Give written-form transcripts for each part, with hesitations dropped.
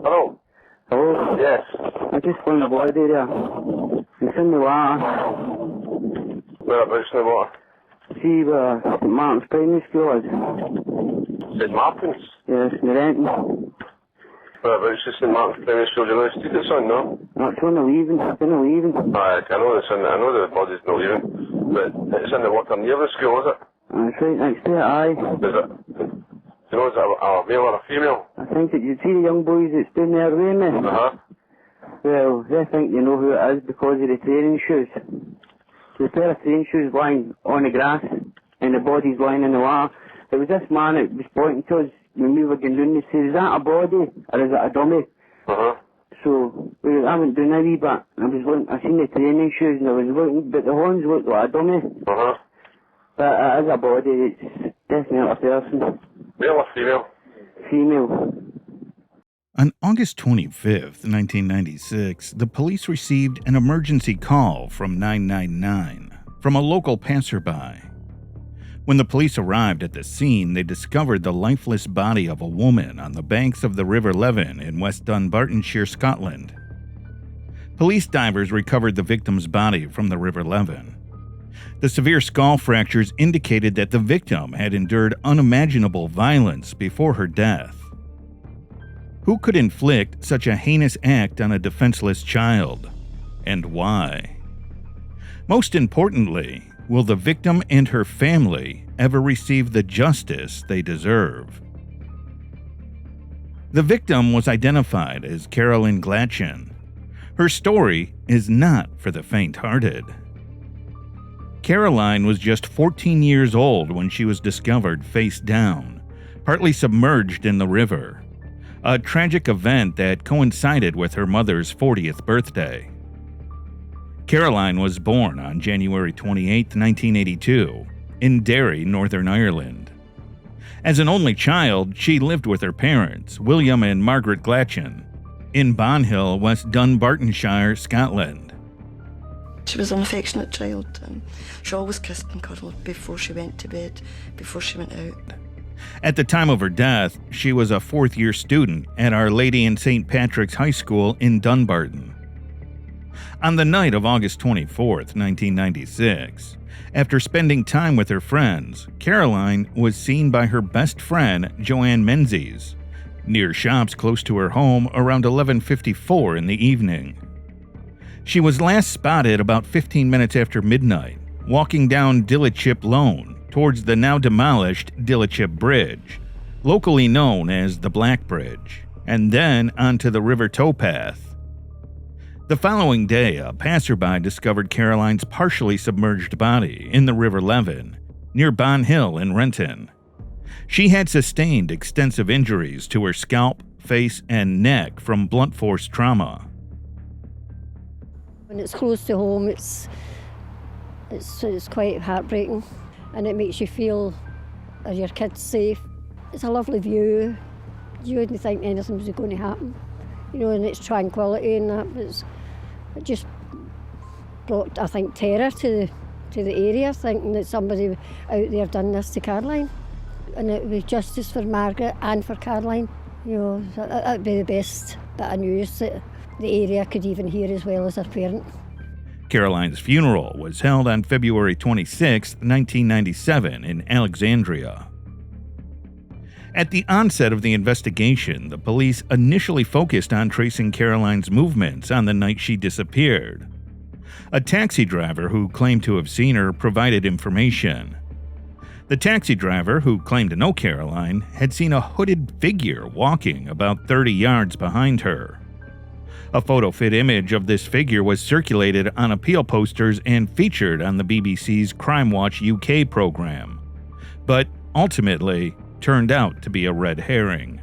Hello? Hello? Yes. I just found a body there. It's in the water. Whereabouts in the water? See where St. Martin's Primary School is? St. Martin's? Yes, Lorraine. Whereabouts is St. Martin's Primary School? Do you know the street it's on, no? No, it's on the leaving. It's in the leaving. Aye, I know the body's not leaving. But it's in the water near the school, is it? It's right next to it, aye. Is it? Do you know, is it a male or a female? I think that you see the young boys that's down there with me? Uh-huh. Well, they think they know who it is because of the training shoes. The pair of training shoes lying on the grass and the body's lying in the water. It was this man that was pointing to us when we were going down. He said, is that a body or is it a dummy? Uh-huh. So I went down a wee bit and I was looking, I seen the training shoes and I was looking, but the horns looked like a dummy. Uh-huh. But it is a body, it's definitely a person. Male or female? Female. On August 25th, 1996, the police received an emergency call from 999 from a local passerby. When the police arrived at the scene, they discovered the lifeless body of a woman on the banks of the River Leven in West Dunbartonshire, Scotland. Police divers recovered the victim's body from the River Leven. The severe skull fractures indicated that the victim had endured unimaginable violence before her death. Who could inflict such a heinous act on a defenseless child, and why? Most importantly, will the victim and her family ever receive the justice they deserve? The victim was identified as Caroline Glachan. Her story is not for the faint-hearted. Caroline was just 14 years old when she was discovered face down, partly submerged in the river, a tragic event that coincided with her mother's 40th birthday. Caroline was born on January 28, 1982, in Derry, Northern Ireland. As an only child, she lived with her parents, William and Margaret Glachan, in Bonhill, West Dunbartonshire, Scotland. She was an affectionate child. She always kissed and cuddled before she went to bed, before she went out. At the time of her death, she was a fourth-year student at Our Lady in St. Patrick's High School in Dunbarton. On the night of August 24, 1996, after spending time with her friends, Caroline was seen by her best friend, Joanne Menzies, near shops close to her home around 11:54 in the evening. She was last spotted about 15 minutes after midnight, walking down Dillachip Lane towards the now-demolished Dillachip Bridge, locally known as the Black Bridge, and then onto the river towpath. The following day, a passerby discovered Caroline's partially submerged body in the River Leven, near Bonhill in Renton. She had sustained extensive injuries to her scalp, face, and neck from blunt force trauma. When it's close to home, it's quite heartbreaking, and it makes you feel are your kids safe. It's a lovely view. You wouldn't think anything was going to happen, and it's tranquility and that. It just brought, I think, terror to the area, thinking that somebody out there done this to Caroline, and it was justice for Margaret and for Caroline. That'd be the best bit of news that the area could even hear as well as her parent. Caroline's funeral was held on February 26, 1997 in Alexandria. At the onset of the investigation, the police initially focused on tracing Caroline's movements on the night she disappeared. A taxi driver who claimed to have seen her provided information. The taxi driver, who claimed to know Caroline, had seen a hooded figure walking about 30 yards behind her. A photo-fit image of this figure was circulated on appeal posters and featured on the BBC's Crime Watch UK program, but ultimately turned out to be a red herring.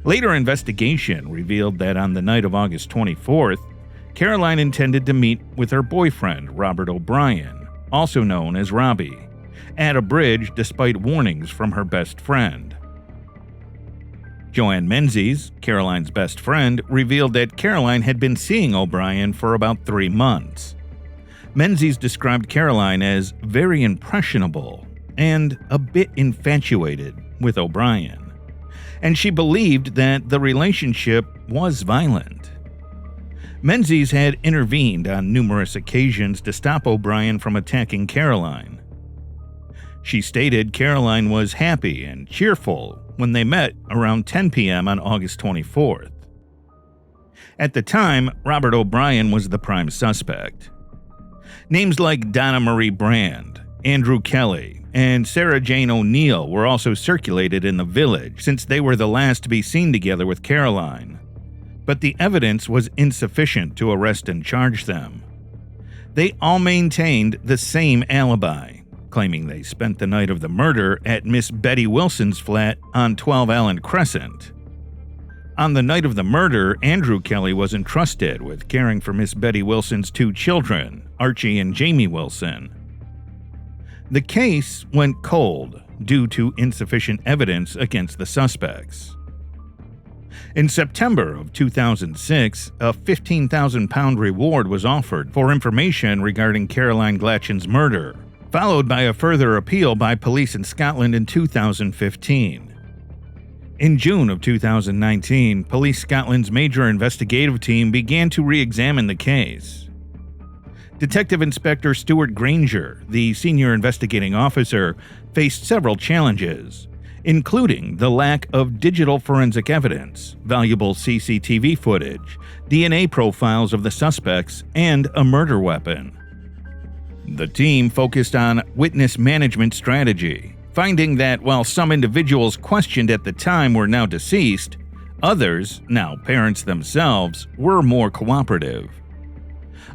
Later investigation revealed that on the night of August 24th, Caroline intended to meet with her boyfriend, Robert O'Brien, also known as Robbie, at a bridge despite warnings from her best friend. Joanne Menzies, Caroline's best friend, revealed that Caroline had been seeing O'Brien for about 3 months. Menzies described Caroline as very impressionable and a bit infatuated with O'Brien. and she believed that the relationship was violent. Menzies had intervened on numerous occasions to stop O'Brien from attacking Caroline. She stated Caroline was happy and cheerful when they met around 10 p.m. on August 24th. At the time, Robert O'Brien was the prime suspect. Names like Donna Marie Brand, Andrew Kelly, and Sarah Jane O'Neill were also circulated in the village since they were the last to be seen together with Caroline. But the evidence was insufficient to arrest and charge them. They all maintained the same alibi, claiming they spent the night of the murder at Miss Betty Wilson's flat on 12 Allen Crescent. On the night of the murder, Andrew Kelly was entrusted with caring for Miss Betty Wilson's 2 children, Archie and Jamie Wilson. The case went cold due to insufficient evidence against the suspects. In September of 2006, a £15,000 reward was offered for information regarding Caroline Glachan's murder, followed by a further appeal by police in Scotland in 2015. In June of 2019, Police Scotland's major investigative team began to re-examine the case. Detective Inspector Stuart Granger, the senior investigating officer, faced several challenges, including the lack of digital forensic evidence, valuable CCTV footage, DNA profiles of the suspects, and a murder weapon. The team focused on witness management strategy, finding that while some individuals questioned at the time were now deceased, others, now parents themselves, were more cooperative.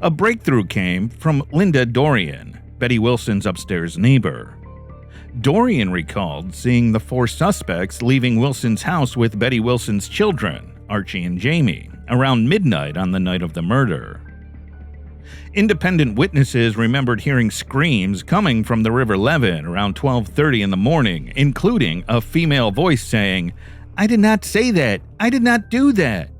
A breakthrough came from Linda Dorian, Betty Wilson's upstairs neighbor. Dorian recalled seeing the 4 suspects leaving Wilson's house with Betty Wilson's children, Archie and Jamie, around midnight on the night of the murder. Independent witnesses remembered hearing screams coming from the River Leven around 12:30 in the morning, including a female voice saying, "I did not say that. I did not do that."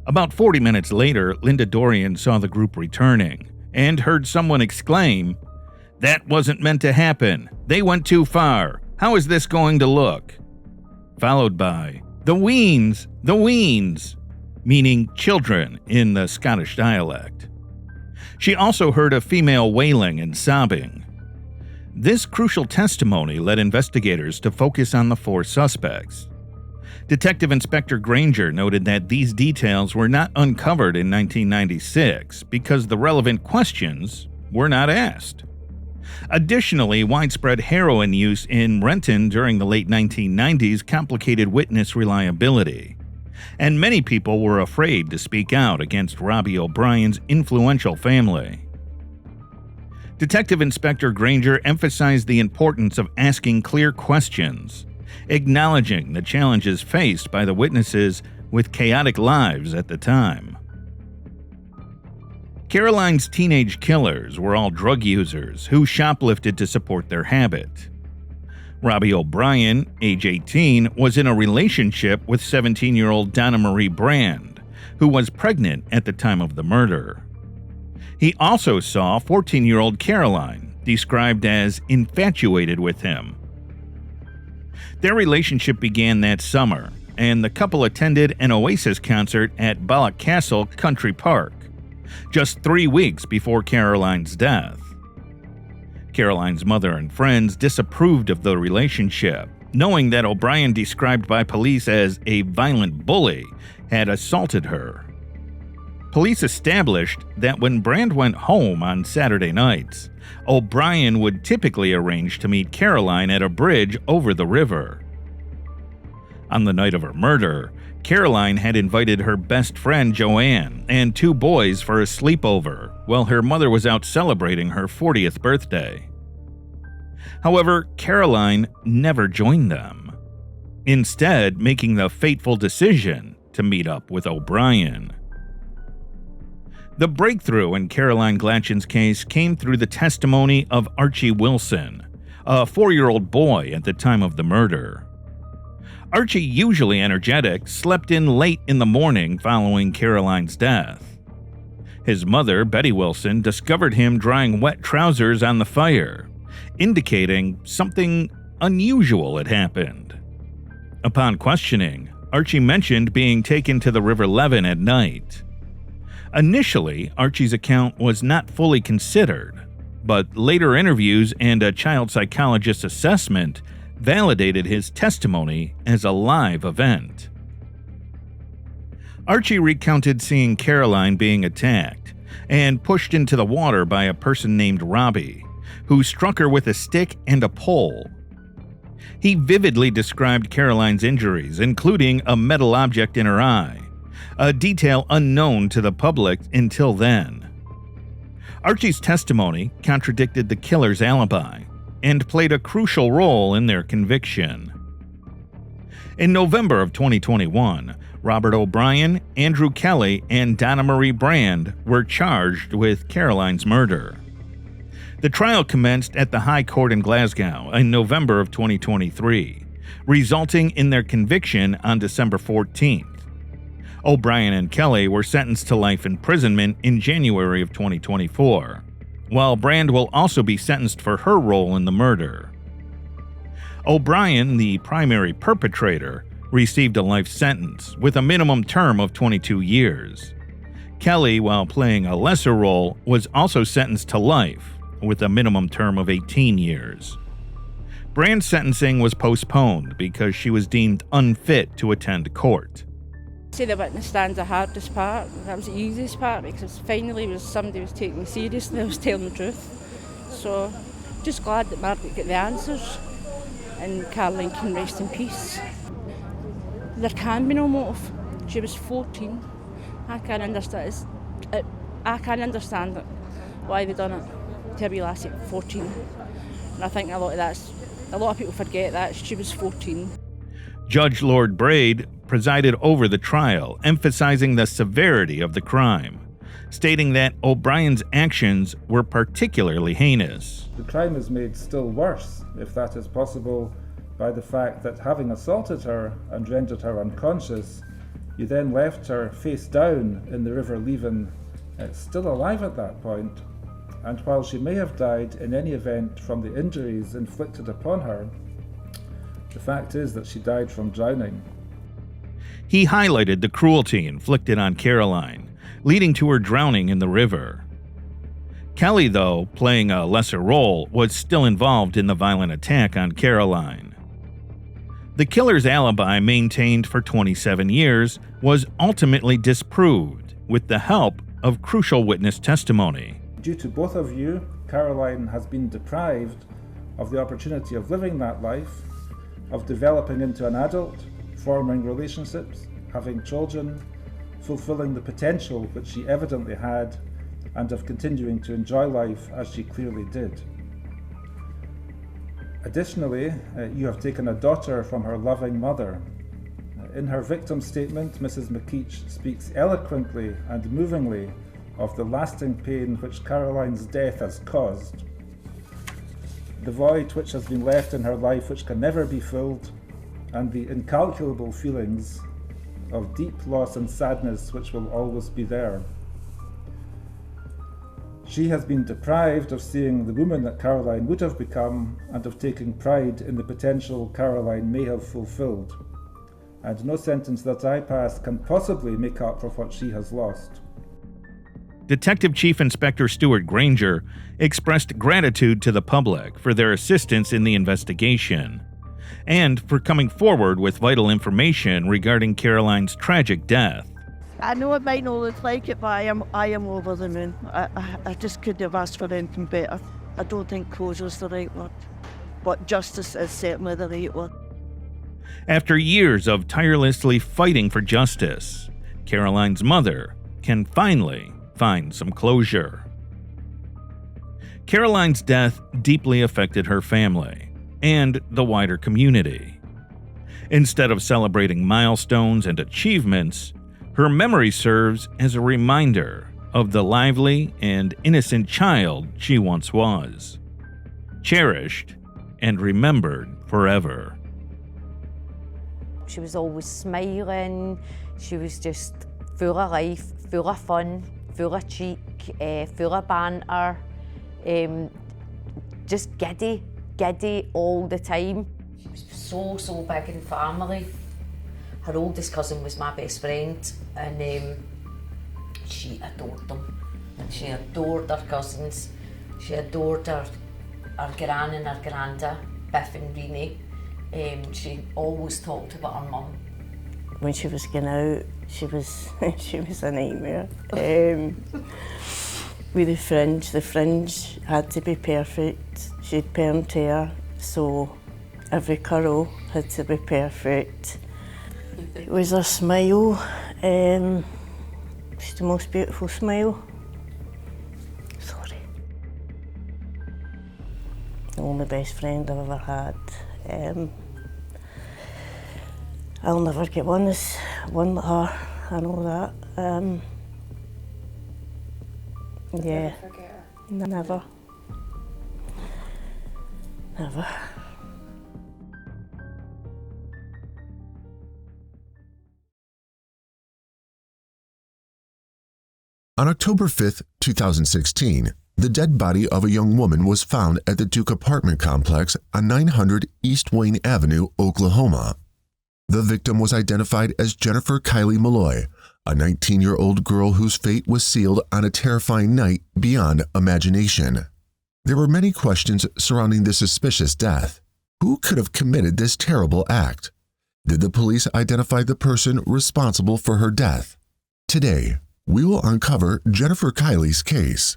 About 40 minutes later, Linda Dorian saw the group returning and heard someone exclaim, "That wasn't meant to happen. They went too far. How is this going to look?" Followed by, "The weens, the weens," meaning children in the Scottish dialect. She also heard a female wailing and sobbing. This crucial testimony led investigators to focus on the 4 suspects. Detective Inspector Granger noted that these details were not uncovered in 1996 because the relevant questions were not asked. Additionally, widespread heroin use in Renton during the late 1990s complicated witness reliability, and many people were afraid to speak out against Robbie O'Brien's influential family. Detective Inspector Granger emphasized the importance of asking clear questions, acknowledging the challenges faced by the witnesses with chaotic lives at the time. Caroline's teenage killers were all drug users who shoplifted to support their habit. Robbie O'Brien, age 18, was in a relationship with 17-year-old Donna Marie Brand, who was pregnant at the time of the murder. He also saw 14-year-old Caroline, described as infatuated with him. Their relationship began that summer, and the couple attended an Oasis concert at Balloch Castle Country Park, just 3 weeks before Caroline's death. Caroline's mother and friends disapproved of the relationship, knowing that O'Brien, described by police as a violent bully, had assaulted her. Police established that when Brand went home on Saturday nights, O'Brien would typically arrange to meet Caroline at a bridge over the river. On the night of her murder, Caroline had invited her best friend Joanne and 2 boys for a sleepover while her mother was out celebrating her 40th birthday. However, Caroline never joined them, instead making the fateful decision to meet up with O'Brien. The breakthrough in Caroline Glachan's case came through the testimony of Archie Wilson, a 4-year-old boy at the time of the murder. Archie, usually energetic, slept in late in the morning following Caroline's death. His mother, Betty Wilson, discovered him drying wet trousers on the fire, indicating something unusual had happened. Upon questioning, Archie mentioned being taken to the River Leven at night. Initially, Archie's account was not fully considered, but later interviews and a child psychologist's assessment validated his testimony as a live event. Archie recounted seeing Caroline being attacked and pushed into the water by a person named Robbie, who struck her with a stick and a pole. He vividly described Caroline's injuries, including a metal object in her eye, a detail unknown to the public until then. Archie's testimony contradicted the killer's alibi and played a crucial role in their conviction. In November of 2021, Robert O'Brien, Andrew Kelly, and Donna Marie Brand were charged with Caroline's murder. The trial commenced at the High Court in Glasgow in November of 2023, resulting in their conviction on December 14th. O'Brien and Kelly were sentenced to life imprisonment in January of 2024, while Brand will also be sentenced for her role in the murder. O'Brien, the primary perpetrator, received a life sentence with a minimum term of 22 years. Kelly, while playing a lesser role, was also sentenced to life with a minimum term of 18 years. Brand's sentencing was postponed because she was deemed unfit to attend court. Say the witness stand's the hardest part. That was the easiest part because finally somebody was taking me seriously. I was telling the truth. So just glad that Margaret got the answers and Caroline can rest in peace. There can be no motive. She was 14. I can't understand why they done it to a wee lassie at 14. And I think a lot of people forget that she was 14. Judge Lord Braid presided over the trial, emphasizing the severity of the crime, stating that O'Brien's actions were particularly heinous. The crime is made still worse, if that is possible, by the fact that having assaulted her and rendered her unconscious, you then left her face down in the River Leven, still alive at that point, and while she may have died in any event from the injuries inflicted upon her, the fact is that she died from drowning. He highlighted the cruelty inflicted on Caroline, leading to her drowning in the river. Kelly, though, playing a lesser role, was still involved in the violent attack on Caroline. The killer's alibi, maintained for 27 years, was ultimately disproved with the help of crucial witness testimony. Due to both of you, Caroline has been deprived of the opportunity of living that life, of developing into an adult, forming relationships, having children, fulfilling the potential which she evidently had, and of continuing to enjoy life as she clearly did. Additionally, you have taken a daughter from her loving mother. In her victim statement, Mrs. McKeach speaks eloquently and movingly of the lasting pain which Caroline's death has caused, the void which has been left in her life which can never be filled, and the incalculable feelings of deep loss and sadness which will always be there. She has been deprived of seeing the woman that Caroline would have become and of taking pride in the potential Caroline may have fulfilled. And no sentence that I pass can possibly make up for what she has lost. Detective Chief Inspector Stuart Granger expressed gratitude to the public for their assistance in the investigation and for coming forward with vital information regarding Caroline's tragic death. I know it might not look like it, but I am over the moon. I just couldn't have asked for anything better. I don't think closure is the right word, but justice is certainly the right word. After years of tirelessly fighting for justice, Caroline's mother can finally find some closure. Caroline's death deeply affected her family and the wider community. Instead of celebrating milestones and achievements, her memory serves as a reminder of the lively and innocent child she once was, cherished and remembered forever. She was always smiling, she was just full of life, full of fun, full of cheek, full of banter, just giddy all the time. She was so big in family. Her oldest cousin was my best friend, and she adored them. She adored her cousins. She adored her gran and her granda, Biff and Renee. She always talked about her mum. When she was going out, she was a nightmare. With the fringe had to be perfect. She had permed hair, so every curl had to be perfect. It was her smile. She's the most beautiful smile. Sorry. The only best friend I've ever had. I'll never get one like her, I know that. Yeah, never forget her. Never. Never. On October 5, 2016, the dead body of a young woman was found at the Duke apartment complex on 900 East Wayne Avenue, Oklahoma. The victim was identified as Jennifer Kylie Molloy, a 19-year-old girl whose fate was sealed on a terrifying night beyond imagination. There were many questions surrounding this suspicious death. Who could have committed this terrible act? Did the police identify the person responsible for her death? Today, we will uncover Jennifer Kylie's case.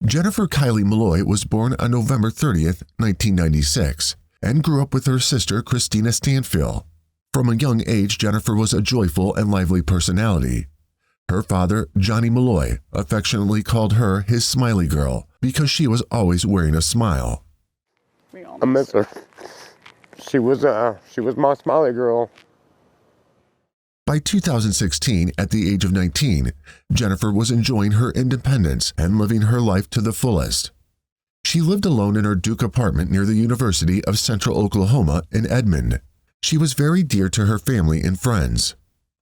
Jennifer Kylie Molloy was born on November 30th, 1996, and grew up with her sister Christina Stanfield. From a young age, Jennifer was a joyful and lively personality. Her father, Johnny Molloy, affectionately called her his smiley girl because she was always wearing a smile. I miss her. She was my smiley girl. By 2016, at the age of 19, Jennifer was enjoying her independence and living her life to the fullest. She lived alone in her Duke apartment near the University of Central Oklahoma in Edmond. She was very dear to her family and friends.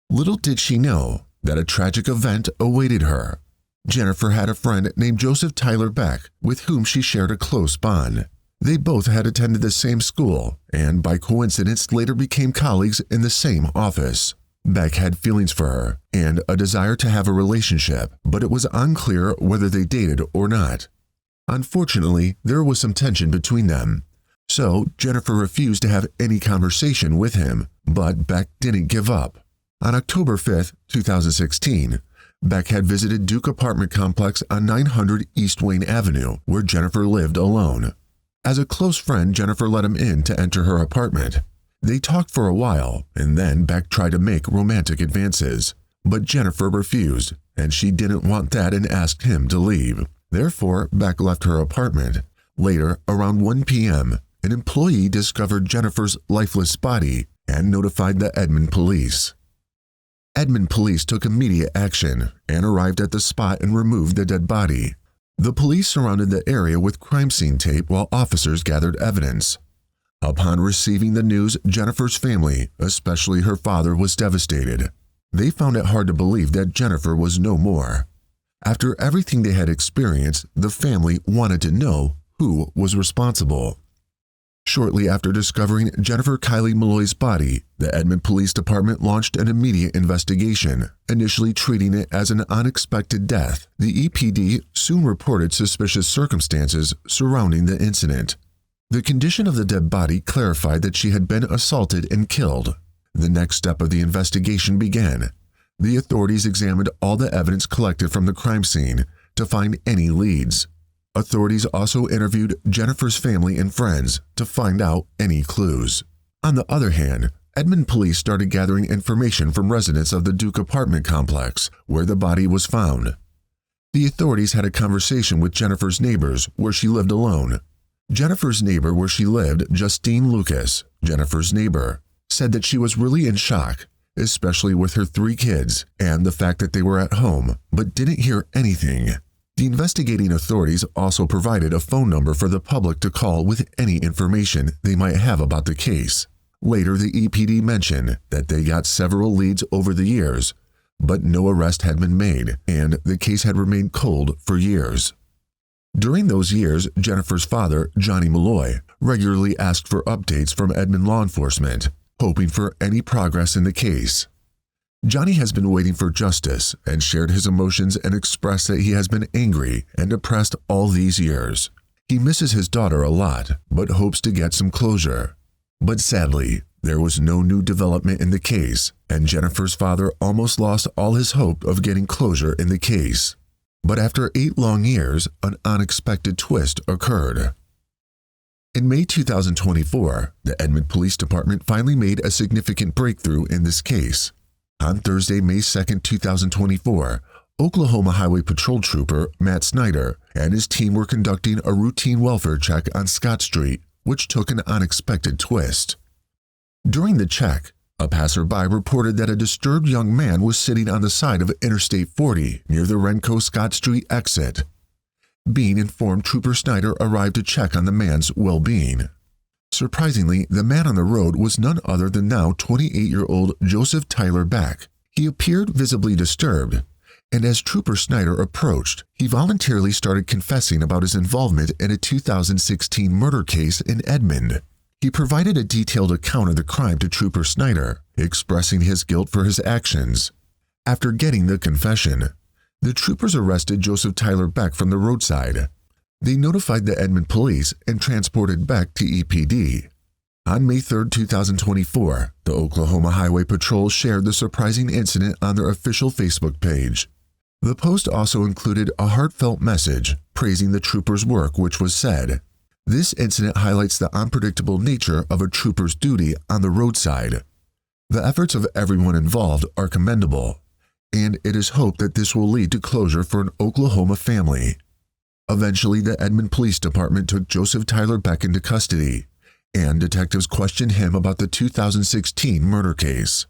Little did she know that a tragic event awaited her. Jennifer had a friend named Joseph Tyler Beck with whom she shared a close bond. They both had attended the same school and, by coincidence, later became colleagues in the same office. Beck had feelings for her and a desire to have a relationship, but it was unclear whether they dated or not. Unfortunately, there was some tension between them. So Jennifer refused to have any conversation with him, but Beck didn't give up. On October 5, 2016, Beck had visited Duke apartment complex on 900 East Wayne Avenue, where Jennifer lived alone. As a close friend, Jennifer let him in to enter her apartment. They talked for a while, and then Beck tried to make romantic advances. But Jennifer refused, and she didn't want that and asked him to leave. Therefore, Beck left her apartment. Later, around 1 p.m., an employee discovered Jennifer's lifeless body and notified the Edmond police. Edmond police took immediate action and arrived at the spot and removed the dead body. The police surrounded the area with crime scene tape while officers gathered evidence. Upon receiving the news, Jennifer's family, especially her father, was devastated. They found it hard to believe that Jennifer was no more. After everything they had experienced, the family wanted to know who was responsible. Shortly after discovering Jennifer Kylie Molloy's body, the Edmond Police Department launched an immediate investigation, initially treating it as an unexpected death. The EPD soon reported suspicious circumstances surrounding the incident. The condition of the dead body clarified that she had been assaulted and killed. The next step of the investigation began. The authorities examined all the evidence collected from the crime scene to find any leads. Authorities also interviewed Jennifer's family and friends to find out any clues. On the other hand, Edmond police started gathering information from residents of the Duke apartment complex where the body was found. The authorities had a conversation with Jennifer's neighbors where she lived alone. Jennifer's neighbor where she lived, Justine Lucas, Jennifer's neighbor, said that she was really in shock, especially with her 3 kids and the fact that they were at home but didn't hear anything. The investigating authorities also provided a phone number for the public to call with any information they might have about the case. Later, the EPD mentioned that they got several leads over the years, but no arrest had been made and the case had remained cold for years. During those years, Jennifer's father, Johnny Molloy, regularly asked for updates from Edmond law enforcement, hoping for any progress in the case. Johnny has been waiting for justice and shared his emotions and expressed that he has been angry and depressed all these years. He misses his daughter a lot, but hopes to get some closure. But sadly, there was no new development in the case, and Jennifer's father almost lost all his hope of getting closure in the case. But after 8 long years, an unexpected twist occurred. In May 2024, the Edmond Police Department finally made a significant breakthrough in this case. On Thursday, May 2, 2024, Oklahoma Highway Patrol Trooper Matt Snider and his team were conducting a routine welfare check on Scott Street, which took an unexpected twist. During the check, a passerby reported that a disturbed young man was sitting on the side of Interstate 40 near the Renco Scott Street exit. Being informed, Trooper Snider arrived to check on the man's well-being. Surprisingly, the man on the road was none other than now 28-year-old Joseph Tyler Beck. He appeared visibly disturbed, and as Trooper Snider approached, he voluntarily started confessing about his involvement in a 2016 murder case in Edmond. He provided a detailed account of the crime to Trooper Snider, expressing his guilt for his actions. After getting the confession, the troopers arrested Joseph Tyler Beck from the roadside. They notified the Edmond police and transported Beck to EPD. On May 3, 2024, the Oklahoma Highway Patrol shared the surprising incident on their official Facebook page. The post also included a heartfelt message praising the troopers' work, which was said, "This incident highlights the unpredictable nature of a trooper's duty on the roadside. The efforts of everyone involved are commendable, and it is hoped that this will lead to closure for an Oklahoma family." Eventually, the Edmond Police Department took Joseph Tyler Beck into custody, and detectives questioned him about the 2016 murder case.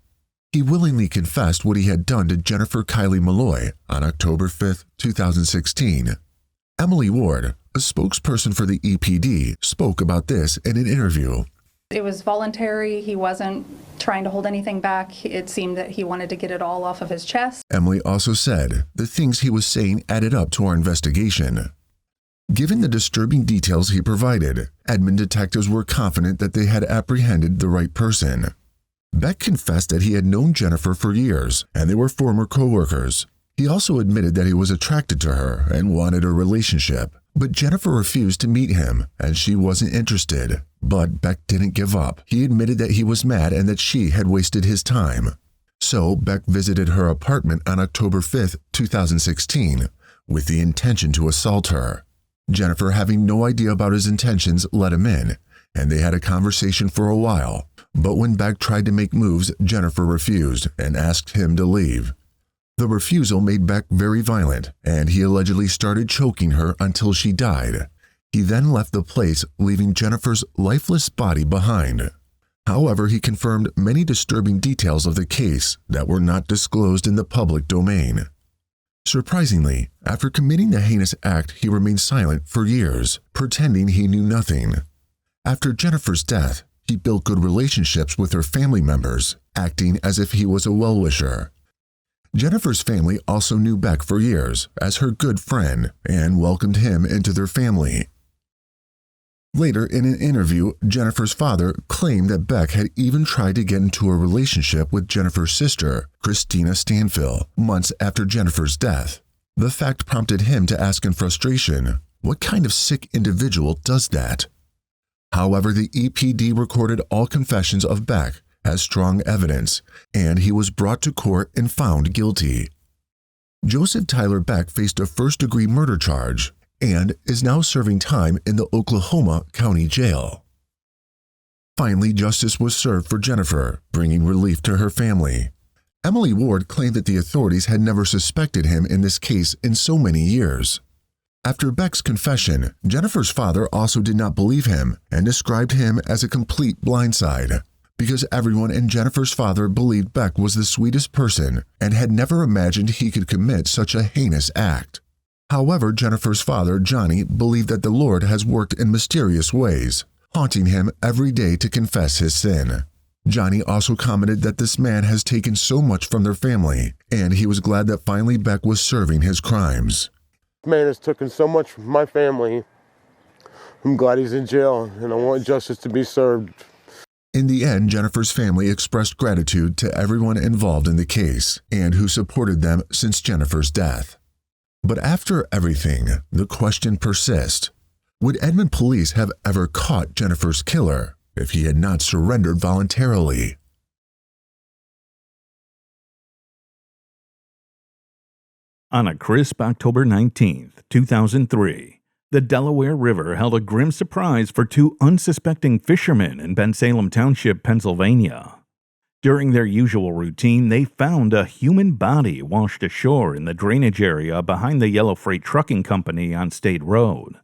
He willingly confessed what he had done to Jennifer Kylie Molloy on October 5, 2016. Emily Ward, a spokesperson for the EPD, spoke about this in an interview. It was voluntary. He wasn't trying to hold anything back. It seemed that he wanted to get it all off of his chest. Emily also said the things he was saying added up to our investigation. Given the disturbing details he provided, Edmond detectives were confident that they had apprehended the right person. Beck confessed that he had known Jennifer for years, and they were former co-workers. He also admitted that he was attracted to her and wanted a relationship, but Jennifer refused to meet him, and she wasn't interested. But Beck didn't give up. He admitted that he was mad and that she had wasted his time. So Beck visited her apartment on October 5, 2016, with the intention to assault her. Jennifer, having no idea about his intentions, let him in, and they had a conversation for a while. But when Beck tried to make moves, Jennifer refused and asked him to leave. The refusal made Beck very violent, and he allegedly started choking her until she died. He then left the place, leaving Jennifer's lifeless body behind. However, he confirmed many disturbing details of the case that were not disclosed in the public domain. Surprisingly, after committing the heinous act, he remained silent for years, pretending he knew nothing. After Jennifer's death, he built good relationships with her family members, acting as if he was a well-wisher. Jennifer's family also knew Beck for years as her good friend and welcomed him into their family. Later, in an interview, Jennifer's father claimed that Beck had even tried to get into a relationship with Jennifer's sister, Christina Stanfill, months after Jennifer's death. The fact prompted him to ask in frustration, what kind of sick individual does that? However, the EPD recorded all confessions of Beck as strong evidence, and he was brought to court and found guilty. Joseph Tyler Beck faced a first-degree murder charge and is now serving time in the Oklahoma County Jail. Finally, justice was served for Jennifer, bringing relief to her family. Emily Ward claimed that the authorities had never suspected him in this case in so many years. After Beck's confession, Jennifer's father also did not believe him and described him as a complete blindside, because everyone in Jennifer's father believed Beck was the sweetest person and had never imagined he could commit such a heinous act. However, Jennifer's father, Johnny, believed that the Lord has worked in mysterious ways, haunting him every day to confess his sin. Johnny also commented that this man has taken so much from their family, and he was glad that finally Beck was serving his crimes. man has taken so much from my family. I'm glad he's in jail, and I want justice to be served. In the end, Jennifer's family expressed gratitude to everyone involved in the case and who supported them since Jennifer's death. But after everything, the question persists. Would Edmond police have ever caught Jennifer's killer if he had not surrendered voluntarily? On a crisp October 19, 2003, the Delaware River held a grim surprise for two unsuspecting fishermen in Bensalem Township, Pennsylvania. During their usual routine, they found a human body washed ashore in the drainage area behind the Yellow Freight Trucking Company on State Road.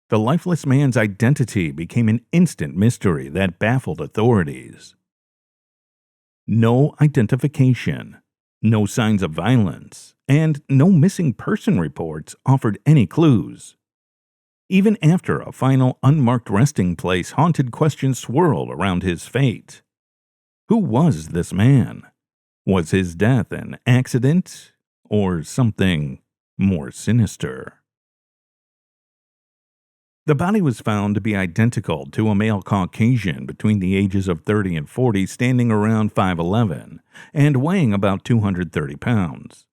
The lifeless man's identity became an instant mystery that baffled authorities. No identification, no signs of violence, and no missing person reports offered any clues. Even after a final unmarked resting place, haunted questions swirled around his fate. Who was this man? Was his death an accident or something more sinister? The body was found to be identical to a male Caucasian between the ages of 30 and 40, standing around 5'11", and weighing about 230 pounds.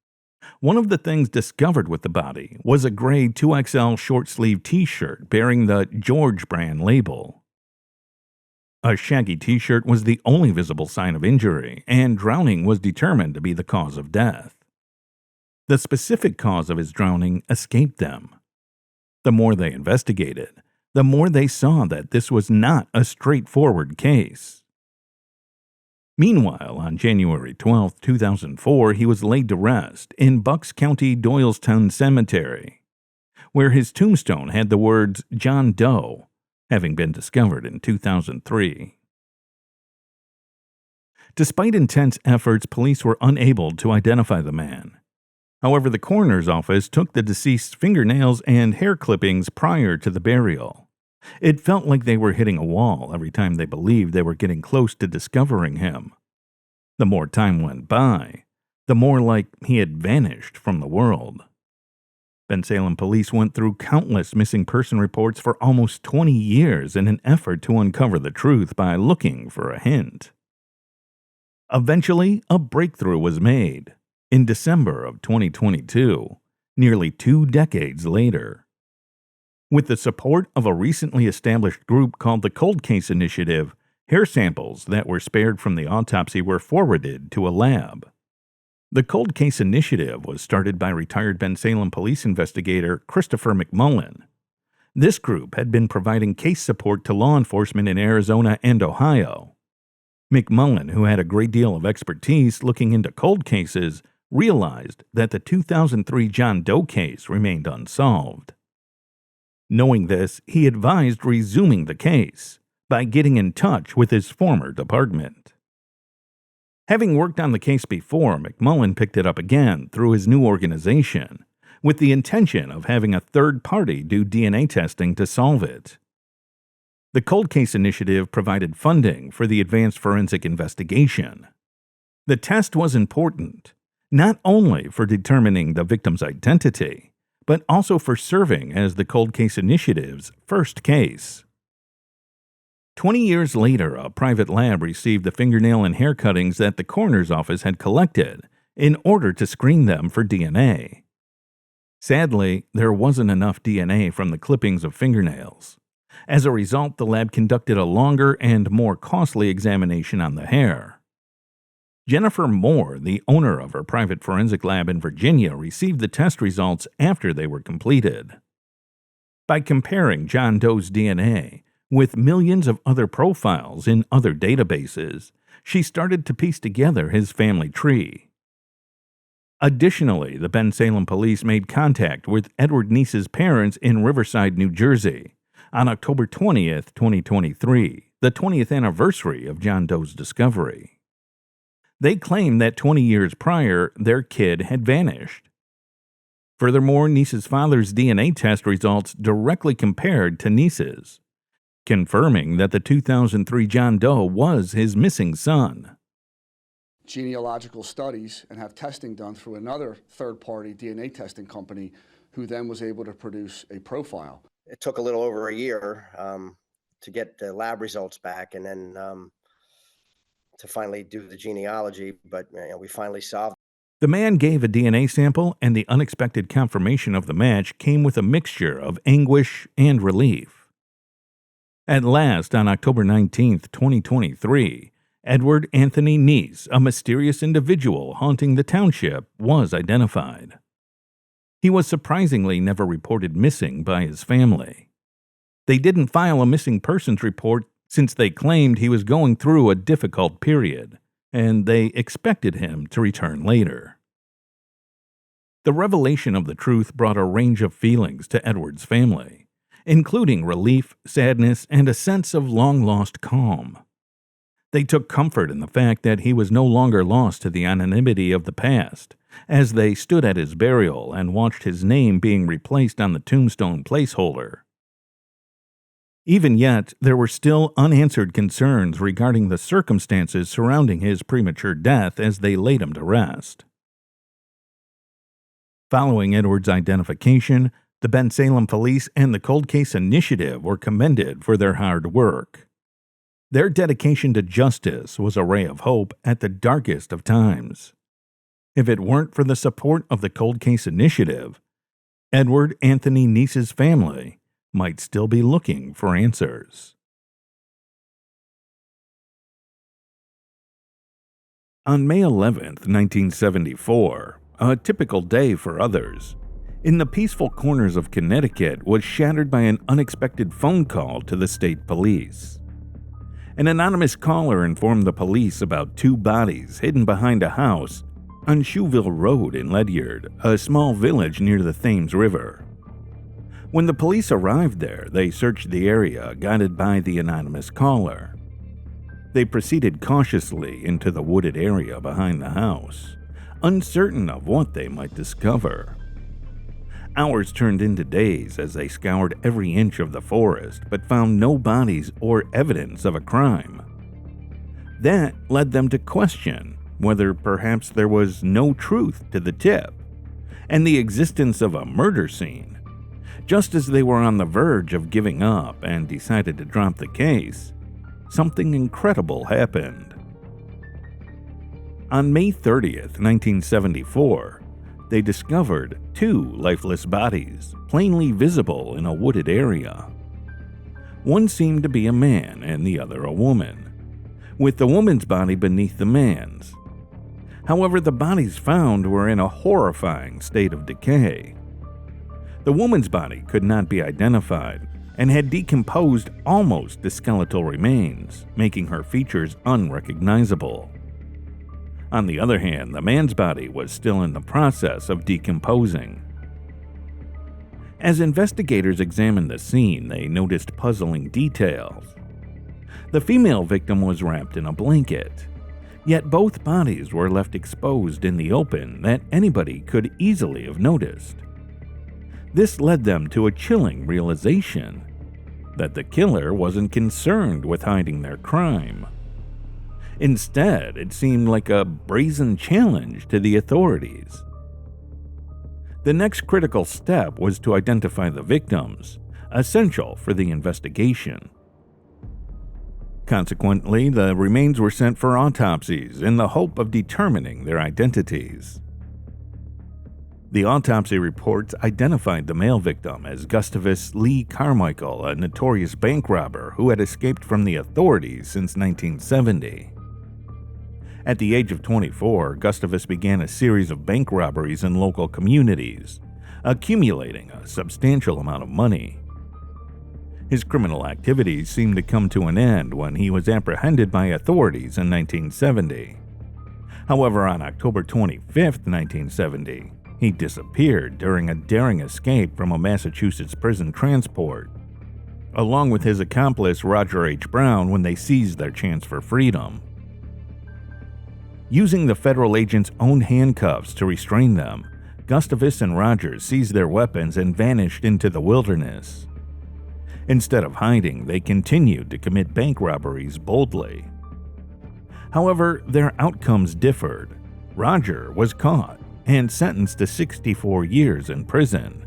One of the things discovered with the body was a gray 2XL short-sleeve t-shirt bearing the George brand label. A shaggy t-shirt was the only visible sign of injury, and drowning was determined to be the cause of death. The specific cause of his drowning escaped them. The more they investigated, the more they saw that this was not a straightforward case. Meanwhile, on January 12, 2004, he was laid to rest in Bucks County Doylestown Cemetery, where his tombstone had the words John Doe, having been discovered in 2003. Despite intense efforts, police were unable to identify the man. However, the coroner's office took the deceased's fingernails and hair clippings prior to the burial. It felt like they were hitting a wall every time they believed they were getting close to discovering him. The more time went by, the more like he had vanished from the world. Bensalem police went through countless missing person reports for almost 20 years in an effort to uncover the truth by looking for a hint. Eventually, a breakthrough was made. In December of 2022, nearly 2 decades later. With the support of a recently established group called the Cold Case Initiative, hair samples that were spared from the autopsy were forwarded to a lab. The Cold Case Initiative was started by retired Bensalem police investigator Christopher McMullen. This group had been providing case support to law enforcement in Arizona and Ohio. McMullen, who had a great deal of expertise looking into cold cases, realized that the 2003 John Doe case remained unsolved. Knowing this, he advised resuming the case by getting in touch with his former department. Having worked on the case before, McMullen picked it up again through his new organization, with the intention of having a third party do DNA testing to solve it. The Cold Case Initiative provided funding for the advanced forensic investigation. The test was important, not only for determining the victim's identity, but also for serving as the Cold Case Initiative's first case. 20 years later, a private lab received the fingernail and hair cuttings that the coroner's office had collected in order to screen them for DNA. Sadly, there wasn't enough DNA from the clippings of fingernails. As a result, the lab conducted a longer and more costly examination on the hair. Jennifer Moore, the owner of her private forensic lab in Virginia, received the test results after they were completed. By comparing John Doe's DNA with millions of other profiles in other databases, she started to piece together his family tree. Additionally, the Bensalem police made contact with Edward Nece's parents in Riverside, New Jersey, on October 20th, 2023, the 20th anniversary of John Doe's discovery. They claimed that 20 years prior, their kid had vanished. Furthermore, Nece's father's DNA test results directly compared to Nece's, confirming that the 2003 John Doe was his missing son. Genealogical studies and have testing done through another third-party DNA testing company who then was able to produce a profile. It took a little over a year to get the lab results back, and then to finally do the genealogy, but we finally solved. The man gave a DNA sample, and the unexpected confirmation of the match came with a mixture of anguish and relief. At last, on October 19, 2023, Edward Anthony Nece, a mysterious individual haunting the township, was identified. He was surprisingly never reported missing by his family. They didn't file a missing persons report since they claimed he was going through a difficult period, and they expected him to return later. The revelation of the truth brought a range of feelings to Edward's family, including relief, sadness, and a sense of long-lost calm. They took comfort in the fact that he was no longer lost to the anonymity of the past, as they stood at his burial and watched his name being replaced on the tombstone placeholder. Even yet, there were still unanswered concerns regarding the circumstances surrounding his premature death as they laid him to rest. Following Edward's identification, the Ben Salem Police and the Cold Case Initiative were commended for their hard work. Their dedication to justice was a ray of hope at the darkest of times. If it weren't for the support of the Cold Case Initiative, Edward Anthony Nece's family might still be looking for answers. On May 11, 1974, a typical day for others, in the peaceful corners of Connecticut was shattered by an unexpected phone call to the state police. An anonymous caller informed the police about two bodies hidden behind a house on Shoeville Road in Ledyard, a small village near the Thames River. When the police arrived there, they searched the area, guided by the anonymous caller. They proceeded cautiously into the wooded area behind the house, uncertain of what they might discover. Hours turned into days as they scoured every inch of the forest, but found no bodies or evidence of a crime. That led them to question whether perhaps there was no truth to the tip, and the existence of a murder scene. Just as they were on the verge of giving up and decided to drop the case, something incredible happened. On May 30th, 1974, they discovered two lifeless bodies, plainly visible in a wooded area. One seemed to be a man and the other a woman, with the woman's body beneath the man's. However, the bodies found were in a horrifying state of decay. The woman's body could not be identified and had decomposed almost to skeletal remains, making her features unrecognizable. On the other hand, the man's body was still in the process of decomposing. As investigators examined the scene, they noticed puzzling details. The female victim was wrapped in a blanket, yet both bodies were left exposed in the open that anybody could easily have noticed. This led them to a chilling realization that the killer wasn't concerned with hiding their crime. Instead, it seemed like a brazen challenge to the authorities. The next critical step was to identify the victims, essential for the investigation. Consequently, the remains were sent for autopsies in the hope of determining their identities. The autopsy reports identified the male victim as Gustavus Lee Carmichael, a notorious bank robber who had escaped from the authorities since 1970. At the age of 24, Gustavus began a series of bank robberies in local communities, accumulating a substantial amount of money. His criminal activities seemed to come to an end when he was apprehended by authorities in 1970. However, on October 25, 1970, he disappeared during a daring escape from a Massachusetts prison transport, along with his accomplice Roger H. Brown when they seized their chance for freedom. Using the federal agents' own handcuffs to restrain them, Gustavus and Rogers seized their weapons and vanished into the wilderness. Instead of hiding, they continued to commit bank robberies boldly. However, their outcomes differed. Roger was caught and sentenced to 64 years in prison,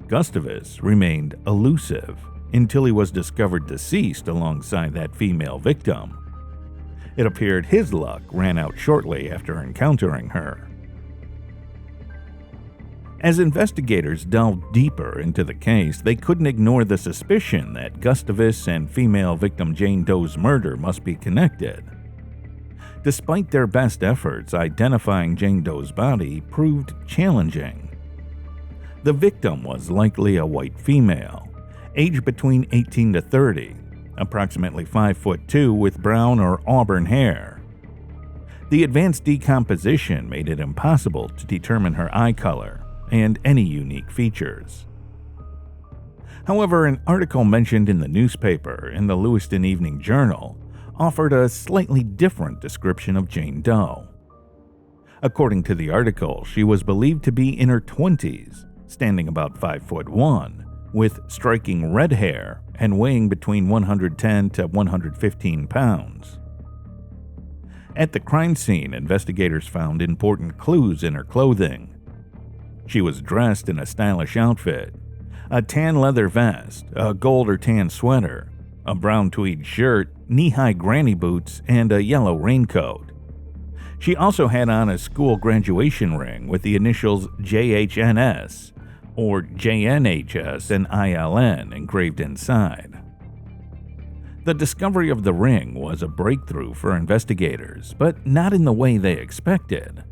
Gustavus remained elusive until he was discovered deceased alongside that female victim. It appeared his luck ran out shortly after encountering her. As investigators delved deeper into the case, they couldn't ignore the suspicion that Gustavus and female victim Jane Doe's murder must be connected. Despite their best efforts, identifying Jane Doe's body proved challenging. The victim was likely a white female, aged between 18 to 30, approximately 5'2" with brown or auburn hair. The advanced decomposition made it impossible to determine her eye color and any unique features. However, an article mentioned in the newspaper in the Lewiston Evening Journal offered a slightly different description of Jane Doe. According to the article, she was believed to be in her 20s, standing about 5'1", with striking red hair and weighing between 110 to 115 pounds. At the crime scene, investigators found important clues in her clothing. She was dressed in a stylish outfit, a tan leather vest, a gold or tan sweater, a brown tweed shirt, knee-high granny boots, and a yellow raincoat. She also had on a school graduation ring with the initials JHNS, or JNHS and ILN engraved inside. The discovery of the ring was a breakthrough for investigators, but not in the way they expected.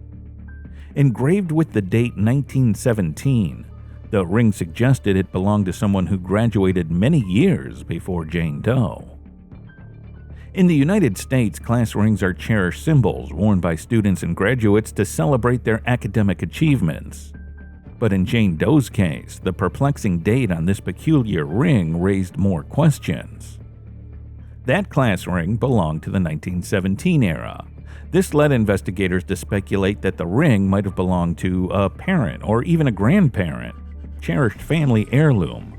Engraved with the date 1917, the ring suggested it belonged to someone who graduated many years before Jane Doe. In the United States, class rings are cherished symbols worn by students and graduates to celebrate their academic achievements. But in Jane Doe's case, the perplexing date on this peculiar ring raised more questions. That class ring belonged to the 1917 era. This led investigators to speculate that the ring might have belonged to a parent or even a grandparent, cherished family heirloom.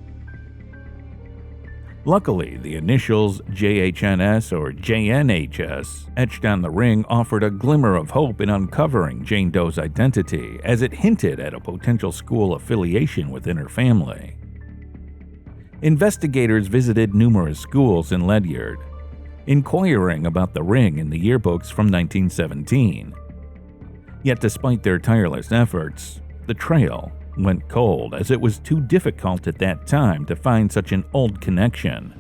Luckily, the initials JHNS or JNHS etched on the ring offered a glimmer of hope in uncovering Jane Doe's identity, as it hinted at a potential school affiliation within her family. Investigators visited numerous schools in Ledyard, inquiring about the ring in the yearbooks from 1917. Yet despite their tireless efforts, the trail went cold, as it was too difficult at that time to find such an old connection,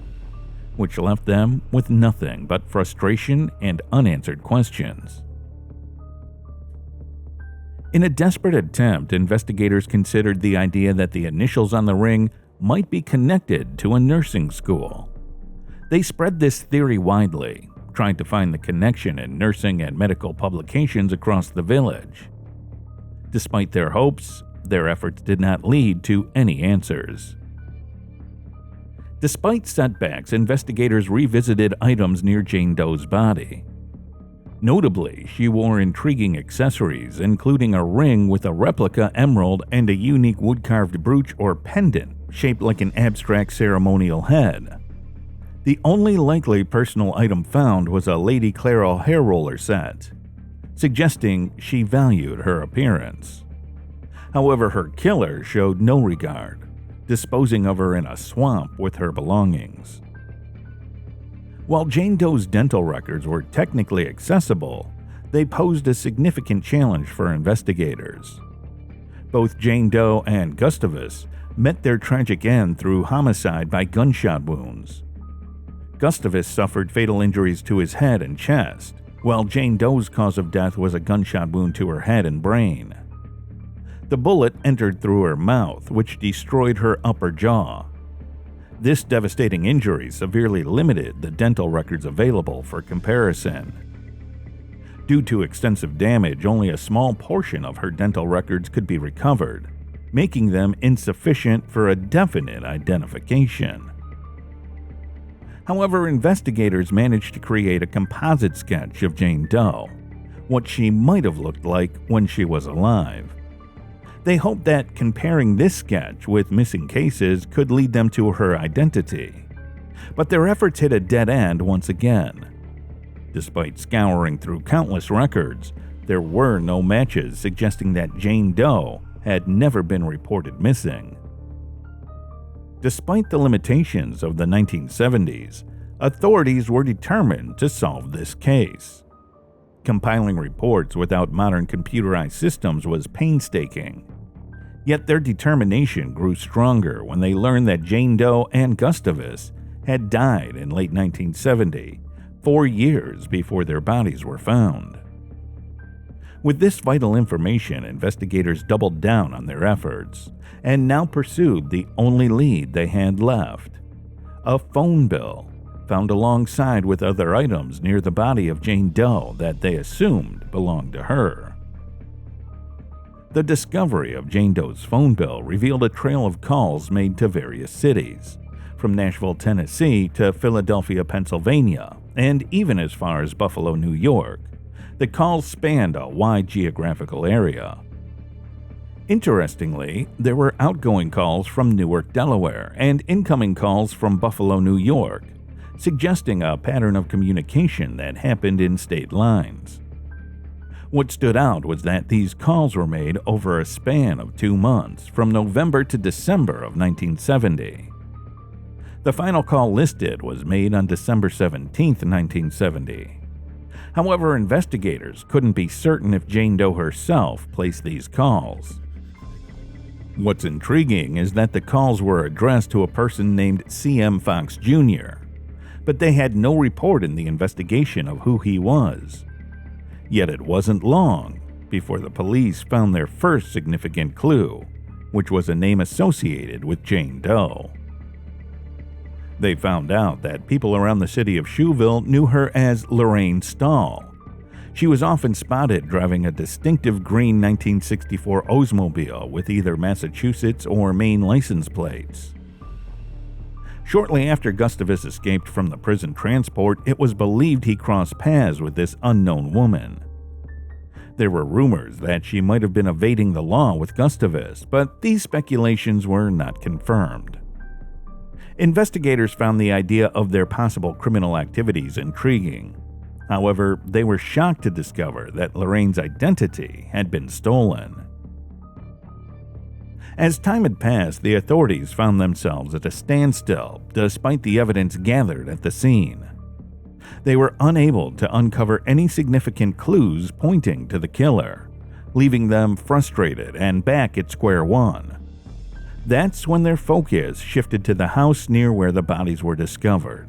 which left them with nothing but frustration and unanswered questions. In a desperate attempt, investigators considered the idea that the initials on the ring might be connected to a nursing school. They spread this theory widely, trying to find the connection in nursing and medical publications across the village. Despite their hopes, their efforts did not lead to any answers. Despite setbacks, investigators revisited items near Jane Doe's body. Notably, she wore intriguing accessories, including a ring with a replica emerald and a unique wood-carved brooch or pendant shaped like an abstract ceremonial head. The only likely personal item found was a Lady Clairol hair roller set, suggesting she valued her appearance. However, her killer showed no regard, disposing of her in a swamp with her belongings. While Jane Doe's dental records were technically accessible, they posed a significant challenge for investigators. Both Jane Doe and Gustavus met their tragic end through homicide by gunshot wounds. Gustavus suffered fatal injuries to his head and chest, while Jane Doe's cause of death was a gunshot wound to her head and brain. The bullet entered through her mouth, which destroyed her upper jaw. This devastating injury severely limited the dental records available for comparison. Due to extensive damage, only a small portion of her dental records could be recovered, making them insufficient for a definite identification. However, investigators managed to create a composite sketch of Jane Doe, what she might have looked like when she was alive. They hoped that comparing this sketch with missing cases could lead them to her identity, but their efforts hit a dead end once again. Despite scouring through countless records, there were no matches suggesting that Jane Doe had never been reported missing. Despite the limitations of the 1970s, authorities were determined to solve this case. Compiling reports without modern computerized systems was painstaking. Yet their determination grew stronger when they learned that Jane Doe and Gustavus had died in late 1970, 4 years before their bodies were found. With this vital information, investigators doubled down on their efforts and now pursued the only lead they had left: a phone bill found alongside with other items near the body of Jane Doe that they assumed belonged to her. The discovery of Jane Doe's phone bill revealed a trail of calls made to various cities, from Nashville, Tennessee to Philadelphia, Pennsylvania, and even as far as Buffalo, New York. The calls spanned a wide geographical area. Interestingly, there were outgoing calls from Newark, Delaware, and incoming calls from Buffalo, New York, suggesting a pattern of communication that happened in state lines. What stood out was that these calls were made over a span of 2 months, from November to December of 1970. The final call listed was made on December 17, 1970. However, investigators couldn't be certain if Jane Doe herself placed these calls. What's intriguing is that the calls were addressed to a person named C.M. Fox Jr., but they had no report in the investigation of who he was. Yet it wasn't long before the police found their first significant clue, which was a name associated with Jane Doe. They found out that people around the city of Shoeville knew her as Loraine Stahl. She was often spotted driving a distinctive green 1964 Oldsmobile with either Massachusetts or Maine license plates. Shortly after Gustavus escaped from the prison transport, it was believed he crossed paths with this unknown woman. There were rumors that she might have been evading the law with Gustavus, but these speculations were not confirmed. Investigators found the idea of their possible criminal activities intriguing. However, they were shocked to discover that Lorraine's identity had been stolen. As time had passed, the authorities found themselves at a standstill despite the evidence gathered at the scene. They were unable to uncover any significant clues pointing to the killer, leaving them frustrated and back at square one. That's when their focus shifted to the house near where the bodies were discovered.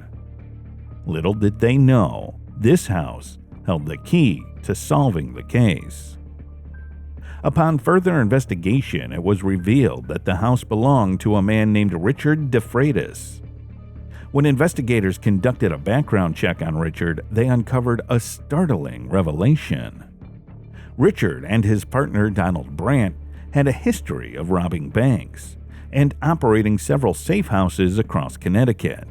Little did they know, this house held the key to solving the case. Upon further investigation, it was revealed that the house belonged to a man named Richard DeFreitas. When investigators conducted a background check on Richard, they uncovered a startling revelation. Richard and his partner Donald Brandt had a history of robbing banks and operating several safe houses across Connecticut.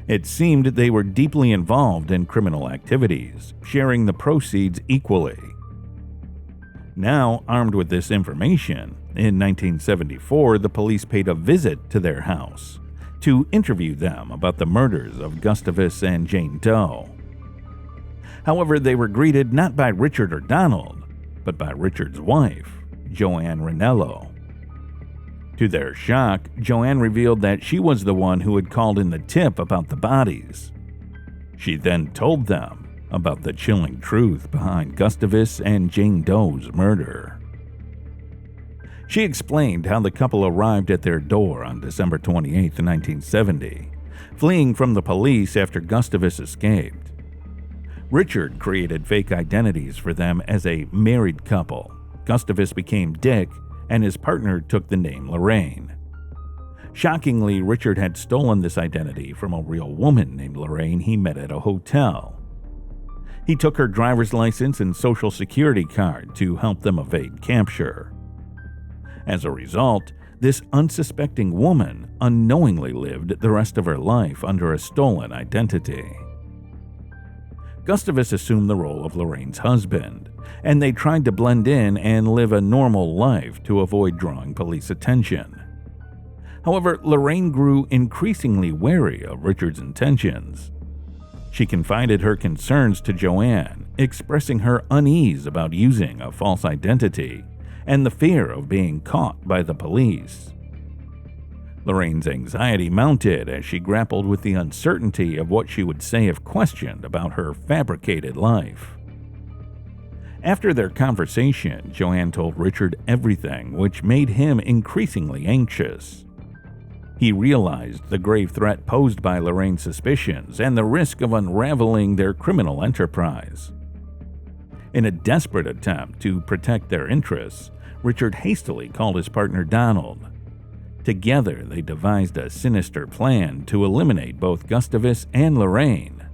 It seemed they were deeply involved in criminal activities, sharing the proceeds equally. Now, armed with this information, in 1974 the police paid a visit to their house to interview them about the murders of Gustavus and Jane Doe. However, they were greeted not by Richard or Donald, but by Richard's wife, Joanne Ranello. To their shock, Joanne revealed that she was the one who had called in the tip about the bodies. She then told them about the chilling truth behind Gustavus and Jane Doe's murder. She explained how the couple arrived at their door on December 28, 1970, fleeing from the police after Gustavus escaped. Richard created fake identities for them as a married couple. Gustavus became Dick, and his partner took the name Lorraine. Shockingly, Richard had stolen this identity from a real woman named Lorraine he met at a hotel. He took her driver's license and social security card to help them evade capture. As a result, this unsuspecting woman unknowingly lived the rest of her life under a stolen identity. Gustavus assumed the role of Lorraine's husband, and they tried to blend in and live a normal life to avoid drawing police attention. However, Lorraine grew increasingly wary of Richard's intentions. She confided her concerns to Joanne, expressing her unease about using a false identity and the fear of being caught by the police. Lorraine's anxiety mounted as she grappled with the uncertainty of what she would say if questioned about her fabricated life. After their conversation, Joanne told Richard everything, which made him increasingly anxious. He realized the grave threat posed by Lorraine's suspicions and the risk of unraveling their criminal enterprise. In a desperate attempt to protect their interests, Richard hastily called his partner Donald. Together, they devised a sinister plan to eliminate both Gustavus and Lorraine.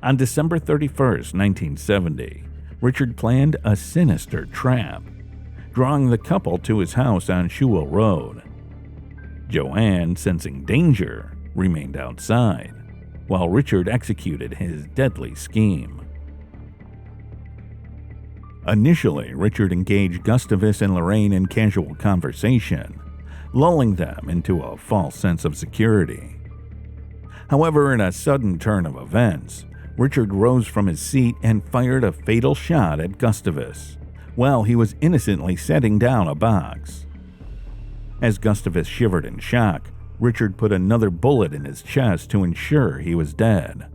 On December 31st, 1970, Richard planned a sinister trap, drawing the couple to his house on Shewell Road. Joanne, sensing danger, remained outside, while Richard executed his deadly scheme. Initially, Richard engaged Gustavus and Lorraine in casual conversation, lulling them into a false sense of security. However, in a sudden turn of events, Richard rose from his seat and fired a fatal shot at Gustavus, while he was innocently setting down a box. As Gustavus shivered in shock, Richard put another bullet in his chest to ensure he was dead.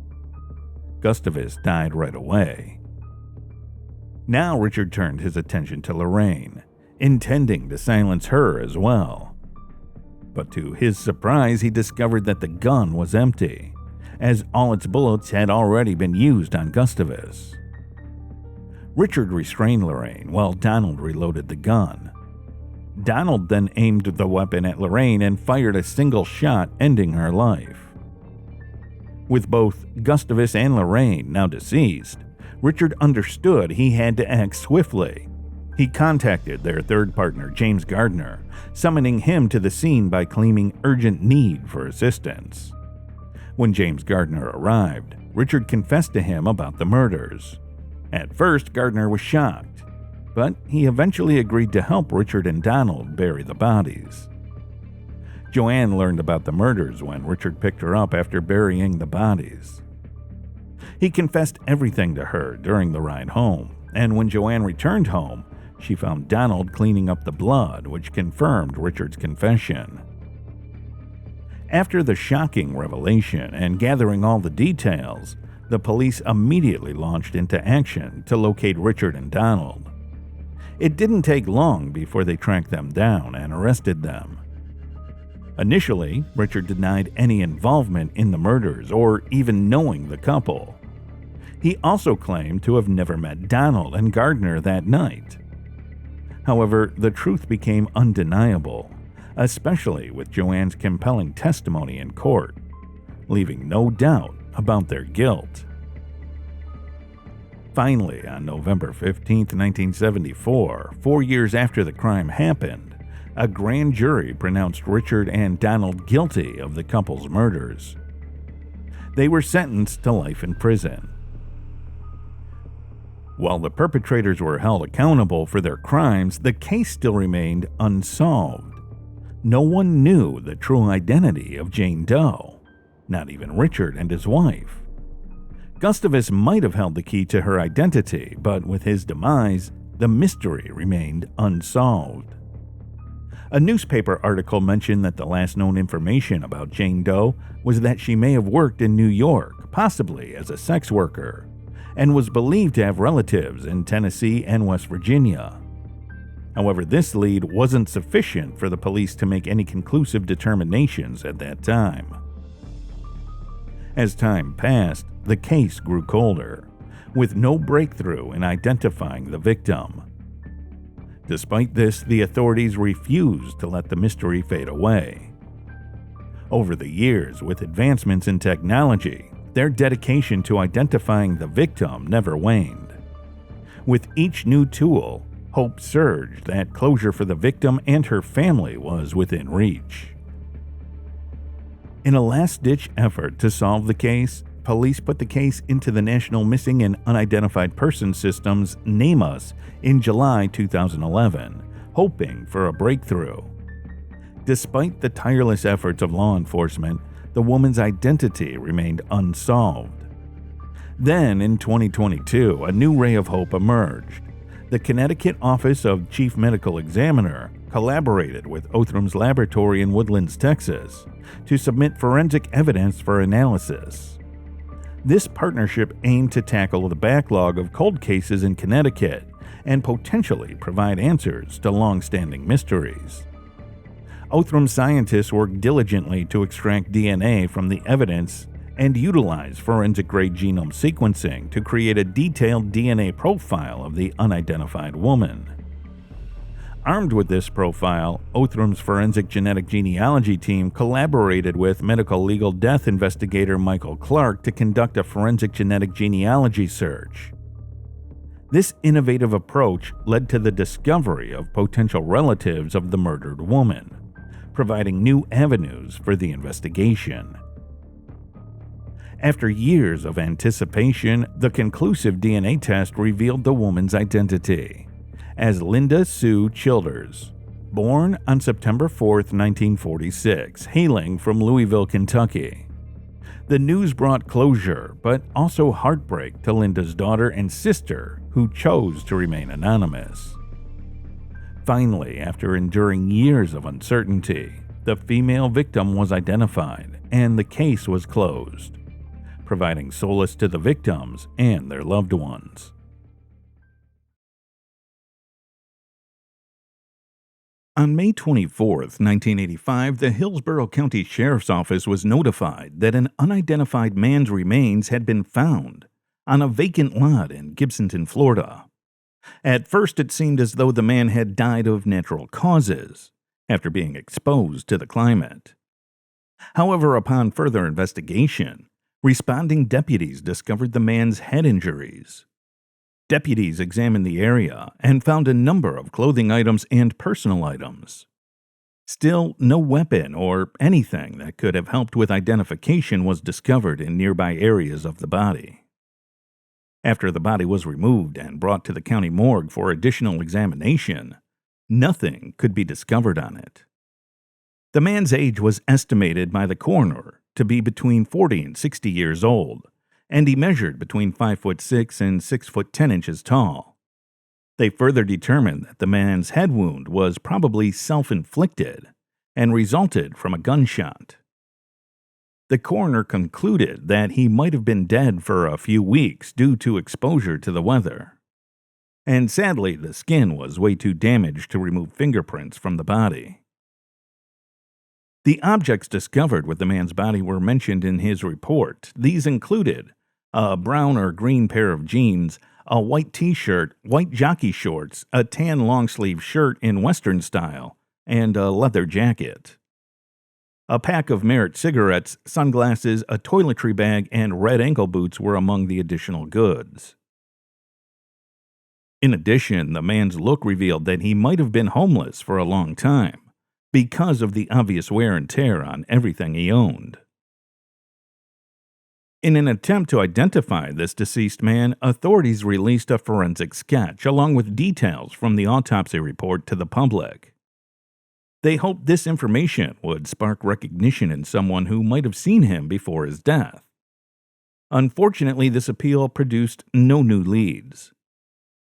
Gustavus died right away. Now Richard turned his attention to Lorraine, intending to silence her as well. But to his surprise, he discovered that the gun was empty, as all its bullets had already been used on Gustavus. Richard restrained Lorraine while Donald reloaded the gun. Donald then aimed the weapon at Lorraine and fired a single shot, ending her life. With both Gustavus and Lorraine now deceased, Richard understood he had to act swiftly. He contacted their third partner, James Gardner, summoning him to the scene by claiming urgent need for assistance. When James Gardner arrived, Richard confessed to him about the murders. At first, Gardner was shocked, but he eventually agreed to help Richard and Donald bury the bodies. Joanne learned about the murders when Richard picked her up after burying the bodies. He confessed everything to her during the ride home, and when Joanne returned home, she found Donald cleaning up the blood, which confirmed Richard's confession. After the shocking revelation and gathering all the details, the police immediately launched into action to locate Richard and Donald. It didn't take long before they tracked them down and arrested them. Initially, Richard denied any involvement in the murders or even knowing the couple. He also claimed to have never met Donald and Gardner that night. However, the truth became undeniable, especially with Joanne's compelling testimony in court, leaving no doubt about their guilt. Finally, on November 15, 1974, 4 years after the crime happened, a grand jury pronounced Richard and Donald guilty of the couple's murders. They were sentenced to life in prison. While the perpetrators were held accountable for their crimes, the case still remained unsolved. No one knew the true identity of Jane Doe, not even Richard and his wife. Gustavus might have held the key to her identity, but with his demise, the mystery remained unsolved. A newspaper article mentioned that the last known information about Jane Doe was that she may have worked in New York, possibly as a sex worker, and was believed to have relatives in Tennessee and West Virginia. However, this lead wasn't sufficient for the police to make any conclusive determinations at that time. As time passed, the case grew colder, with no breakthrough in identifying the victim. Despite this, the authorities refused to let the mystery fade away. Over the years, with advancements in technology, their dedication to identifying the victim never waned. With each new tool, hope surged that closure for the victim and her family was within reach. In a last-ditch effort to solve the case, police put the case into the National Missing and Unidentified Persons System's NamUs in July 2011, hoping for a breakthrough. Despite the tireless efforts of law enforcement, the woman's identity remained unsolved. Then, in 2022, a new ray of hope emerged. The Connecticut Office of Chief Medical Examiner collaborated with Othram's laboratory in Woodlands, Texas, to submit forensic evidence for analysis. This partnership aimed to tackle the backlog of cold cases in Connecticut and potentially provide answers to long-standing mysteries. Othram scientists worked diligently to extract DNA from the evidence and utilize forensic-grade genome sequencing to create a detailed DNA profile of the unidentified woman. Armed with this profile, Othram's forensic genetic genealogy team collaborated with medical legal death investigator Michael Clark to conduct a forensic genetic genealogy search. This innovative approach led to the discovery of potential relatives of the murdered woman, providing new avenues for the investigation. After years of anticipation, the conclusive DNA test revealed the woman's identity as Linda Sue Childers, born on September 4, 1946, hailing from Louisville, Kentucky. The news brought closure, but also heartbreak to Linda's daughter and sister, who chose to remain anonymous. Finally, after enduring years of uncertainty, the female victim was identified and the case was closed, providing solace to the victims and their loved ones. On May 24, 1985, the Hillsborough County Sheriff's Office was notified that an unidentified man's remains had been found on a vacant lot in Gibsonton, Florida. At first, it seemed as though the man had died of natural causes after being exposed to the climate. However, upon further investigation, responding deputies discovered the man's head injuries. Deputies examined the area and found a number of clothing items and personal items. Still, no weapon or anything that could have helped with identification was discovered in nearby areas of the body. After the body was removed and brought to the county morgue for additional examination, nothing could be discovered on it. The man's age was estimated by the coroner to be between 40 and 60 years old, and he measured between 5'6" and 6'10" tall. They further determined that the man's head wound was probably self-inflicted and resulted from a gunshot. The coroner concluded that he might have been dead for a few weeks due to exposure to the weather. And sadly, the skin was way too damaged to remove fingerprints from the body. The objects discovered with the man's body were mentioned in his report. These included a brown or green pair of jeans, a white t-shirt, white jockey shorts, a tan long-sleeve shirt in Western style, and a leather jacket. A pack of Merit cigarettes, sunglasses, a toiletry bag, and red ankle boots were among the additional goods. In addition, the man's look revealed that he might have been homeless for a long time, because of the obvious wear and tear on everything he owned. In an attempt to identify this deceased man, authorities released a forensic sketch along with details from the autopsy report to the public. They hoped this information would spark recognition in someone who might have seen him before his death. Unfortunately, this appeal produced no new leads.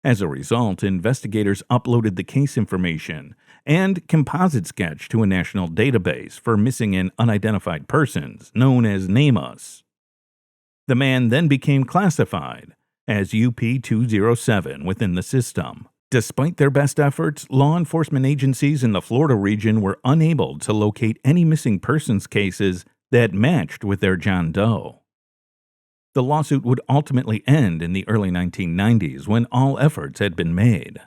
As a result, investigators uploaded the case information and composite sketch to a national database for missing and unidentified persons known as NamUs. The man then became classified as UP207 within the system. Despite their best efforts, law enforcement agencies in the Florida region were unable to locate any missing persons cases that matched with their John Doe. The lawsuit would ultimately end in the early 1990s when all efforts had been made.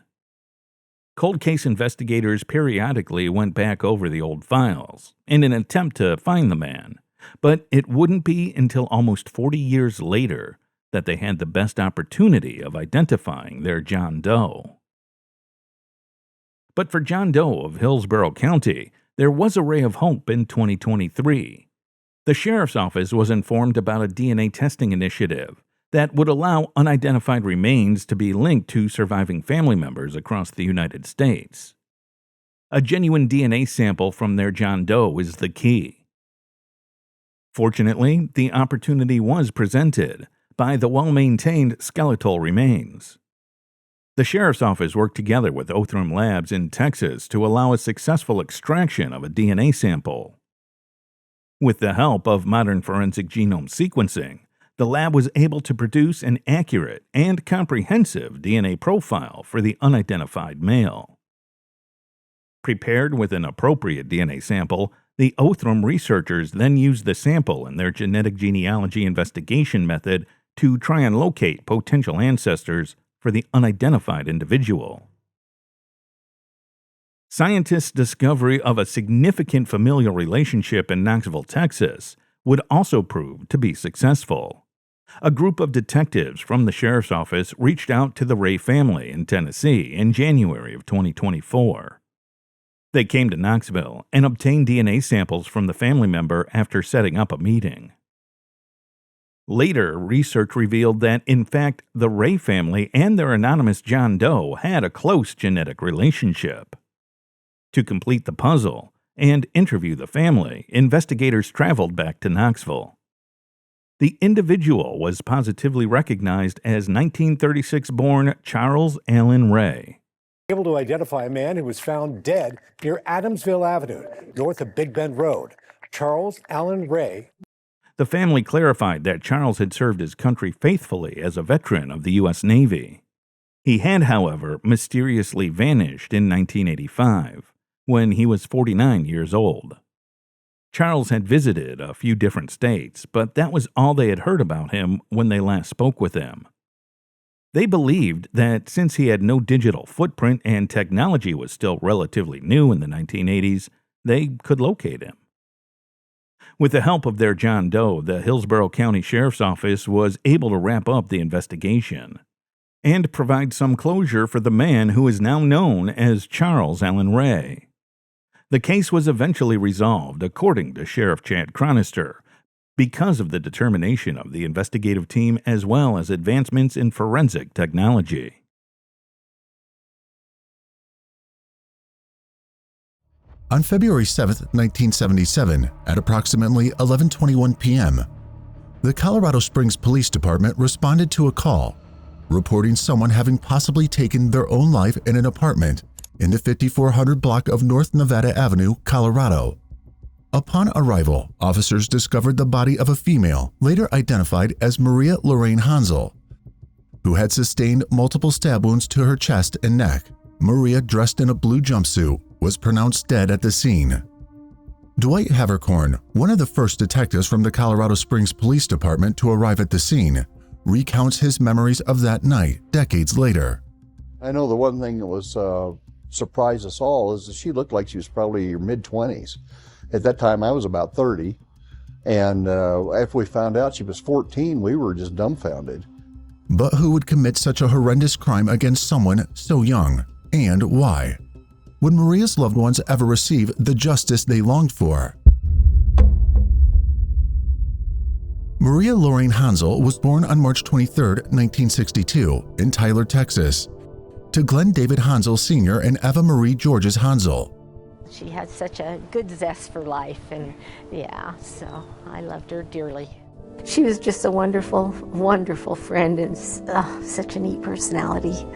Cold case investigators periodically went back over the old files in an attempt to find the man, but it wouldn't be until almost 40 years later that they had the best opportunity of identifying their John Doe. But for John Doe of Hillsborough County, there was a ray of hope in 2023. The Sheriff's Office was informed about a DNA testing initiative that would allow unidentified remains to be linked to surviving family members across the United States. A genuine DNA sample from their John Doe is the key. Fortunately, the opportunity was presented by the well-maintained skeletal remains. The sheriff's office worked together with Othram Labs in Texas to allow a successful extraction of a DNA sample. With the help of modern forensic genome sequencing, the lab was able to produce an accurate and comprehensive DNA profile for the unidentified male. Prepared with an appropriate DNA sample, the Othram researchers then used the sample in their genetic genealogy investigation method to try and locate potential ancestors for the unidentified individual. Scientists' discovery of a significant familial relationship in Knoxville, Texas, would also prove to be successful. A group of detectives from the sheriff's office reached out to the Ray family in Tennessee in January of 2024. They came to Knoxville and obtained DNA samples from the family member after setting up a meeting. Later, research revealed that, in fact, the Ray family and their anonymous John Doe had a close genetic relationship. To complete the puzzle and interview the family, investigators traveled back to Knoxville. The individual was positively recognized as 1936-born Charles Allen Ray. Able to identify a man who was found dead near Adamsville Avenue, north of Big Bend Road. Charles Allen Ray. The family clarified that Charles had served his country faithfully as a veteran of the U.S. Navy. He had, however, mysteriously vanished in 1985, when he was 49 years old. Charles had visited a few different states, but that was all they had heard about him when they last spoke with him. They believed that since he had no digital footprint and technology was still relatively new in the 1980s, they could locate him. With the help of their John Doe, the Hillsborough County Sheriff's Office was able to wrap up the investigation and provide some closure for the man who is now known as Charles Allen Ray. The case was eventually resolved, according to Sheriff Chad Chronister, because of the determination of the investigative team as well as advancements in forensic technology. On February 7, 1977, at approximately 11:21 p.m., the Colorado Springs Police Department responded to a call reporting someone having possibly taken their own life in an apartment in the 5400 block of North Nevada Avenue, Colorado. Upon arrival, officers discovered the body of a female, later identified as Maria Loraine Honzell, who had sustained multiple stab wounds to her chest and neck. Maria, dressed in a blue jumpsuit, was pronounced dead at the scene. Dwight Havercorn, one of the first detectives from the Colorado Springs Police Department to arrive at the scene, recounts his memories of that night decades later. I know the one thing that was surprised us all is that she looked like she was probably in her mid-20s. At that time, I was about 30, and after we found out she was 14, we were just dumbfounded. But who would commit such a horrendous crime against someone so young, and why? Would Maria's loved ones ever receive the justice they longed for? Maria Loraine Honzell was born on March 23, 1962, in Tyler, Texas, to Glenn David Honzell Sr. and Eva Marie Georges Honzell. She had such a good zest for life, and yeah, so I loved her dearly. She was just a wonderful, wonderful friend and such a neat personality.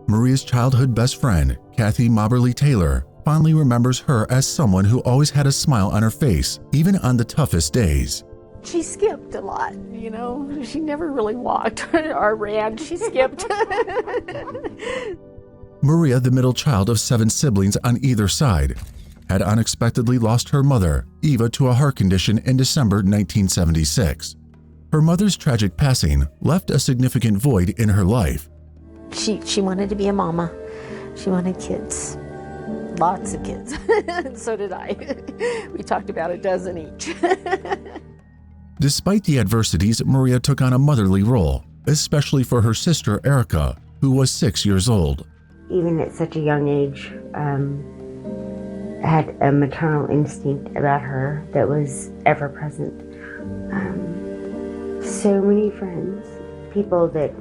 Maria's childhood best friend, Kathy Mobberly Taylor, fondly remembers her as someone who always had a smile on her face, even on the toughest days. She skipped a lot, you know. She never really walked or ran. She skipped. Maria, the middle child of 7 siblings on either side, had unexpectedly lost her mother, Eva, to a heart condition in December 1976. Her mother's tragic passing left a significant void in her life. She wanted to be a mama. She wanted kids. Lots of kids. So did I. We talked about a dozen each. Despite the adversities, Maria took on a motherly role, especially for her sister Erica, who was 6 years old. Even at such a young age, had a maternal instinct about her that was ever present. So many friends, people that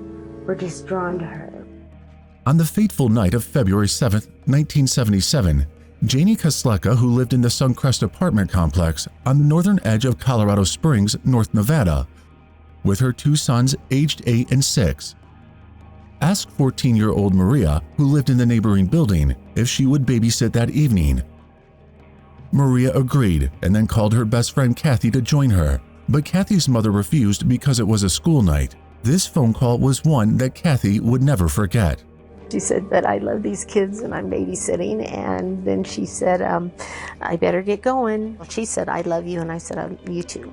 were just drawn to her. On the fateful night of February 7, 1977, Janie Kosleka, who lived in the Suncrest apartment complex on the northern edge of Colorado Springs, North Nevada, with her 2 sons aged 8 and 6. asked 14-year-old Maria, who lived in the neighboring building, if she would babysit that evening. Maria agreed and then called her best friend Kathy to join her, but Kathy's mother refused because it was a school night. This phone call was one that Kathy would never forget. She said that I love these kids and I'm babysitting, and then she said, I better get going. She said, I love you, and I said, I love you too.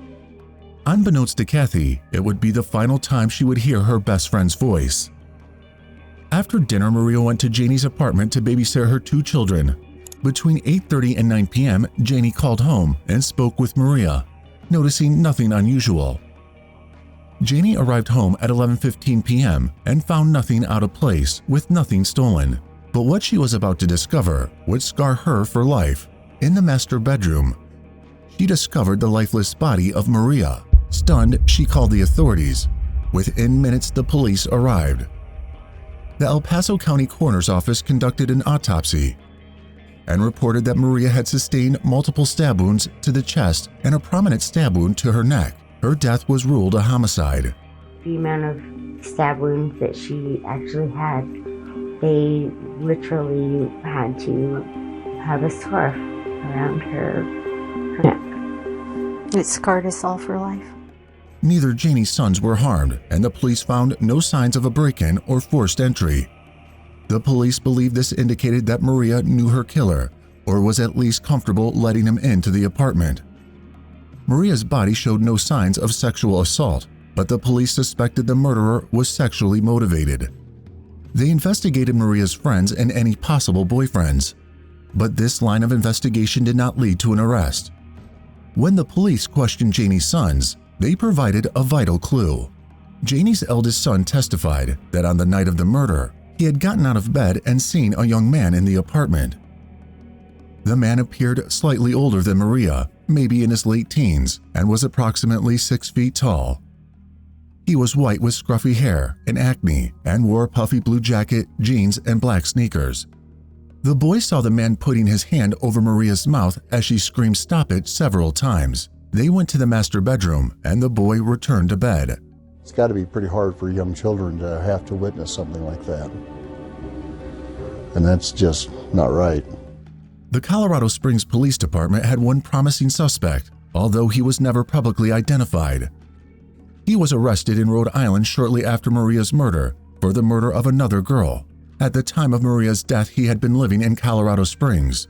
Unbeknownst to Kathy, it would be the final time she would hear her best friend's voice. After dinner, Maria went to Janie's apartment to babysit her 2 children. Between 8:30 and 9 p.m., Janie called home and spoke with Maria, noticing nothing unusual. Janie arrived home at 11:15 p.m. and found nothing out of place, with nothing stolen. But what she was about to discover would scar her for life. In the master bedroom, she discovered the lifeless body of Maria. Stunned, she called the authorities. Within minutes, the police arrived. The El Paso County Coroner's Office conducted an autopsy and reported that Maria had sustained multiple stab wounds to the chest and a prominent stab wound to her neck. Her death was ruled a homicide. The amount of stab wounds that she actually had, they literally had to have a scarf around her neck. It scarred us all for life. Neither Janie's sons were harmed, and the police found no signs of a break-in or forced entry. The police believe this indicated that Maria knew her killer, or was at least comfortable letting him into the apartment. Maria's body showed no signs of sexual assault, but the police suspected the murderer was sexually motivated. They investigated Maria's friends and any possible boyfriends, but this line of investigation did not lead to an arrest. When the police questioned Janie's sons, they provided a vital clue. Janie's eldest son testified that on the night of the murder, he had gotten out of bed and seen a young man in the apartment. The man appeared slightly older than Maria, maybe in his late teens, and was approximately 6 feet tall. He was white with scruffy hair and acne and wore a puffy blue jacket, jeans, and black sneakers. The boy saw the man putting his hand over Maria's mouth as she screamed "Stop it" several times. They went to the master bedroom and the boy returned to bed. It's got to be pretty hard for young children to have to witness something like that. And that's just not right. The Colorado Springs Police Department had one promising suspect, although he was never publicly identified. He was arrested in Rhode Island shortly after Maria's murder for the murder of another girl. At the time of Maria's death, he had been living in Colorado Springs,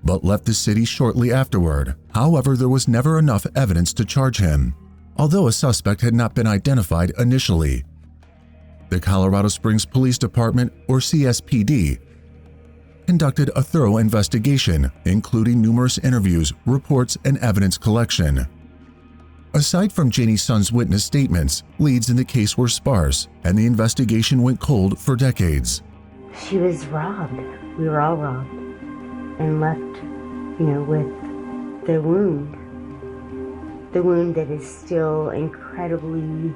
but left the city shortly afterward. However, there was never enough evidence to charge him, although a suspect had not been identified initially. The Colorado Springs Police Department, or CSPD, conducted a thorough investigation, including numerous interviews, reports, and evidence collection. Aside from Janie's son's witness statements, leads in the case were sparse, and the investigation went cold for decades. She was robbed. We were all robbed and left, with the wound. The wound that is still incredibly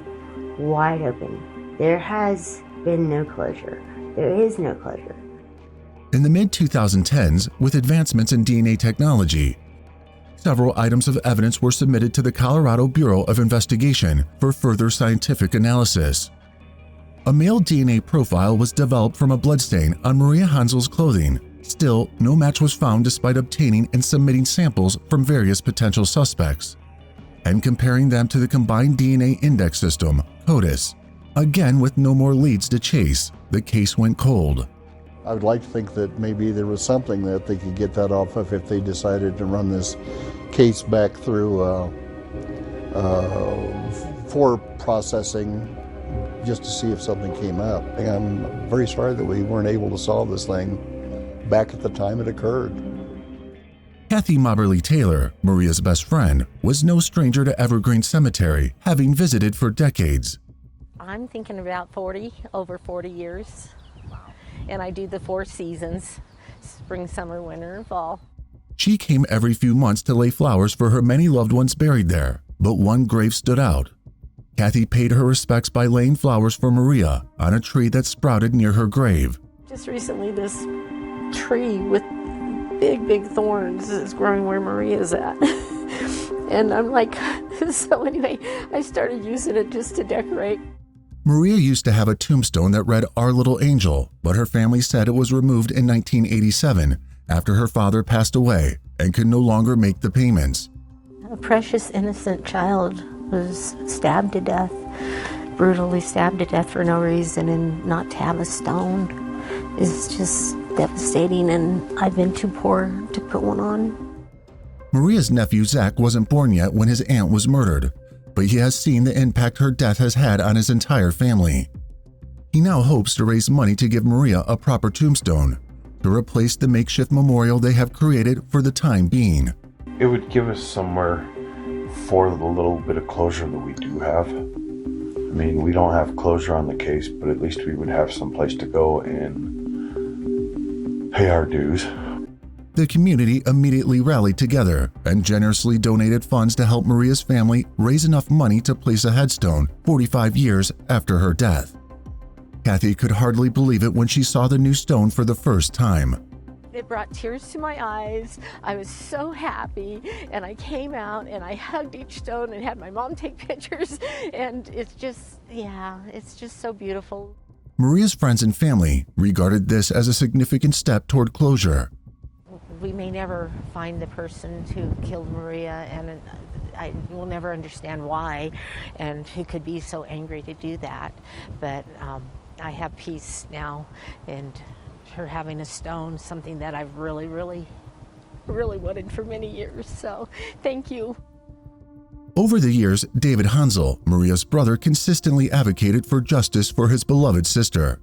wide open. There has been no closure. There is no closure. In the mid-2010s, with advancements in DNA technology, several items of evidence were submitted to the Colorado Bureau of Investigation for further scientific analysis. A male DNA profile was developed from a bloodstain on Maria Honzell's clothing. Still, no match was found despite obtaining and submitting samples from various potential suspects and comparing them to the Combined DNA Index System, CODES. Again, with no more leads to chase, the case went cold. I would like to think that maybe there was something that they could get that off of if they decided to run this case back through for processing, just to see if something came up. I'm very sorry that we weren't able to solve this thing back at the time it occurred. Kathy Mobberly Taylor, Maria's best friend, was no stranger to Evergreen Cemetery, having visited for decades. I'm thinking about over 40 years. And I do the 4 seasons, spring, summer, winter, and fall. She came every few months to lay flowers for her many loved ones buried there, but one grave stood out. Kathy paid her respects by laying flowers for Maria on a tree that sprouted near her grave. Just recently, this tree with big thorns is growing where Maria's at. And I'm like, so anyway, I started using it just to decorate. Maria used to have a tombstone that read Our Little Angel, but her family said it was removed in 1987 after her father passed away and could no longer make the payments. A precious innocent child was stabbed to death, brutally stabbed to death for no reason, and not to have a stone is just devastating, and I've been too poor to put one on. Maria's nephew Zach wasn't born yet when his aunt was murdered, but he has seen the impact her death has had on his entire family. He now hopes to raise money to give Maria a proper tombstone to replace the makeshift memorial they have created for the time being. It would give us somewhere for the little bit of closure that we do have. I mean, we don't have closure on the case, but at least we would have some place to go and pay our dues. The community immediately rallied together and generously donated funds to help Maria's family raise enough money to place a headstone 45 years after her death. Kathy could hardly believe it when she saw the new stone for the first time. It brought tears to my eyes. I was so happy, and I came out and I hugged each stone and had my mom take pictures, and it's just so beautiful. Maria's friends and family regarded this as a significant step toward closure. We may never find the person who killed Maria, and I will never understand why and who could be so angry to do that, but I have peace now, and her having a stone, something that I've really, really, really wanted for many years, so thank you. Over the years, David Honzell, Maria's brother, consistently advocated for justice for his beloved sister.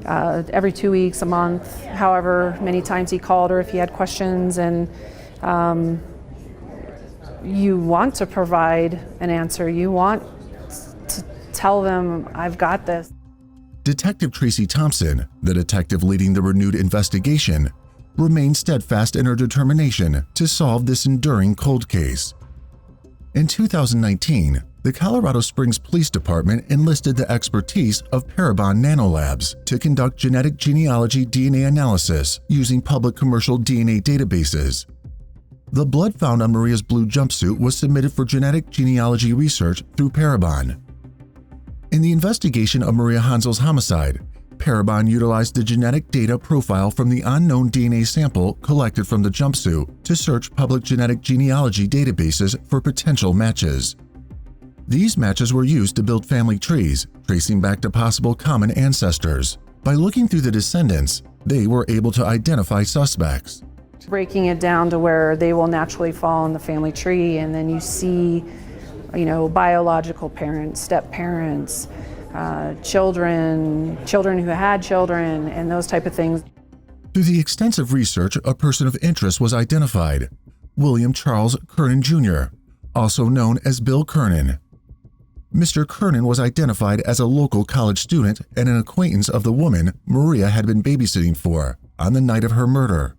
Every 2 weeks, a month, however many times he called her if he had questions, and you want to provide an answer. You want to tell them, I've got this. Detective Tracy Thompson, the detective leading the renewed investigation, remained steadfast in her determination to solve this enduring cold case. In 2019, the Colorado Springs Police Department enlisted the expertise of Parabon Nanolabs to conduct genetic genealogy DNA analysis using public commercial DNA databases. The blood found on Maria's blue jumpsuit was submitted for genetic genealogy research through Parabon. In the investigation of Maria Honzell's homicide, Parabon utilized the genetic data profile from the unknown DNA sample collected from the jumpsuit to search public genetic genealogy databases for potential matches. These matches were used to build family trees, tracing back to possible common ancestors. By looking through the descendants, they were able to identify suspects. Breaking it down to where they will naturally fall in the family tree, and then you see biological parents, step-parents, children who had children, and those type of things. Through the extensive research, a person of interest was identified, William Charles Kernan Jr., also known as Bill Kernan. Mr. Kernan was identified as a local college student and an acquaintance of the woman Maria had been babysitting for on the night of her murder.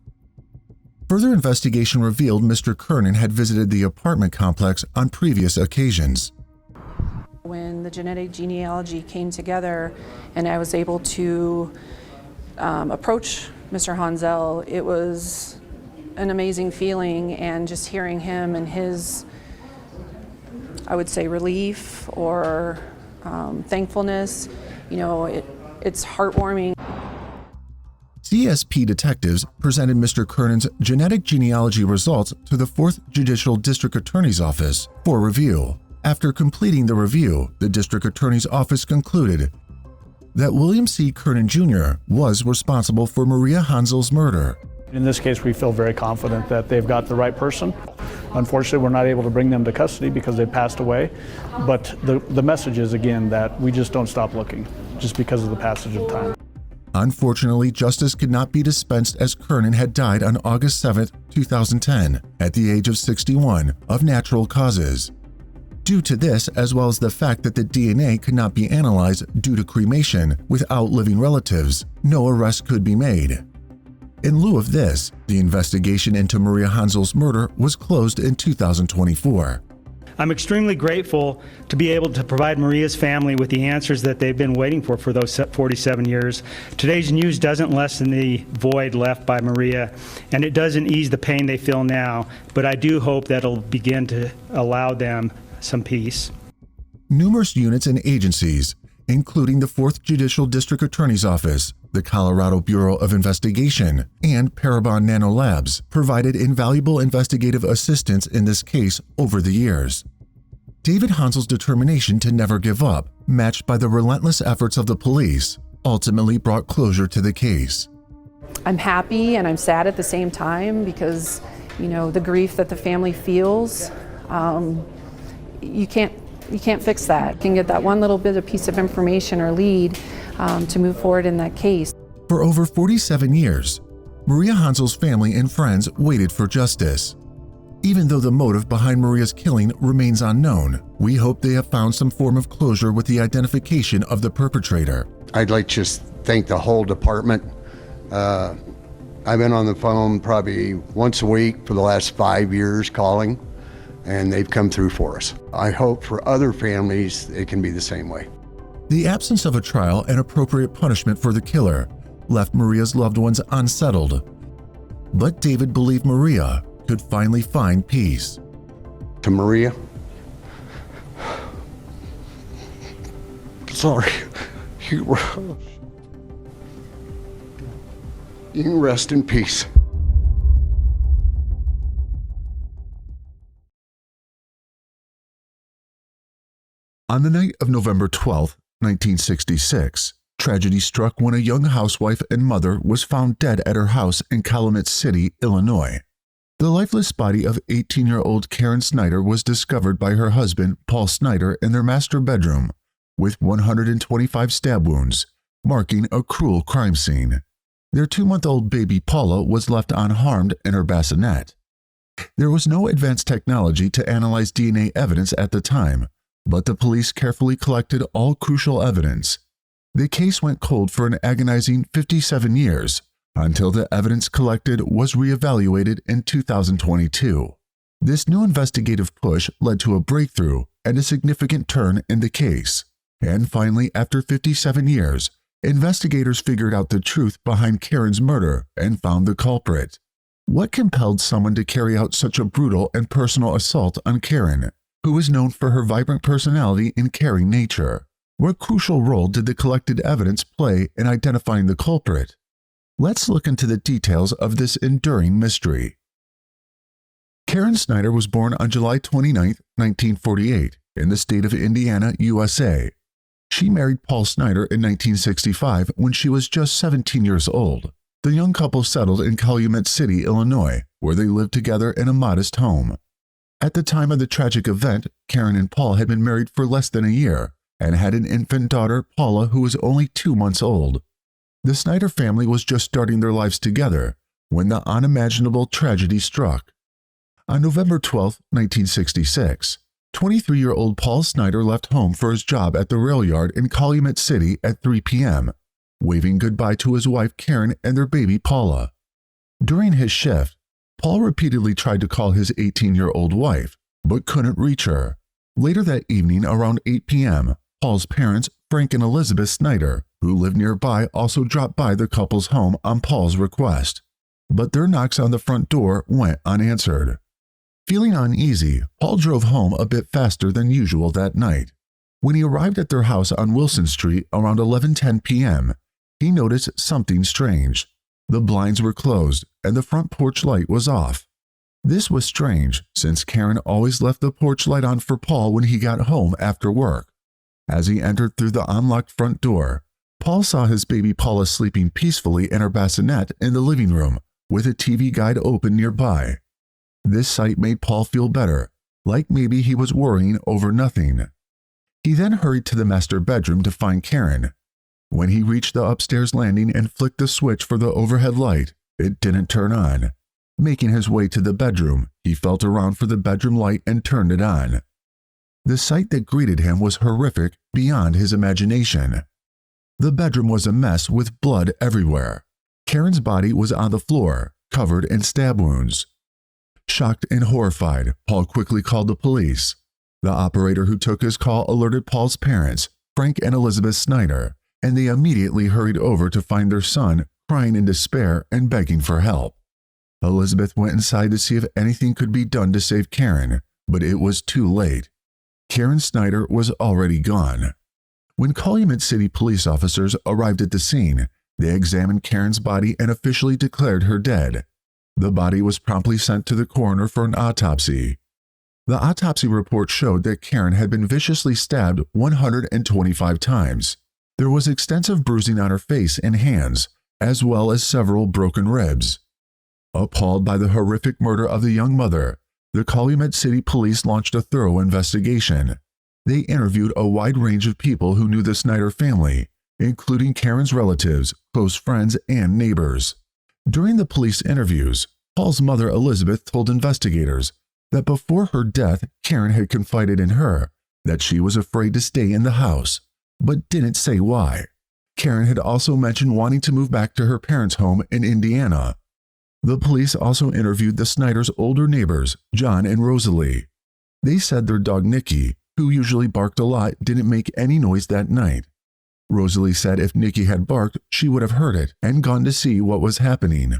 Further investigation revealed Mr. Kernan had visited the apartment complex on previous occasions. When the genetic genealogy came together and I was able to approach Mr. Honzell, it was an amazing feeling, and just hearing him and his, I would say, relief or thankfulness, it's heartwarming. CSP detectives presented Mr. Kernan's genetic genealogy results to the 4th Judicial District Attorney's Office for review. After completing the review, the District Attorney's Office concluded that William C. Kernan Jr. was responsible for Maria Honzell's murder. In this case, we feel very confident that they've got the right person. Unfortunately, we're not able to bring them to custody because they passed away. But the message is, again, that we just don't stop looking just because of the passage of time. Unfortunately, justice could not be dispensed as Kernan had died on August 7, 2010, at the age of 61, of natural causes. Due to this, as well as the fact that the DNA could not be analyzed due to cremation without living relatives, no arrest could be made. In lieu of this, the investigation into Maria Honzell's murder was closed in 2024. I'm extremely grateful to be able to provide Maria's family with the answers that they've been waiting for those 47 years. Today's news doesn't lessen the void left by Maria, and it doesn't ease the pain they feel now, but I do hope that it'll begin to allow them some peace. Numerous units and agencies, including the 4th Judicial District Attorney's Office, the Colorado Bureau of Investigation, and Parabon Nanolabs, provided invaluable investigative assistance in this case over the years. David Honzell's determination to never give up, matched by the relentless efforts of the police, ultimately brought closure to the case. I'm happy and I'm sad at the same time because, the grief that the family feels, you can't fix that. You can get that one little bit of piece of information or lead to move forward in that case. For over 47 years, Maria Honzell's family and friends waited for justice. Even though the motive behind Maria's killing remains unknown, we hope they have found some form of closure with the identification of the perpetrator. I'd like to just thank the whole department. I've been on the phone probably once a week for the last 5 years calling, and they've come through for us. I hope for other families it can be the same way. The absence of a trial and appropriate punishment for the killer left Maria's loved ones unsettled. But David believed Maria could finally find peace. To Maria, sorry, you can rest in peace. On the night of November 12, 1966, tragedy struck when a young housewife and mother was found dead at her house in Calumet City, Illinois. The lifeless body of 18-year-old Karen Snider was discovered by her husband, Paul Snider, in their master bedroom, with 125 stab wounds, marking a cruel crime scene. Their 2-month-old baby Paula was left unharmed in her bassinet. There was no advanced technology to analyze DNA evidence at the time, but the police carefully collected all crucial evidence. The case went cold for an agonizing 57 years, until the evidence collected was reevaluated in 2022. This new investigative push led to a breakthrough and a significant turn in the case. And finally, after 57 years, investigators figured out the truth behind Karen's murder and found the culprit. What compelled someone to carry out such a brutal and personal assault on Karen, who is known for her vibrant personality and caring nature? What crucial role did the collected evidence play in identifying the culprit? Let's look into the details of this enduring mystery. Karen Snider was born on July 29, 1948, in the state of Indiana, USA. She married Paul Snider in 1965 when she was just 17 years old. The young couple settled in Calumet City, Illinois, where they lived together in a modest home. At the time of the tragic event, Karen and Paul had been married for less than a year and had an infant daughter, Paula, who was only 2 months old. The Snider family was just starting their lives together when the unimaginable tragedy struck. On November 12, 1966, 23-year-old Paul Snider left home for his job at the rail yard in Calumet City at 3 p.m., waving goodbye to his wife Karen and their baby Paula. During his shift, Paul repeatedly tried to call his 18-year-old wife, but couldn't reach her. Later that evening, around 8 p.m., Paul's parents, Frank and Elizabeth Snider, who lived nearby, also dropped by the couple's home on Paul's request. But their knocks on the front door went unanswered. Feeling uneasy, Paul drove home a bit faster than usual that night. When he arrived at their house on Wilson Street around 11:10 p.m., he noticed something strange. The blinds were closed and the front porch light was off. This was strange, since Karen always left the porch light on for Paul when he got home after work. As he entered through the unlocked front door, Paul saw his baby Paula sleeping peacefully in her bassinet in the living room, with a TV guide open nearby. This sight made Paul feel better, like maybe he was worrying over nothing. He then hurried to the master bedroom to find Karen. When he reached the upstairs landing and flicked the switch for the overhead light, it didn't turn on. Making his way to the bedroom, he felt around for the bedroom light and turned it on. The sight that greeted him was horrific beyond his imagination. The bedroom was a mess with blood everywhere. Karen's body was on the floor, covered in stab wounds. Shocked and horrified, Paul quickly called the police. The operator who took his call alerted Paul's parents, Frank and Elizabeth Snider, and they immediately hurried over to find their son crying in despair and begging for help. Elizabeth went inside to see if anything could be done to save Karen, but it was too late. Karen Snider was already gone. When Calumet City police officers arrived at the scene, they examined Karen's body and officially declared her dead. The body was promptly sent to the coroner for an autopsy. The autopsy report showed that Karen had been viciously stabbed 125 times. There was extensive bruising on her face and hands, as well as several broken ribs. Appalled by the horrific murder of the young mother, the Calumet City Police launched a thorough investigation. They interviewed a wide range of people who knew the Snider family, including Karen's relatives, close friends, and neighbors. During the police interviews, Paul's mother Elizabeth told investigators that before her death, Karen had confided in her that she was afraid to stay in the house, but didn't say why. Karen had also mentioned wanting to move back to her parents' home in Indiana. The police also interviewed the Sniders' older neighbors, John and Rosalie. They said their dog Nece, who usually barked a lot, didn't make any noise that night. Rosalie said if Nece had barked, she would have heard it and gone to see what was happening.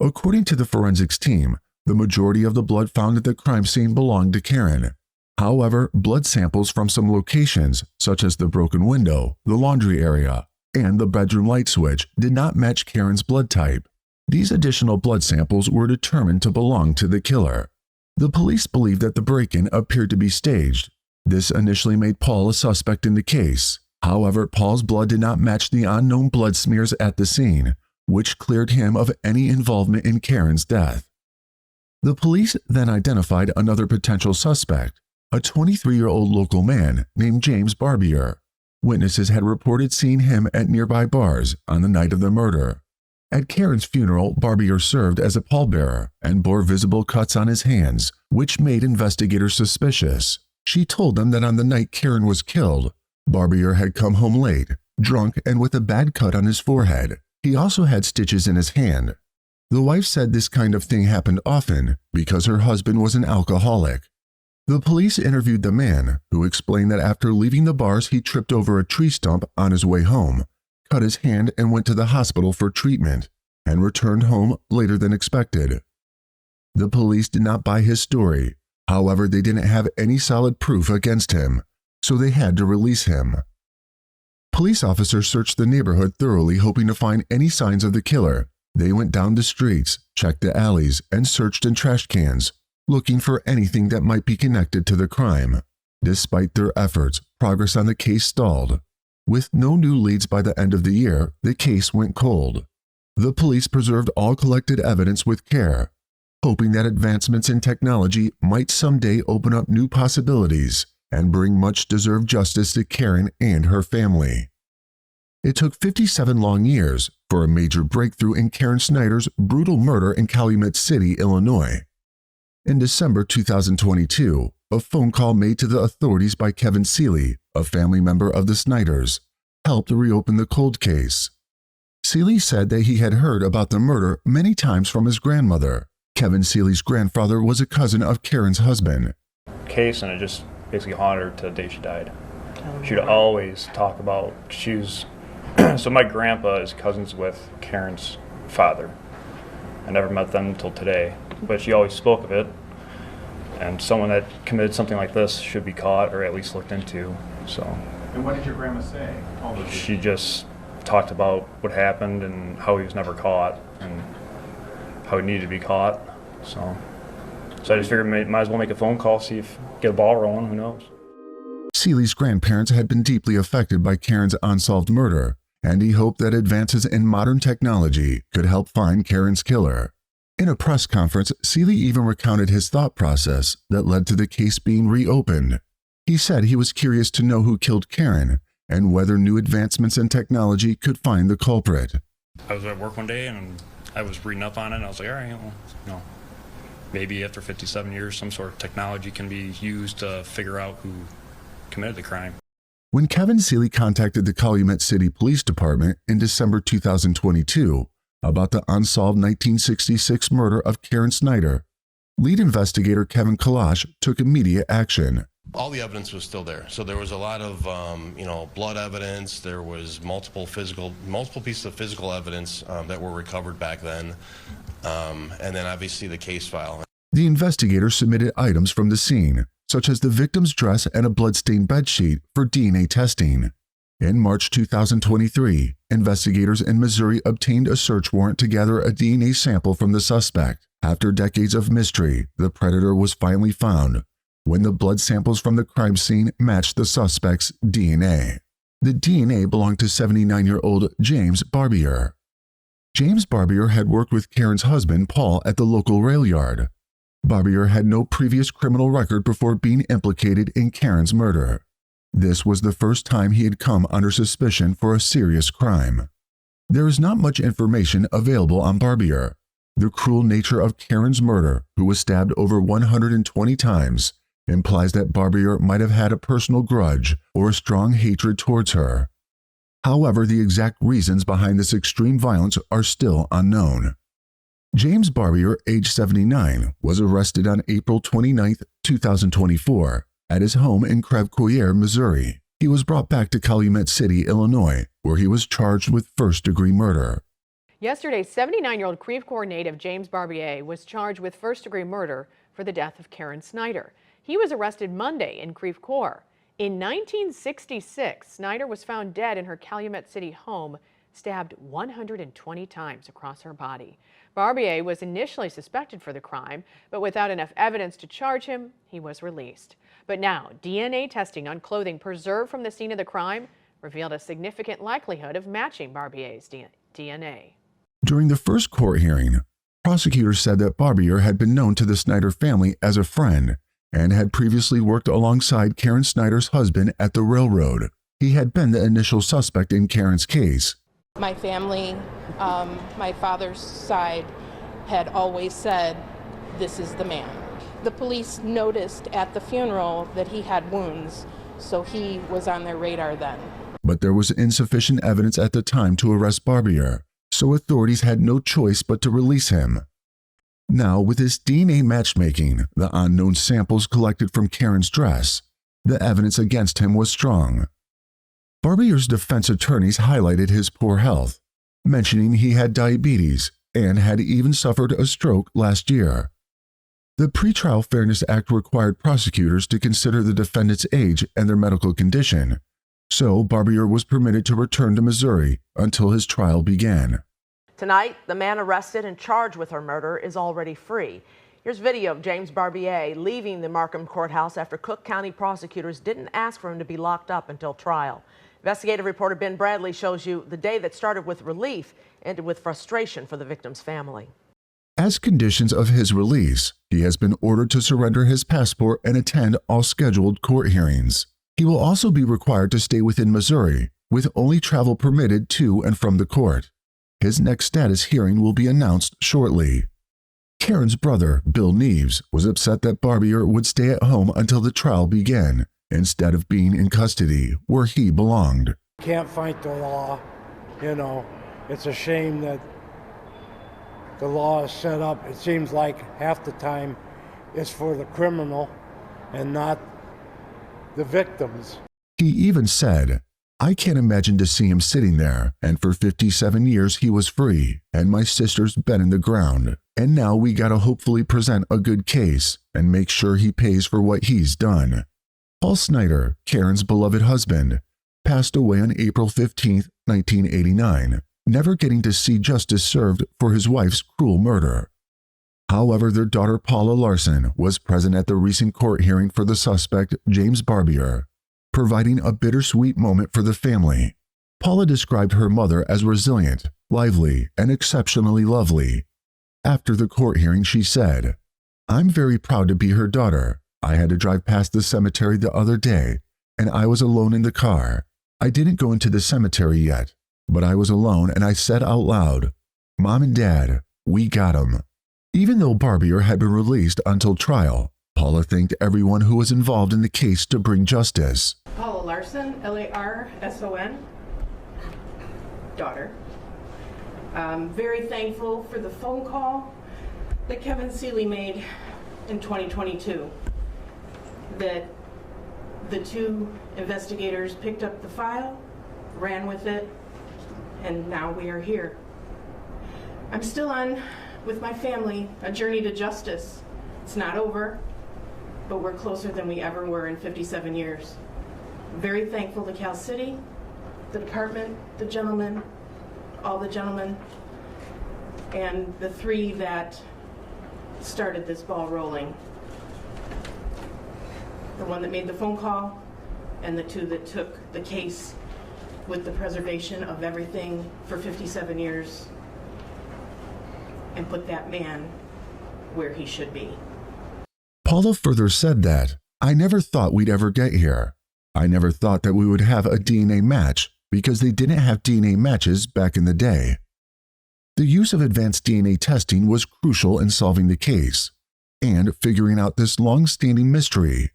According to the forensics team, the majority of the blood found at the crime scene belonged to Karen. However, blood samples from some locations, such as the broken window, the laundry area, and the bedroom light switch, did not match Karen's blood type. These additional blood samples were determined to belong to the killer. The police believed that the break-in appeared to be staged. This initially made Paul a suspect in the case. However, Paul's blood did not match the unknown blood smears at the scene, which cleared him of any involvement in Karen's death. The police then identified another potential suspect, a 23-year-old local man named James Barbier. Witnesses had reported seeing him at nearby bars on the night of the murder. At Karen's funeral, Barbier served as a pallbearer and bore visible cuts on his hands, which made investigators suspicious. She told them that on the night Karen was killed, Barbier had come home late, drunk, and with a bad cut on his forehead. He also had stitches in his hand. The wife said this kind of thing happened often because her husband was an alcoholic. The police interviewed the man, who explained that after leaving the bars he tripped over a tree stump on his way home, cut his hand and went to the hospital for treatment, and returned home later than expected. The police did not buy his story. However, they didn't have any solid proof against him, so they had to release him. Police officers searched the neighborhood thoroughly, hoping to find any signs of the killer. They went down the streets, checked the alleys, and searched in trash cans, looking for anything that might be connected to the crime. Despite their efforts, progress on the case stalled. With no new leads by the end of the year, the case went cold. The police preserved all collected evidence with care, hoping that advancements in technology might someday open up new possibilities and bring much-deserved justice to Karen and her family. It took 57 long years for a major breakthrough in Karen Snider's brutal murder in Calumet City, Illinois. In December 2022, a phone call made to the authorities by Kevin Seeley, a family member of the Sniders, helped reopen the cold case. Seeley said that he had heard about the murder many times from his grandmother. Kevin Seeley's grandfather was a cousin of Karen's husband. Case, and it just basically haunted her till the day she died. She would always talk about, so my grandpa is cousins with Karen's father. I never met them until today, but she always spoke of it. And someone that committed something like this should be caught or at least looked into. So. And what did your grandma say? She just talked about what happened and how he was never caught and how he needed to be caught. So I just figured might as well make a phone call, get a ball rolling. Who knows? Seeley's grandparents had been deeply affected by Karen's unsolved murder, and he hoped that advances in modern technology could help find Karen's killer. In a press conference, Seeley even recounted his thought process that led to the case being reopened. He said he was curious to know who killed Karen and whether new advancements in technology could find the culprit. I was at work one day and I was reading up on it and I was like, all right, well, maybe after 57 years some sort of technology can be used to figure out who committed the crime. When Kevin Seeley contacted the Calumet City Police Department in December 2022 about the unsolved 1966 murder of Karen Snider, lead investigator Kevin Kalash took immediate action. All the evidence was still there. So there was a lot of, blood evidence. There was multiple pieces of physical evidence that were recovered back then. And then obviously the case file. The investigator submitted items from the scene, such as the victim's dress and a bloodstained bedsheet, for DNA testing. In March 2023, investigators in Missouri obtained a search warrant to gather a DNA sample from the suspect. After decades of mystery, the predator was finally found when the blood samples from the crime scene matched the suspect's DNA. The DNA belonged to 79-year-old James Barbier. James Barbier had worked with Karen's husband, Paul, at the local rail yard. Barbier had no previous criminal record before being implicated in Karen's murder. This was the first time he had come under suspicion for a serious crime. There is not much information available on Barbier. The cruel nature of Karen's murder, who was stabbed over 120 times, implies that Barbier might have had a personal grudge or a strong hatred towards her. However, the exact reasons behind this extreme violence are still unknown. James Barbier, age 79, was arrested on April 29, 2024, at his home in Crèvecoeur, Missouri. He was brought back to Calumet City, Illinois, where he was charged with first-degree murder. Yesterday, 79-year-old Crèvecoeur native James Barbier was charged with first-degree murder for the death of Karen Snider. He was arrested Monday in Crèvecoeur. In 1966, Snider was found dead in her Calumet City home, stabbed 120 times across her body. Barbier was initially suspected for the crime, but without enough evidence to charge him, he was released. But now, DNA testing on clothing preserved from the scene of the crime revealed a significant likelihood of matching Barbier's DNA. During the first court hearing, prosecutors said that Barbier had been known to the Snider family as a friend and had previously worked alongside Karen Snider's husband at the railroad. He had been the initial suspect in Karen's case. My family, my father's side, had always said, this is the man. The police noticed at the funeral that he had wounds, so he was on their radar then. But there was insufficient evidence at the time to arrest Barbier, so authorities had no choice but to release him. Now, with his DNA matchmaking, the unknown samples collected from Karen's dress, the evidence against him was strong. Barbier's defense attorneys highlighted his poor health, mentioning he had diabetes and had even suffered a stroke last year. The Pretrial Fairness Act required prosecutors to consider the defendant's age and their medical condition, so Barbier was permitted to return to Missouri until his trial began. Tonight, the man arrested and charged with her murder is already free. Here's video of James Barbier leaving the Markham courthouse after Cook County prosecutors didn't ask for him to be locked up until trial. Investigative reporter Ben Bradley shows you the day that started with relief ended with frustration for the victim's family. As conditions of his release, he has been ordered to surrender his passport and attend all scheduled court hearings. He will also be required to stay within Missouri, with only travel permitted to and from the court. His next status hearing will be announced shortly. Karen's brother, Bill Neves, was upset that Barbier would stay at home until the trial began, instead of being in custody, where he belonged. Can't fight the law. You know, it's a shame that the law is set up. It seems like half the time it's for the criminal and not the victims. He even said, "I can't imagine to see him sitting there, and for 57 years he was free, and my sister's been in the ground, and now we gotta hopefully present a good case and make sure he pays for what he's done." Paul Snider, Karen's beloved husband, passed away on April 15, 1989, never getting to see justice served for his wife's cruel murder. However, their daughter Paula Larson was present at the recent court hearing for the suspect, James Barbier, providing a bittersweet moment for the family. Paula described her mother as resilient, lively, and exceptionally lovely. After the court hearing, she said, "I'm very proud to be her daughter. I had to drive past the cemetery the other day, and I was alone in the car. I didn't go into the cemetery yet, but I was alone and I said out loud, 'Mom and Dad, we got him.'" Even though Barbier had been released until trial, Paula thanked everyone who was involved in the case to bring justice. Paula Larson, Larson, daughter. Very thankful for the phone call that Kevin Seeley made in 2022. That the two investigators picked up the file, ran with it, and now we are here. I'm still on with my family, a journey to justice. It's not over, but we're closer than we ever were in 57 years. I'm very thankful to Cal City, the department, the gentleman, all the gentlemen, and the three that started this ball rolling. The one that made the phone call and the two that took the case with the preservation of everything for 57 years and put that man where he should be. Paula further said that, "I never thought we'd ever get here. I never thought that we would have a DNA match because they didn't have DNA matches back in the day." The use of advanced DNA testing was crucial in solving the case and figuring out this long-standing mystery.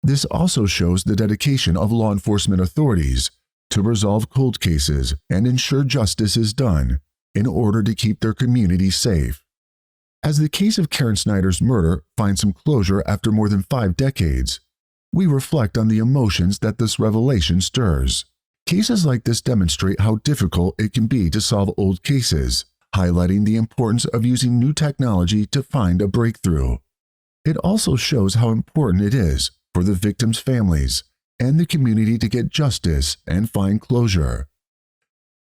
This also shows the dedication of law enforcement authorities to resolve cold cases and ensure justice is done in order to keep their community safe. As the case of Karen Snider's murder finds some closure after more than 5 decades, we reflect on the emotions that this revelation stirs. Cases like this demonstrate how difficult it can be to solve old cases, highlighting the importance of using new technology to find a breakthrough. It also shows how important it is for the victims' families and the community to get justice and find closure.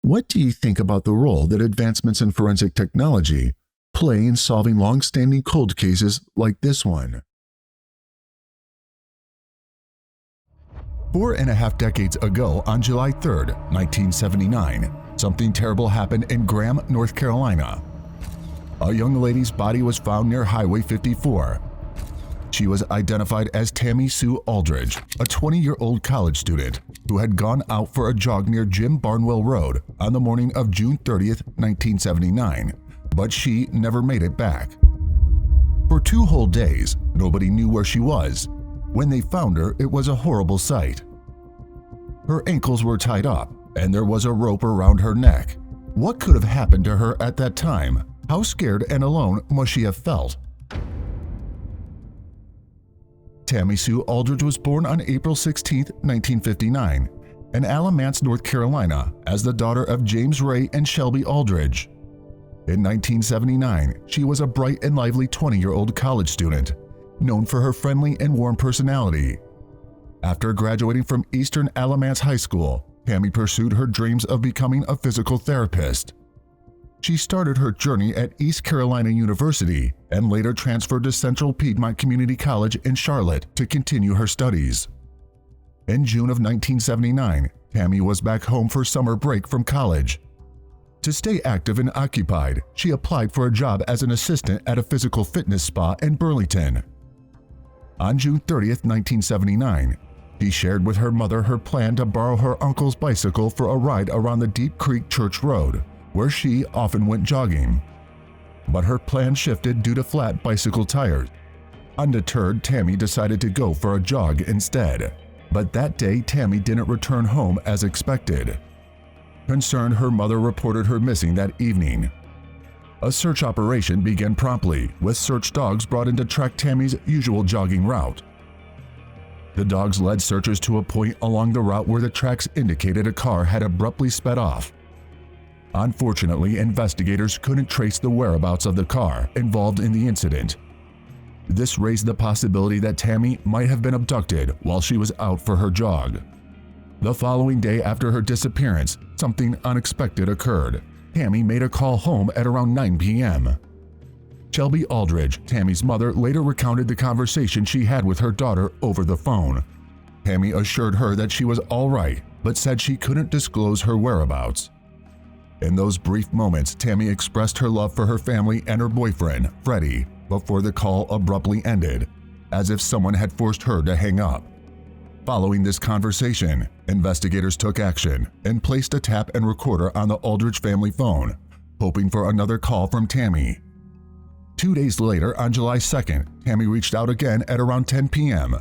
What do you think about the role that advancements in forensic technology play in solving long-standing cold cases like this one? 4.5 decades ago, on July 3rd, 1979, something terrible happened in Graham, North Carolina. A young lady's body was found near Highway 54. She was identified as Tammy Sue Aldridge, a 20-year-old college student who had gone out for a jog near Jim Barnwell Road on the morning of June 30th, 1979, but she never made it back. For 2 whole days, nobody knew where she was. When they found her, it was a horrible sight. Her ankles were tied up, and there was a rope around her neck. What could have happened to her at that time? How scared and alone must she have felt? Tammy Sue Aldridge was born on April 16, 1959, in Alamance, North Carolina, as the daughter of James Ray and Shelby Aldridge. In 1979, she was a bright and lively 20-year-old college student, known for her friendly and warm personality. After graduating from Eastern Alamance High School, Tammy pursued her dreams of becoming a physical therapist. She started her journey at East Carolina University and later transferred to Central Piedmont Community College in Charlotte to continue her studies. In June of 1979, Tammy was back home for summer break from college. To stay active and occupied, she applied for a job as an assistant at a physical fitness spa in Burlington. On June 30th, 1979, she shared with her mother her plan to borrow her uncle's bicycle for a ride around the Deep Creek Church Road, where she often went jogging. But her plan shifted due to flat bicycle tires. Undeterred, Tammy decided to go for a jog instead. But that day, Tammy didn't return home as expected. Concerned, her mother reported her missing that evening. A search operation began promptly, with search dogs brought in to track Tammy's usual jogging route. The dogs led searchers to a point along the route where the tracks indicated a car had abruptly sped off. Unfortunately, investigators couldn't trace the whereabouts of the car involved in the incident. This raised the possibility that Tammy might have been abducted while she was out for her jog. The following day after her disappearance, something unexpected occurred. Tammy made a call home at around 9 p.m. Shelby Aldridge, Tammy's mother, later recounted the conversation she had with her daughter over the phone. Tammy assured her that she was all right, but said she couldn't disclose her whereabouts. In those brief moments, Tammy expressed her love for her family and her boyfriend, Freddie, before the call abruptly ended, as if someone had forced her to hang up. Following this conversation, investigators took action and placed a tap and recorder on the Aldridge family phone, hoping for another call from Tammy. 2 days later, on July 2nd, Tammy reached out again at around 10 p.m.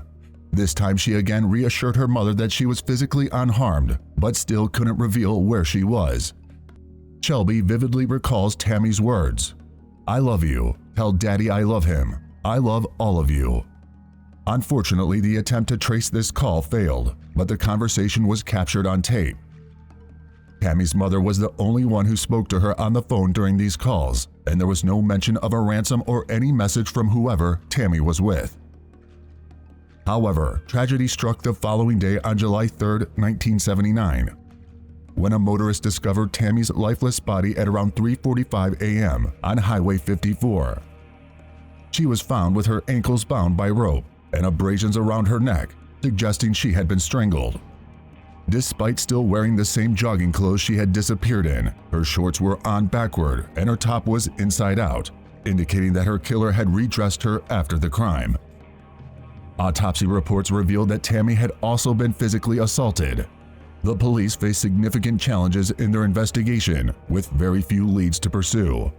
This time she again reassured her mother that she was physically unharmed, but still couldn't reveal where she was. Shelby vividly recalls Tammy's words, "I love you. Tell Daddy I love him. I love all of you." Unfortunately, the attempt to trace this call failed, but the conversation was captured on tape. Tammy's mother was the only one who spoke to her on the phone during these calls, and there was no mention of a ransom or any message from whoever Tammy was with. However, tragedy struck the following day on July 3, 1979. when a motorist discovered Tammy's lifeless body at around 3:45 a.m. on Highway 54. She was found with her ankles bound by rope and abrasions around her neck, suggesting she had been strangled. Despite still wearing the same jogging clothes she had disappeared in, her shorts were on backward and her top was inside out, indicating that her killer had redressed her after the crime. Autopsy reports revealed that Tammy had also been physically assaulted. The police faced significant challenges in their investigation, with very few leads to pursue.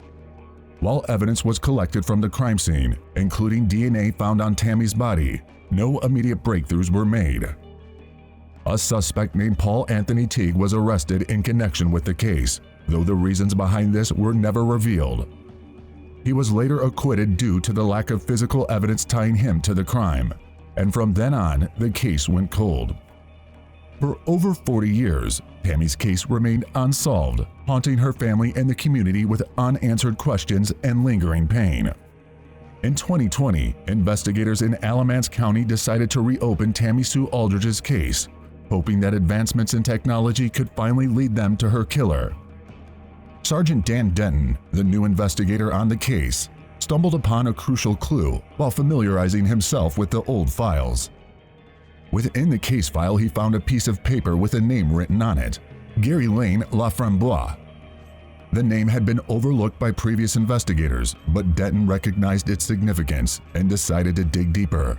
While evidence was collected from the crime scene, including DNA found on Tammy's body, no immediate breakthroughs were made. A suspect named Paul Anthony Teague was arrested in connection with the case, though the reasons behind this were never revealed. He was later acquitted due to the lack of physical evidence tying him to the crime, and from then on, the case went cold. For over 40 years, Tammy's case remained unsolved, haunting her family and the community with unanswered questions and lingering pain. In 2020, investigators in Alamance County decided to reopen Tammy Sue Aldridge's case, hoping that advancements in technology could finally lead them to her killer. Sergeant Dan Denton, the new investigator on the case, stumbled upon a crucial clue while familiarizing himself with the old files. Within the case file, he found a piece of paper with a name written on it, Gary Lane Laframboise. The name had been overlooked by previous investigators, but Denton recognized its significance and decided to dig deeper.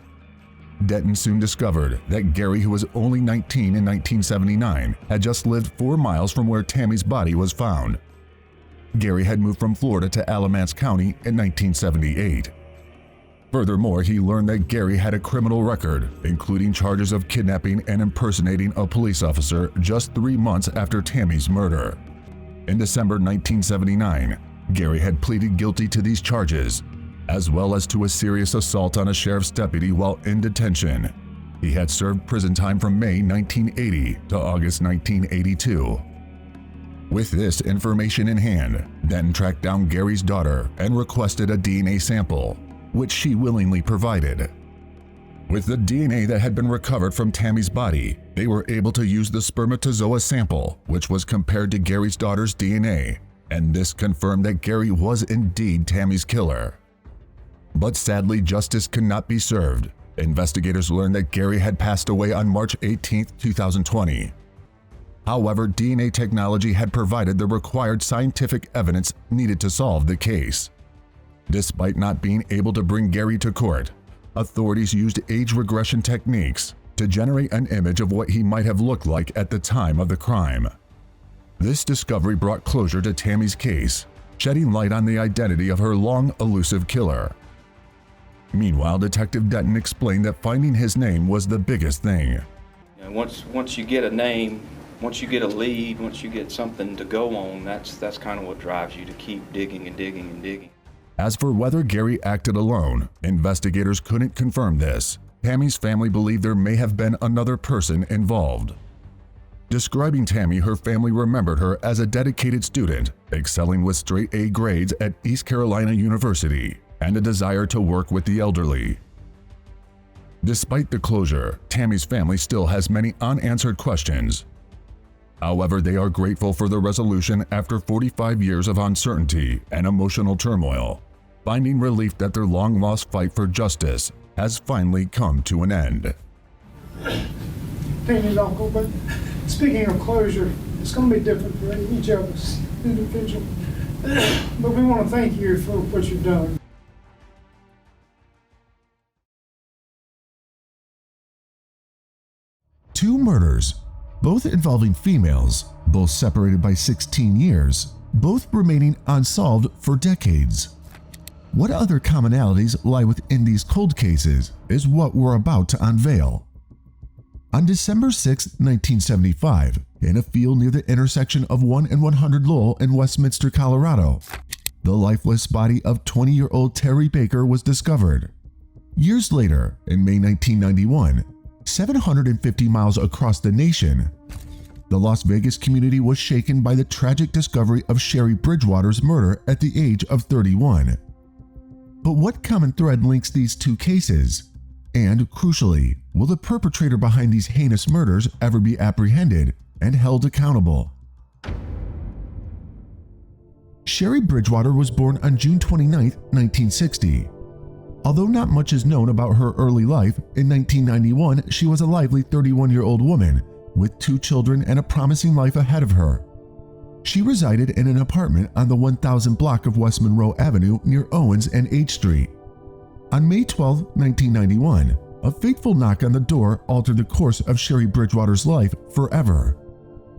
Denton soon discovered that Gary, who was only 19 in 1979, had just lived 4 miles from where Tammy's body was found. Gary had moved from Florida to Alamance County in 1978. Furthermore, he learned that Gary had a criminal record, including charges of kidnapping and impersonating a police officer just 3 months after Tammy's murder. In December 1979, Gary had pleaded guilty to these charges, as well as to a serious assault on a sheriff's deputy while in detention. He had served prison time from May 1980 to August 1982. With this information in hand, Denton tracked down Gary's daughter and requested a DNA sample, which she willingly provided. With the DNA that had been recovered from Tammy's body, they were able to use the spermatozoa sample, which was compared to Gary's daughter's DNA, and this confirmed that Gary was indeed Tammy's killer. But sadly, justice could not be served. Investigators learned that Gary had passed away on March 18, 2020. However, DNA technology had provided the required scientific evidence needed to solve the case. Despite not being able to bring Gary to court, authorities used age regression techniques to generate an image of what he might have looked like at the time of the crime. This discovery brought closure to Tammy's case, shedding light on the identity of her long elusive killer. Meanwhile, Detective Denton explained that finding his name was the biggest thing. Once you get a name, once you get a lead, once you get something to go on, that's kind of what drives you to keep digging and digging and digging. As for whether Gary acted alone, investigators couldn't confirm this. Tammy's family believed there may have been another person involved. Describing Tammy, her family remembered her as a dedicated student, excelling with straight A grades at East Carolina University, and a desire to work with the elderly. Despite the closure, Tammy's family still has many unanswered questions. However, they are grateful for the resolution after 45 years of uncertainty and emotional turmoil, finding relief that their long-lost fight for justice has finally come to an end. Thank you, Uncle, but speaking of closure, it's going to be different for each of us individually. But we want to thank you for what you've done. Two murders, both involving females, both separated by 16 years, both remaining unsolved for decades. What other commonalities lie within these cold cases is what we're about to unveil. On December 6, 1975, in a field near the intersection of 1 and 100 Lowell in Westminster, Colorado, the lifeless body of 20-year-old Terry Baker was discovered. Years later, in May 1991, 750 miles across the nation, the Las Vegas community was shaken by the tragic discovery of Sherri Bridgewater's murder at the age of 31. But what common thread links these two cases? And, crucially, will the perpetrator behind these heinous murders ever be apprehended and held accountable? Sherri Bridgewater was born on June 29, 1960. Although not much is known about her early life, in 1991 she was a lively 31-year-old woman with 2 children and a promising life ahead of her. She resided in an apartment on the 1000 block of West Monroe Avenue near Owens and H Street. On May 12, 1991, a fateful knock on the door altered the course of Sherri Bridgewater's life forever.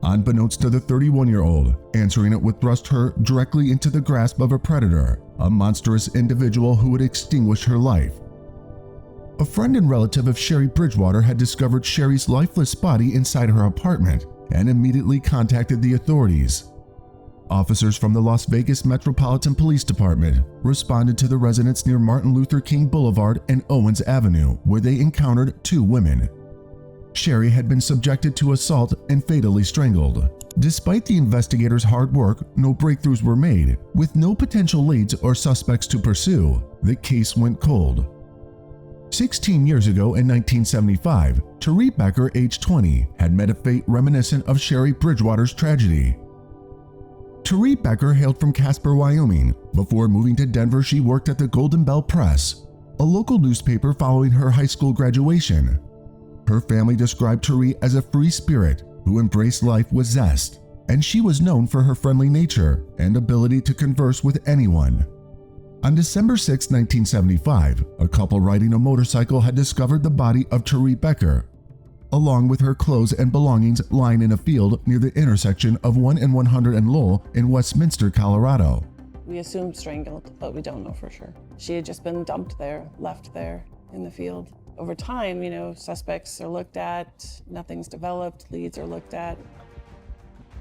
Unbeknownst to the 31-year-old, answering it would thrust her directly into the grasp of a predator, a monstrous individual who would extinguish her life. A friend and relative of Sherri Bridgewater had discovered Sherri's lifeless body inside her apartment and immediately contacted the authorities. Officers from the Las Vegas Metropolitan Police Department responded to the residence near Martin Luther King Boulevard and Owens Avenue, where they encountered 2 women. Sherri had been subjected to assault and fatally strangled. Despite the investigators' hard work, no breakthroughs were made. With no potential leads or suspects to pursue, the case went cold. 16 years ago in 1975, Therese Becker, age 20, had met a fate reminiscent of Sherri Bridgewater's tragedy. Therese Becker hailed from Casper, Wyoming. Before moving to Denver, she worked at the Golden Bell Press, a local newspaper following her high school graduation. Her family described Therese as a free spirit who embraced life with zest, and she was known for her friendly nature and ability to converse with anyone. On December 6, 1975, a couple riding a motorcycle had discovered the body of Therese Becker, along with her clothes and belongings lying in a field near the intersection of 1 and 100 and Lowell in Westminster, Colorado. We assumed strangled, but we don't know for sure. She had just been dumped there, left there in the field. Over time, suspects are looked at, nothing's developed, leads are looked at.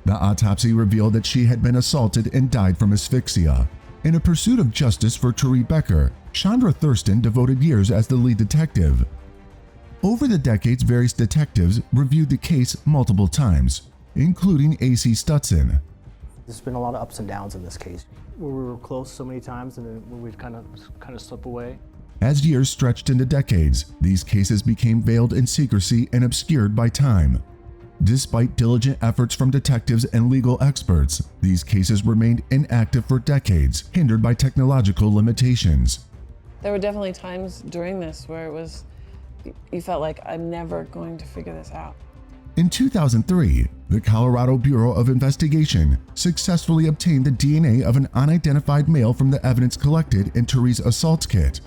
The autopsy revealed that she had been assaulted and died from asphyxia. In a pursuit of justice for Therese Becker, Chandra Thurston devoted years as the lead detective. Over the decades, various detectives reviewed the case multiple times, including A.C. Stutson. There's been a lot of ups and downs in this case, where we were close so many times and then where we'd kind of slip away. As years stretched into decades, these cases became veiled in secrecy and obscured by time. Despite diligent efforts from detectives and legal experts, these cases remained inactive for decades, hindered by technological limitations. There were definitely times during this where you felt like, I'm never going to figure this out. In 2003, the Colorado Bureau of Investigation successfully obtained the DNA of an unidentified male from the evidence collected in Therese's assault kit.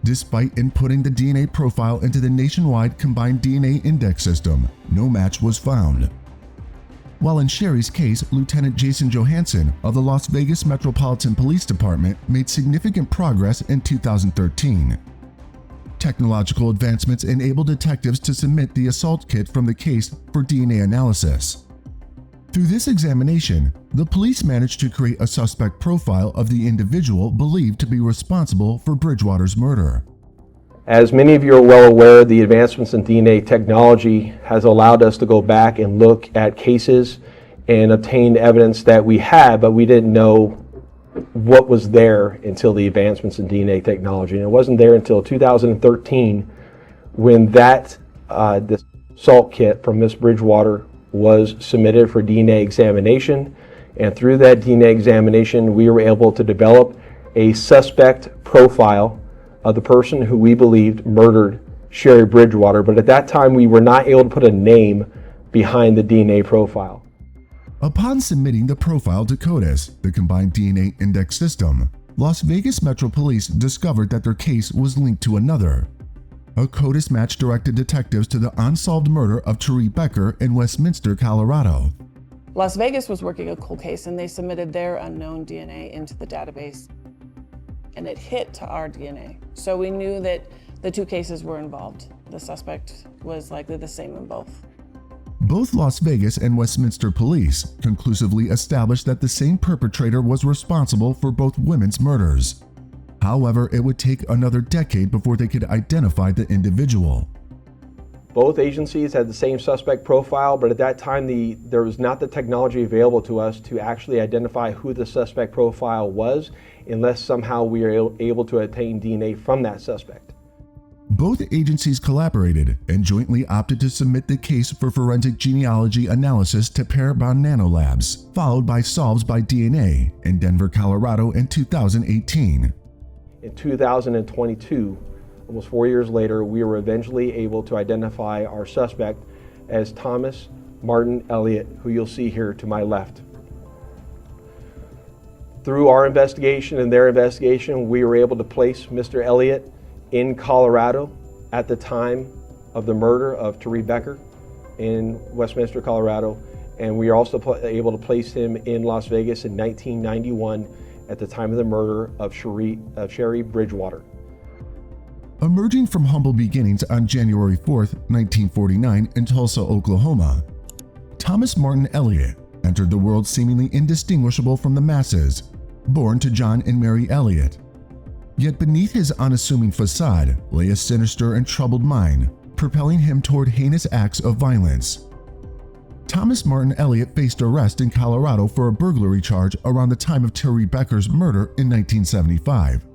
Despite inputting the DNA profile into the nationwide combined DNA index system, no match was found. While in Sherri's case, Lieutenant Jason Johansson of the Las Vegas Metropolitan Police Department made significant progress in 2013. Technological advancements enabled detectives to submit the assault kit from the case for DNA analysis. Through this examination, the police managed to create a suspect profile of the individual believed to be responsible for Bridgewater's murder. As many of you are well aware, the advancements in DNA technology has allowed us to go back and look at cases and obtain evidence that we had, but we didn't know what was there until the advancements in DNA technology. And it wasn't there until 2013 when this assault kit from Miss Bridgewater was submitted for DNA examination, and through that DNA examination we were able to develop a suspect profile of the person who we believed murdered Sherri Bridgewater, but at that time we were not able to put a name behind the DNA profile. Upon submitting the profile to CODES, the combined DNA index system, Las Vegas Metro Police discovered that their case was linked to another. A CODES match directed detectives to the unsolved murder of Therese Becker in Westminster, Colorado. Las Vegas was working a cold case and they submitted their unknown DNA into the database, and it hit to our DNA. So we knew that the 2 cases were involved. The suspect was likely the same in both. Both Las Vegas and Westminster police conclusively established that the same perpetrator was responsible for both women's murders. However, it would take another decade before they could identify the individual. Both agencies had the same suspect profile, but at that time there was not the technology available to us to actually identify who the suspect profile was, unless somehow we were able to obtain DNA from that suspect. Both agencies collaborated and jointly opted to submit the case for forensic genealogy analysis to Parabon Nanolabs, followed by Solves by DNA in Denver, Colorado in 2018. In 2022, almost 4 years later, we were eventually able to identify our suspect as Thomas Martin Elliott, who you'll see here to my left. Through our investigation and their investigation, we were able to place Mr. Elliott in Colorado at the time of the murder of Therese Becker in Westminster, Colorado, and we are also able to place him in Las Vegas in 1991 at the time of the murder of Sherri Bridgewater. Emerging from humble beginnings on January 4th, 1949 in Tulsa, Oklahoma, Thomas Martin Elliott entered the world seemingly indistinguishable from the masses, born to John and Mary Elliott. Yet beneath his unassuming facade lay a sinister and troubled mind, propelling him toward heinous acts of violence. Thomas Martin Elliott faced arrest in Colorado for a burglary charge around the time of Therese Becker's murder in 1975.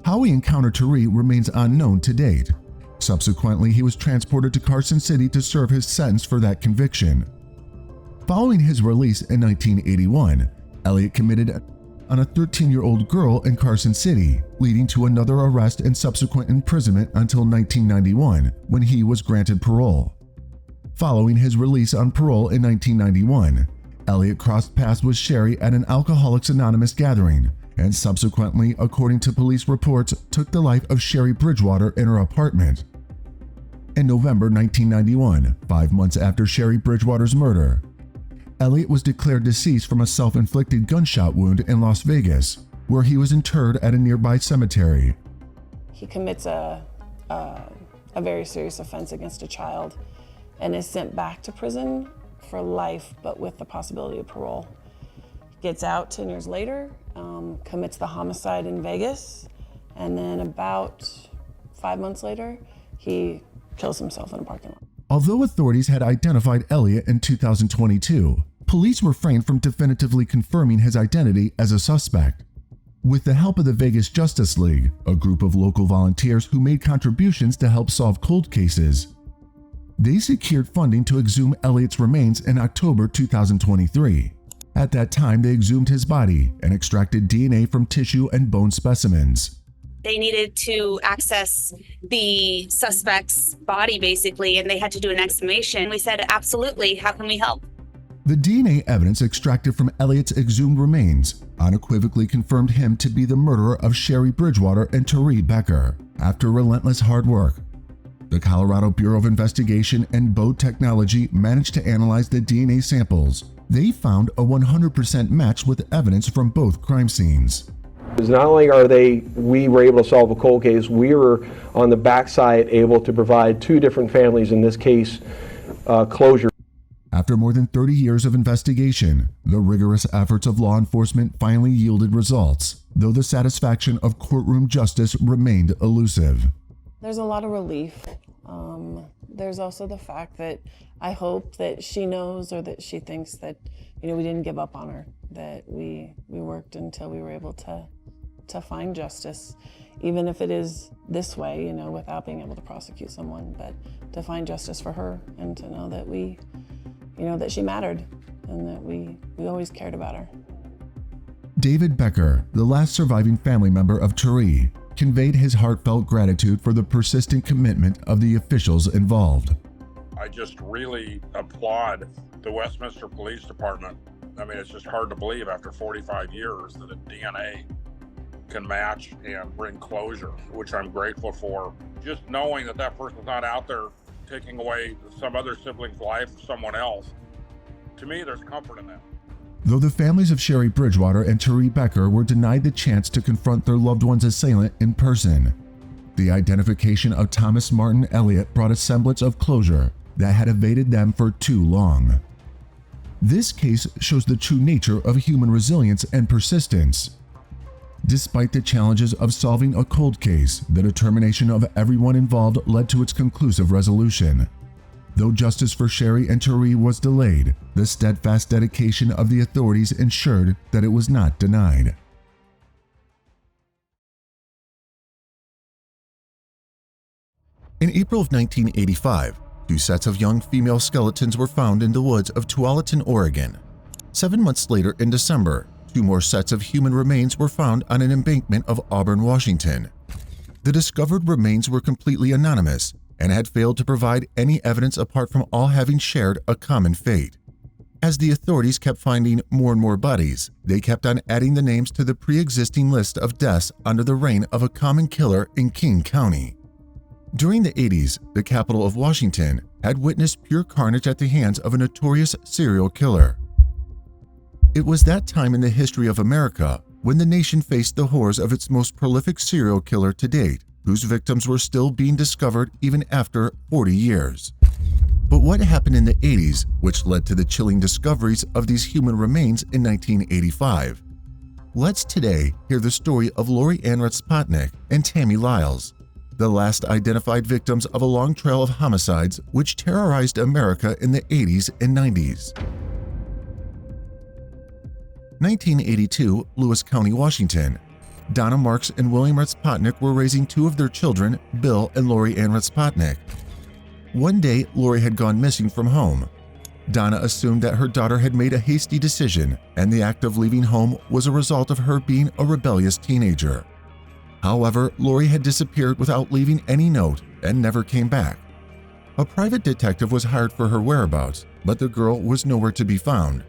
How he encountered Therese remains unknown to date. Subsequently, he was transported to Carson City to serve his sentence for that conviction. Following his release in 1981, Elliott committed on a 13-year-old girl in Carson City, leading to another arrest and subsequent imprisonment until 1991, when he was granted parole. Following his release on parole in 1991, Elliott crossed paths with Sherri at an Alcoholics Anonymous gathering, and subsequently, according to police reports, took the life of Sherri Bridgewater in her apartment. In November 1991, 5 months after Sherri Bridgewater's murder, Elliott was declared deceased from a self-inflicted gunshot wound in Las Vegas, where he was interred at a nearby cemetery. He commits a very serious offense against a child and is sent back to prison for life, but with the possibility of parole. Gets out 10 years later, commits the homicide in Vegas, and then about 5 months later, he kills himself in a parking lot. Although authorities had identified Elliott in 2022, police refrained from definitively confirming his identity as a suspect. With the help of the Vegas Justice League, a group of local volunteers who made contributions to help solve cold cases, they secured funding to exhume Elliott's remains in October 2023. At that time, they exhumed his body and extracted DNA from tissue and bone specimens. They needed to access the suspect's body, basically, and they had to do an exhumation. We said, absolutely, how can we help? The DNA evidence extracted from Elliott's exhumed remains unequivocally confirmed him to be the murderer of Sherri Bridgewater and Therese Becker. After relentless hard work, the Colorado Bureau of Investigation and Bode Technology managed to analyze the DNA samples. They found a 100% match with evidence from both crime scenes. Because not only we were able to solve a cold case, we were on the backside able to provide two different families, in this case, closure. After more than 30 years of investigation, the rigorous efforts of law enforcement finally yielded results, though the satisfaction of courtroom justice remained elusive. There's a lot of relief. There's also the fact that I hope that she knows, or that she thinks that, we didn't give up on her, that we worked until we were able to find justice, even if it is this way, without being able to prosecute someone, but to find justice for her and to know that that she mattered and that we always cared about her. David Becker, the last surviving family member of Therese, conveyed his heartfelt gratitude for the persistent commitment of the officials involved. I just really applaud the Westminster Police Department. I mean, it's just hard to believe after 45 years that a DNA can match and bring closure, which I'm grateful for. Just knowing that that person's not out there taking away some other sibling's life for someone else, to me, there's comfort in that. Though the families of Sherri Bridgewater and Therese Becker were denied the chance to confront their loved one's assailant in person, the identification of Thomas Martin Elliott brought a semblance of closure that had evaded them for too long. This case shows the true nature of human resilience and persistence. Despite the challenges of solving a cold case, the determination of everyone involved led to its conclusive resolution. Though justice for Sherri and Therese was delayed, the steadfast dedication of the authorities ensured that it was not denied. In April of 1985, 2 sets of young female skeletons were found in the woods of Tualatin, Oregon. 7 months later, in December, 2 more sets of human remains were found on an embankment of Auburn, Washington. The discovered remains were completely anonymous and had failed to provide any evidence apart from all having shared a common fate. As the authorities kept finding more and more bodies, they kept on adding the names to the pre-existing list of deaths under the reign of a common killer in King County. During the 80s, the capital of Washington had witnessed pure carnage at the hands of a notorious serial killer. It was that time in the history of America when the nation faced the horrors of its most prolific serial killer to date, whose victims were still being discovered even after 40 years. But what happened in the 80s which led to the chilling discoveries of these human remains in 1985? Let's today hear the story of Loraine Stahl and Tammy Liles, the last identified victims of a long trail of homicides which terrorized America in the 80s and 90s. 1982, Lewis County, Washington. Donna Marks and William Ratspotnick were raising 2 of their children, Bill and Loraine Ratspotnick. One day, Lori had gone missing from home. Donna assumed that her daughter had made a hasty decision, and the act of leaving home was a result of her being a rebellious teenager. However, Lori had disappeared without leaving any note and never came back. A private detective was hired for her whereabouts, but the girl was nowhere to be found.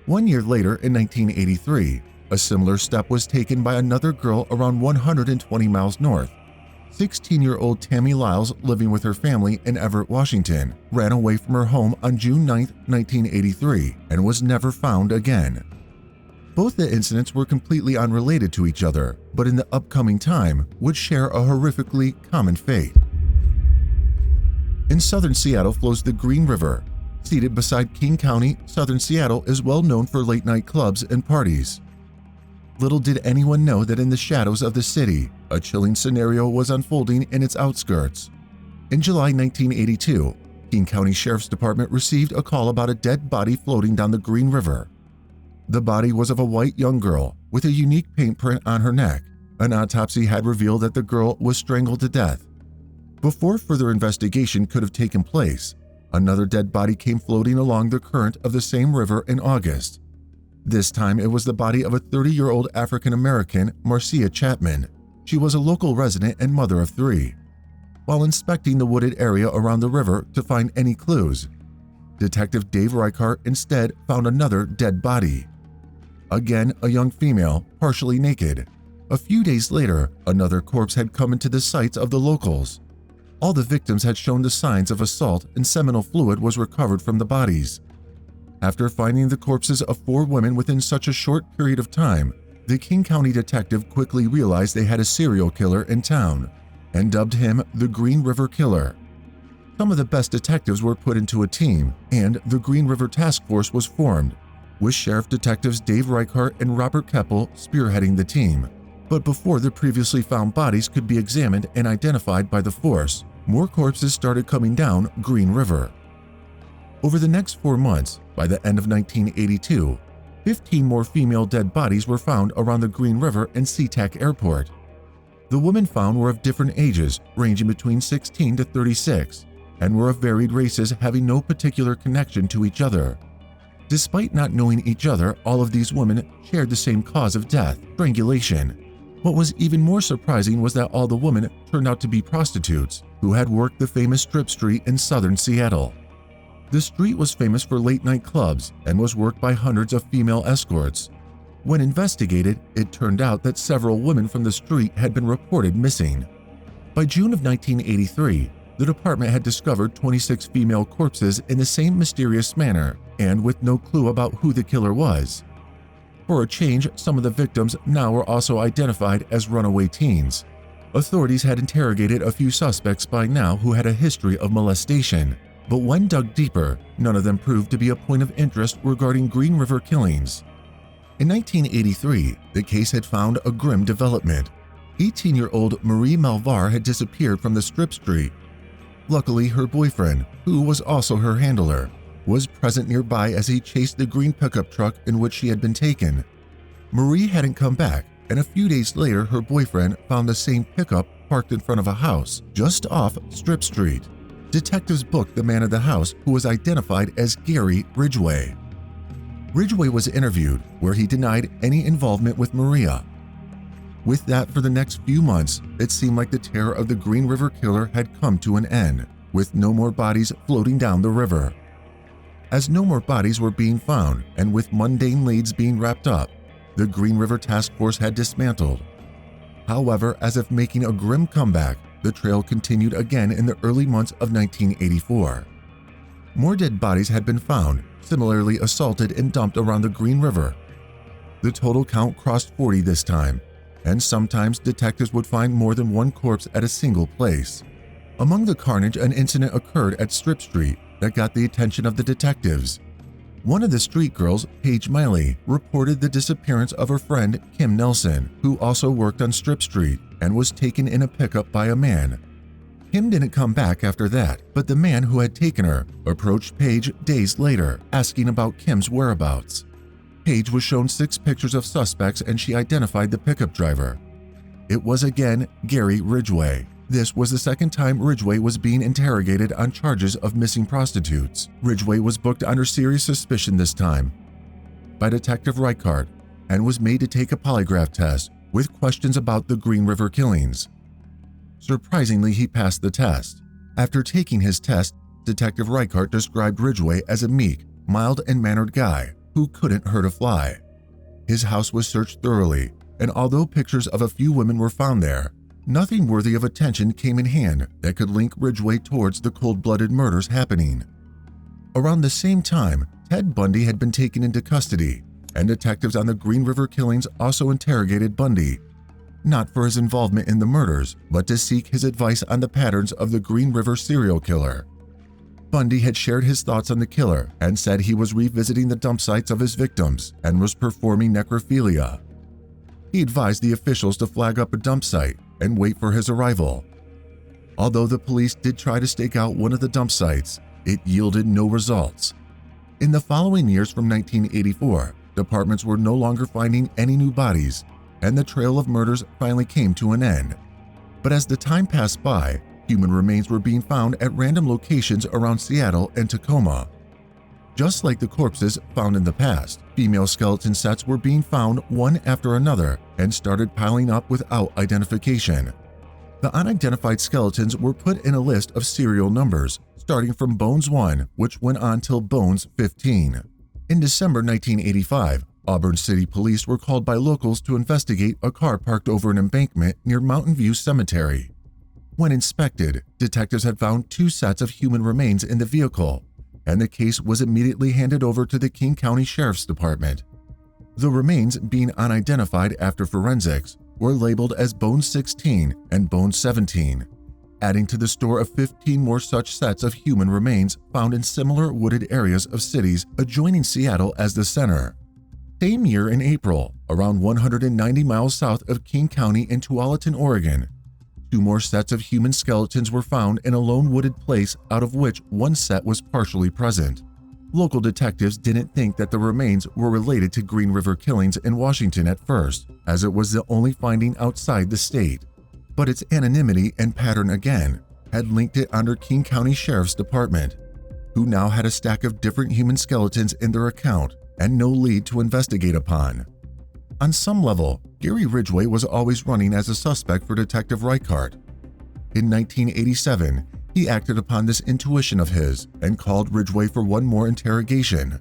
1 year later, in 1983, a similar step was taken by another girl around 120 miles north. 16-year-old Tammy Liles, living with her family in Everett, Washington, ran away from her home on June 9, 1983, and was never found again. Both the incidents were completely unrelated to each other, but in the upcoming time would share a horrifically common fate. In southern Seattle flows the Green River. Seated beside King County, southern Seattle is well known for late-night clubs and parties. Little did anyone know that in the shadows of the city, a chilling scenario was unfolding in its outskirts. In July 1982, King County Sheriff's Department received a call about a dead body floating down the Green River. The body was of a white young girl with a unique paint print on her neck. An autopsy had revealed that the girl was strangled to death. Before further investigation could have taken place, another dead body came floating along the current of the same river in August. This time it was the body of a 30-year-old African-American, Marcia Chapman. She was a local resident and mother of 3. While inspecting the wooded area around the river to find any clues, Detective Dave Reichart instead found another dead body. Again, a young female, partially naked. A few days later, another corpse had come into the sights of the locals. All the victims had shown the signs of assault and seminal fluid was recovered from the bodies. After finding the corpses of 4 women within such a short period of time, the King County detective quickly realized they had a serial killer in town and dubbed him the Green River Killer. Some of the best detectives were put into a team, and the Green River Task Force was formed, with Sheriff Detectives Dave Reichart and Robert Keppel spearheading the team. But before the previously found bodies could be examined and identified by the force, more corpses started coming down Green River. Over the next 4 months, by the end of 1982, 15 more female dead bodies were found around the Green River and SeaTac Airport. The women found were of different ages, ranging between 16 to 36, and were of varied races having no particular connection to each other. Despite not knowing each other, all of these women shared the same cause of death, strangulation. What was even more surprising was that all the women turned out to be prostitutes who had worked the famous Strip Street in southern Seattle. The street was famous for late-night clubs and was worked by hundreds of female escorts. When investigated, it turned out that several women from the street had been reported missing. By June of 1983, the department had discovered 26 female corpses in the same mysterious manner and with no clue about who the killer was. For a change, some of the victims now were also identified as runaway teens. Authorities had interrogated a few suspects by now who had a history of molestation, but when dug deeper, none of them proved to be a point of interest regarding Green River killings. In 1983, the case had found a grim development. 18-year-old Marie Malvar had disappeared from the Strip Street. Luckily, her boyfriend, who was also her handler, was present nearby as he chased the green pickup truck in which she had been taken. Marie hadn't come back, and a few days later her boyfriend found the same pickup parked in front of a house just off Strip Street. Detectives booked the man of the house, who was identified as Gary Ridgway. Ridgway was interviewed, where he denied any involvement with Maria. With that, for the next few months, it seemed like the terror of the Green River Killer had come to an end, with no more bodies floating down the river. As no more bodies were being found, and with mundane leads being wrapped up, the Green River Task Force had dismantled. However, as if making a grim comeback, the trail continued again in the early months of 1984. More dead bodies had been found, similarly assaulted and dumped around the Green River. The total count crossed 40 this time, and sometimes detectives would find more than one corpse at a single place. Among the carnage, an incident occurred at Strip Street that got the attention of the detectives. One of the street girls, Paige Miley, reported the disappearance of her friend Kim Nelson, who also worked on Strip Street and was taken in a pickup by a man. Kim didn't come back after that, but the man who had taken her approached Paige days later, asking about Kim's whereabouts. Paige was shown 6 pictures of suspects and she identified the pickup driver. It was again Gary Ridgway. This was the second time Ridgway was being interrogated on charges of missing prostitutes. Ridgway was booked under serious suspicion this time by Detective Reichart and was made to take a polygraph test with questions about the Green River killings. Surprisingly, he passed the test. After taking his test, Detective Reichart described Ridgway as a meek, mild and mannered guy who couldn't hurt a fly. His house was searched thoroughly, and although pictures of a few women were found there, nothing worthy of attention came in hand that could link Ridgway towards the cold-blooded murders happening. Around the same time, Ted Bundy had been taken into custody, and detectives on the Green River killings also interrogated Bundy, not for his involvement in the murders, but to seek his advice on the patterns of the Green River serial killer. Bundy had shared his thoughts on the killer and said he was revisiting the dump sites of his victims and was performing necrophilia. He advised the officials to flag up a dump site and wait for his arrival. Although the police did try to stake out one of the dump sites, it yielded no results. In the following years from 1984, departments were no longer finding any new bodies, and the trail of murders finally came to an end. But as the time passed by, human remains were being found at random locations around Seattle and Tacoma. Just like the corpses found in the past, female skeleton sets were being found one after another and started piling up without identification. The unidentified skeletons were put in a list of serial numbers, starting from Bones 1, which went on till Bones 15. In December 1985, Auburn City Police were called by locals to investigate a car parked over an embankment near Mountain View Cemetery. When inspected, detectives had found 2 sets of human remains in the vehicle, and the case was immediately handed over to the King County Sheriff's Department. The remains, being unidentified after forensics, were labeled as Bone 16 and Bone 17, adding to the store of 15 more such sets of human remains found in similar wooded areas of cities adjoining Seattle as the center. Same year in April, around 190 miles south of King County in Tualatin, Oregon, 2 more sets of human skeletons were found in a lone wooded place, out of which 1 set was partially present. Local detectives didn't think that the remains were related to Green River killings in Washington at first, as it was the only finding outside the state. But its anonymity and pattern again had linked it under King County Sheriff's Department, who now had a stack of different human skeletons in their account and no lead to investigate upon. On some level, Gary Ridgway was always running as a suspect for Detective Reichart. In 1987, he acted upon this intuition of his and called Ridgway for one more interrogation.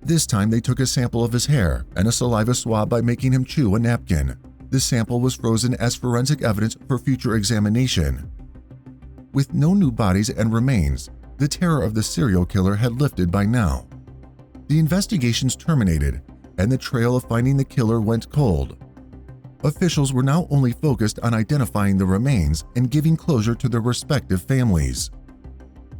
This time they took a sample of his hair and a saliva swab by making him chew a napkin. The sample was frozen as forensic evidence for future examination. With no new bodies and remains, the terror of the serial killer had lifted by now. The investigations terminated, and the trail of finding the killer went cold. Officials were now only focused on identifying the remains and giving closure to their respective families.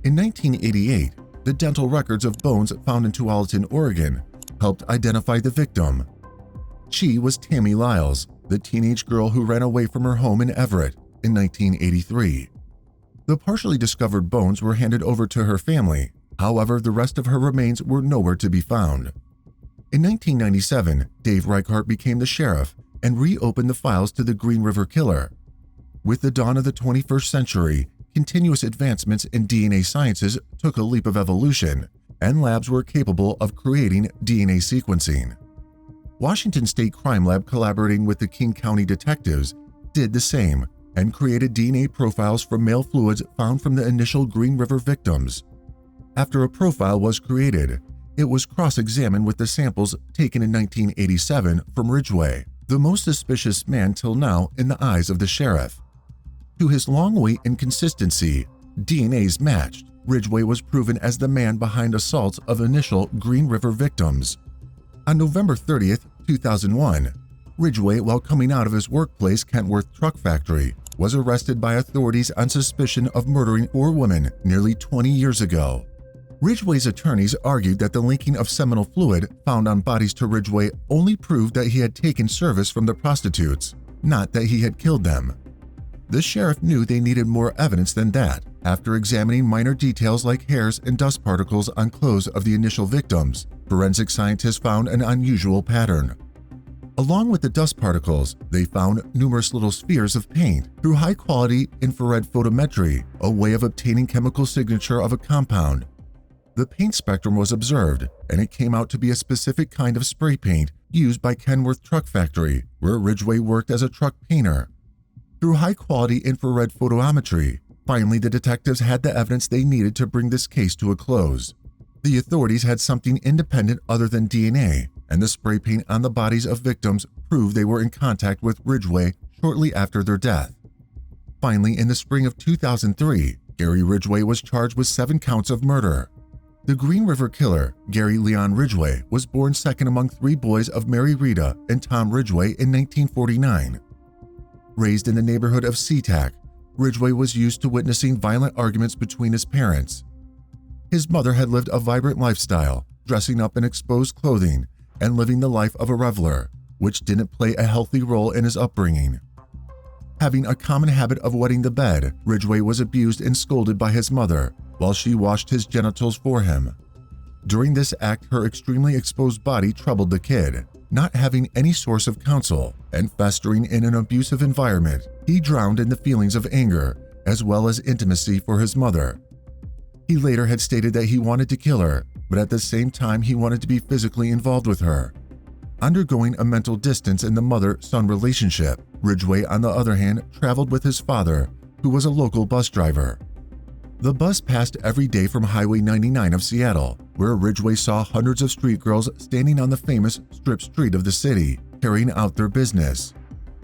In 1988, the dental records of bones found in Tualatin, Oregon, helped identify the victim. She was Tammy Liles, the teenage girl who ran away from her home in Everett in 1983. The partially discovered bones were handed over to her family. However, the rest of her remains were nowhere to be found. In 1997, Dave Reichart became the sheriff and reopened the files to the Green River Killer. With the dawn of the 21st century, continuous advancements in DNA sciences took a leap of evolution, and labs were capable of creating DNA sequencing. Washington State Crime Lab, collaborating with the King County detectives, did the same and created DNA profiles from male fluids found from the initial Green River victims. After a profile was created, it was cross-examined with the samples taken in 1987 from Ridgway, the most suspicious man till now in the eyes of the sheriff. To his long wait and consistency, DNAs matched. Ridgway was proven as the man behind assaults of initial Green River victims. On November 30th, 2001, Ridgway, while coming out of his workplace Kentworth Truck Factory, was arrested by authorities on suspicion of murdering 4 women nearly 20 years ago. Ridgway's attorneys argued that the linking of seminal fluid found on bodies to Ridgway only proved that he had taken service from the prostitutes, not that he had killed them. The sheriff knew they needed more evidence than that. After examining minor details like hairs and dust particles on clothes of the initial victims, forensic scientists found an unusual pattern. Along with the dust particles, they found numerous little spheres of paint. Through high-quality infrared photometry, a way of obtaining chemical signature of a compound, the paint spectrum was observed, and it came out to be a specific kind of spray paint used by Kenworth Truck Factory, where Ridgway worked as a truck painter. Through high-quality infrared photometry, finally the detectives had the evidence they needed to bring this case to a close. The authorities had something independent other than DNA, and the spray paint on the bodies of victims proved they were in contact with Ridgway shortly after their death. Finally, in the spring of 2003, Gary Ridgway was charged with 7 counts of murder. The Green River killer, Gary Leon Ridgway, was born second among 3 boys of Mary Rita and Tom Ridgway in 1949. Raised in the neighborhood of SeaTac, Ridgway was used to witnessing violent arguments between his parents. His mother had lived a vibrant lifestyle, dressing up in exposed clothing and living the life of a reveler, which didn't play a healthy role in his upbringing. Having a common habit of wetting the bed, Ridgway was abused and scolded by his mother while she washed his genitals for him. During this act, her extremely exposed body troubled the kid. Not having any source of counsel and festering in an abusive environment, he drowned in the feelings of anger as well as intimacy for his mother. He later had stated that he wanted to kill her, but at the same time he wanted to be physically involved with her. Undergoing a mental distance in the mother-son relationship, Ridgway, on the other hand, traveled with his father, who was a local bus driver. The bus passed every day from Highway 99 of Seattle, where Ridgway saw hundreds of street girls standing on the famous strip street of the city, carrying out their business.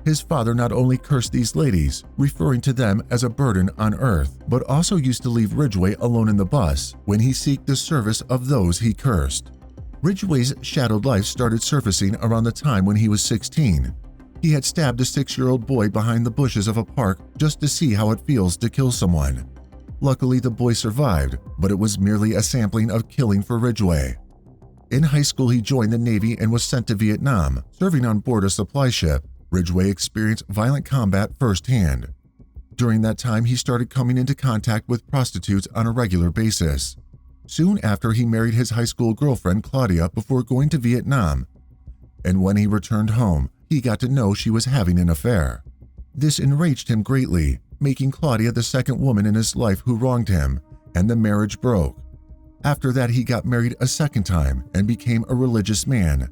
His father not only cursed these ladies, referring to them as a burden on earth, but also used to leave Ridgway alone in the bus when he sought the service of those he cursed. Ridgway's shadowed life started surfacing around the time when he was 16. He had stabbed a 6-year-old boy behind the bushes of a park just to see how it feels to kill someone. Luckily, the boy survived, but it was merely a sampling of killing for Ridgway. In high school, he joined the Navy and was sent to Vietnam. Serving on board a supply ship, Ridgway experienced violent combat firsthand. During that time, he started coming into contact with prostitutes on a regular basis. Soon after, he married his high school girlfriend, Claudia, before going to Vietnam. And when he returned home, he got to know she was having an affair. This enraged him greatly, making Claudia the second woman in his life who wronged him, and the marriage broke. After that, he got married a second time and became a religious man.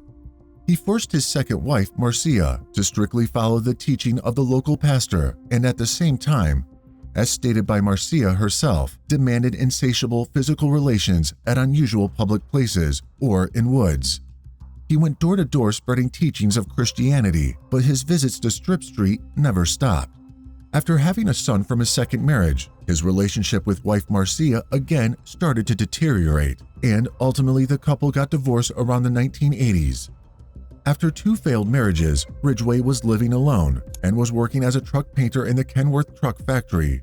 He forced his second wife, Marcia, to strictly follow the teaching of the local pastor and at the same time, as stated by Marcia herself, demanded insatiable physical relations at unusual public places or in woods. He went door to door spreading teachings of Christianity, but his visits to Strip Street never stopped. After having a son from his second marriage, his relationship with wife Marcia again started to deteriorate, and ultimately the couple got divorced around the 1980s. After 2 failed marriages, Ridgway was living alone and was working as a truck painter in the Kenworth Truck Factory.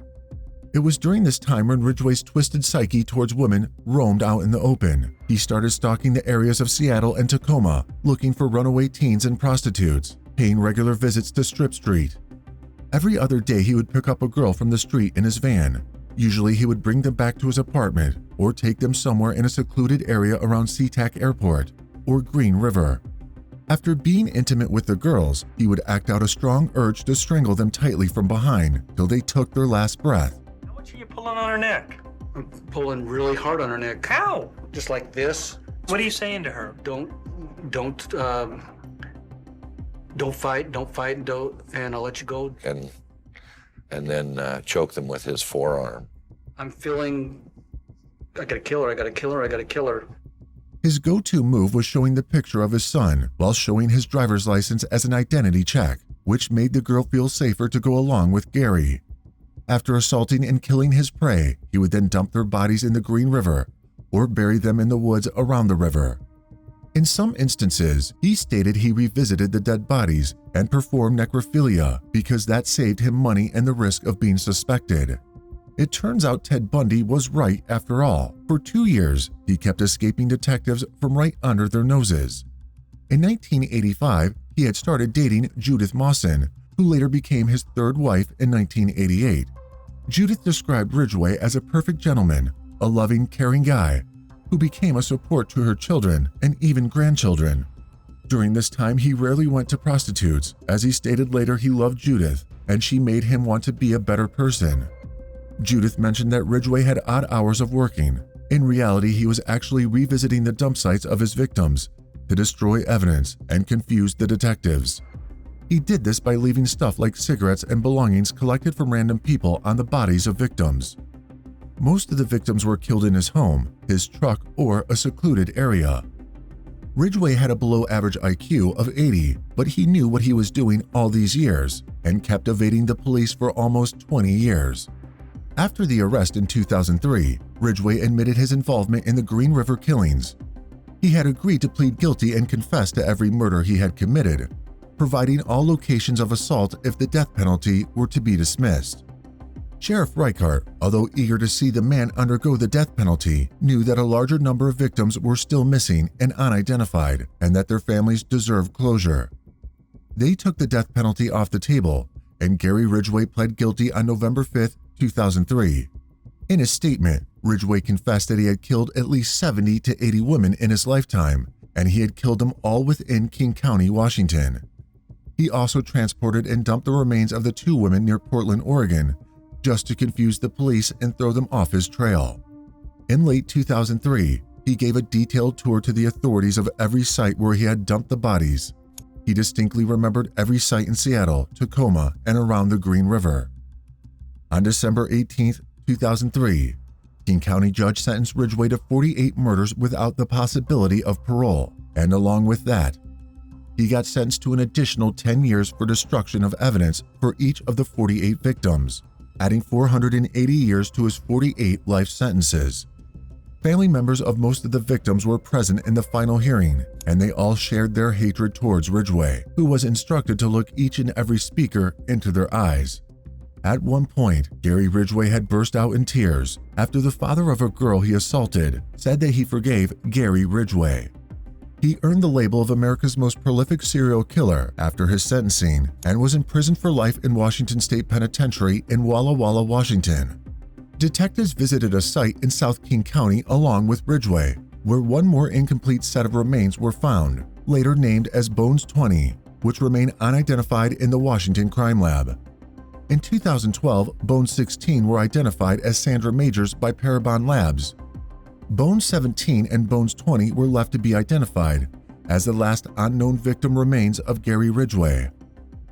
It was during this time when Ridgway's twisted psyche towards women roamed out in the open. He started stalking the areas of Seattle and Tacoma, looking for runaway teens and prostitutes, paying regular visits to Strip Street. Every other day he would pick up a girl from the street in his van. Usually he would bring them back to his apartment or take them somewhere in a secluded area around SeaTac Airport or Green River. After being intimate with the girls, he would act out a strong urge to strangle them tightly from behind till they took their last breath. How much are you pulling on her neck? I'm pulling really hard on her neck. How? Just like this. What are you saying to her? Don't fight, and I'll let you go. And then choke them with his forearm. I'm feeling, I gotta kill her, I gotta kill her, I gotta kill her. His go-to move was showing the picture of his son while showing his driver's license as an identity check, which made the girl feel safer to go along with Gary. After assaulting and killing his prey, he would then dump their bodies in the Green River or bury them in the woods around the river. In some instances, he stated he revisited the dead bodies and performed necrophilia because that saved him money and the risk of being suspected. It turns out Ted Bundy was right after all. For 2 years, he kept escaping detectives from right under their noses. In 1985, he had started dating Judith Mawson, who later became his third wife in 1988. Judith described Ridgway as a perfect gentleman, a loving, caring guy, who became a support to her children and even grandchildren. During this time, he rarely went to prostitutes, as he stated later he loved Judith, and she made him want to be a better person. Judith mentioned that Ridgway had odd hours of working. In reality, he was actually revisiting the dump sites of his victims to destroy evidence and confuse the detectives. He did this by leaving stuff like cigarettes and belongings collected from random people on the bodies of victims. Most of the victims were killed in his home, his truck, or a secluded area. Ridgway had a below-average IQ of 80, but he knew what he was doing all these years and kept evading the police for almost 20 years. After the arrest in 2003, Ridgway admitted his involvement in the Green River killings. He had agreed to plead guilty and confess to every murder he had committed, providing all locations of assault if the death penalty were to be dismissed. Sheriff Reichart, although eager to see the man undergo the death penalty, knew that a larger number of victims were still missing and unidentified, and that their families deserved closure. They took the death penalty off the table, and Gary Ridgway pled guilty on November 5, 2003. In his statement, Ridgway confessed that he had killed at least 70 to 80 women in his lifetime, and he had killed them all within King County, Washington. He also transported and dumped the remains of the 2 women near Portland, Oregon, just to confuse the police and throw them off his trail. In late 2003, he gave a detailed tour to the authorities of every site where he had dumped the bodies. He distinctly remembered every site in Seattle, Tacoma, and around the Green River. On December 18, 2003, King County judge sentenced Ridgway to 48 murders without the possibility of parole, and along with that, he got sentenced to an additional 10 years for destruction of evidence for each of the 48 victims, adding 480 years to his 48 life sentences. Family members of most of the victims were present in the final hearing, and they all shared their hatred towards Ridgway, who was instructed to look each and every speaker into their eyes. At one point, Gary Ridgway had burst out in tears after the father of a girl he assaulted said that he forgave Gary Ridgway. He earned the label of America's most prolific serial killer after his sentencing and was imprisoned for life in Washington State Penitentiary in Walla Walla, Washington. Detectives visited a site in South King County along with Ridgway, where one more incomplete set of remains were found, later named as Bones 20, which remain unidentified in the Washington Crime Lab. In 2012, Bones 16 were identified as Sandra Majors by Parabon Labs. Bones 17 and Bones 20 were left to be identified as the last unknown victim remains of Gary Ridgway.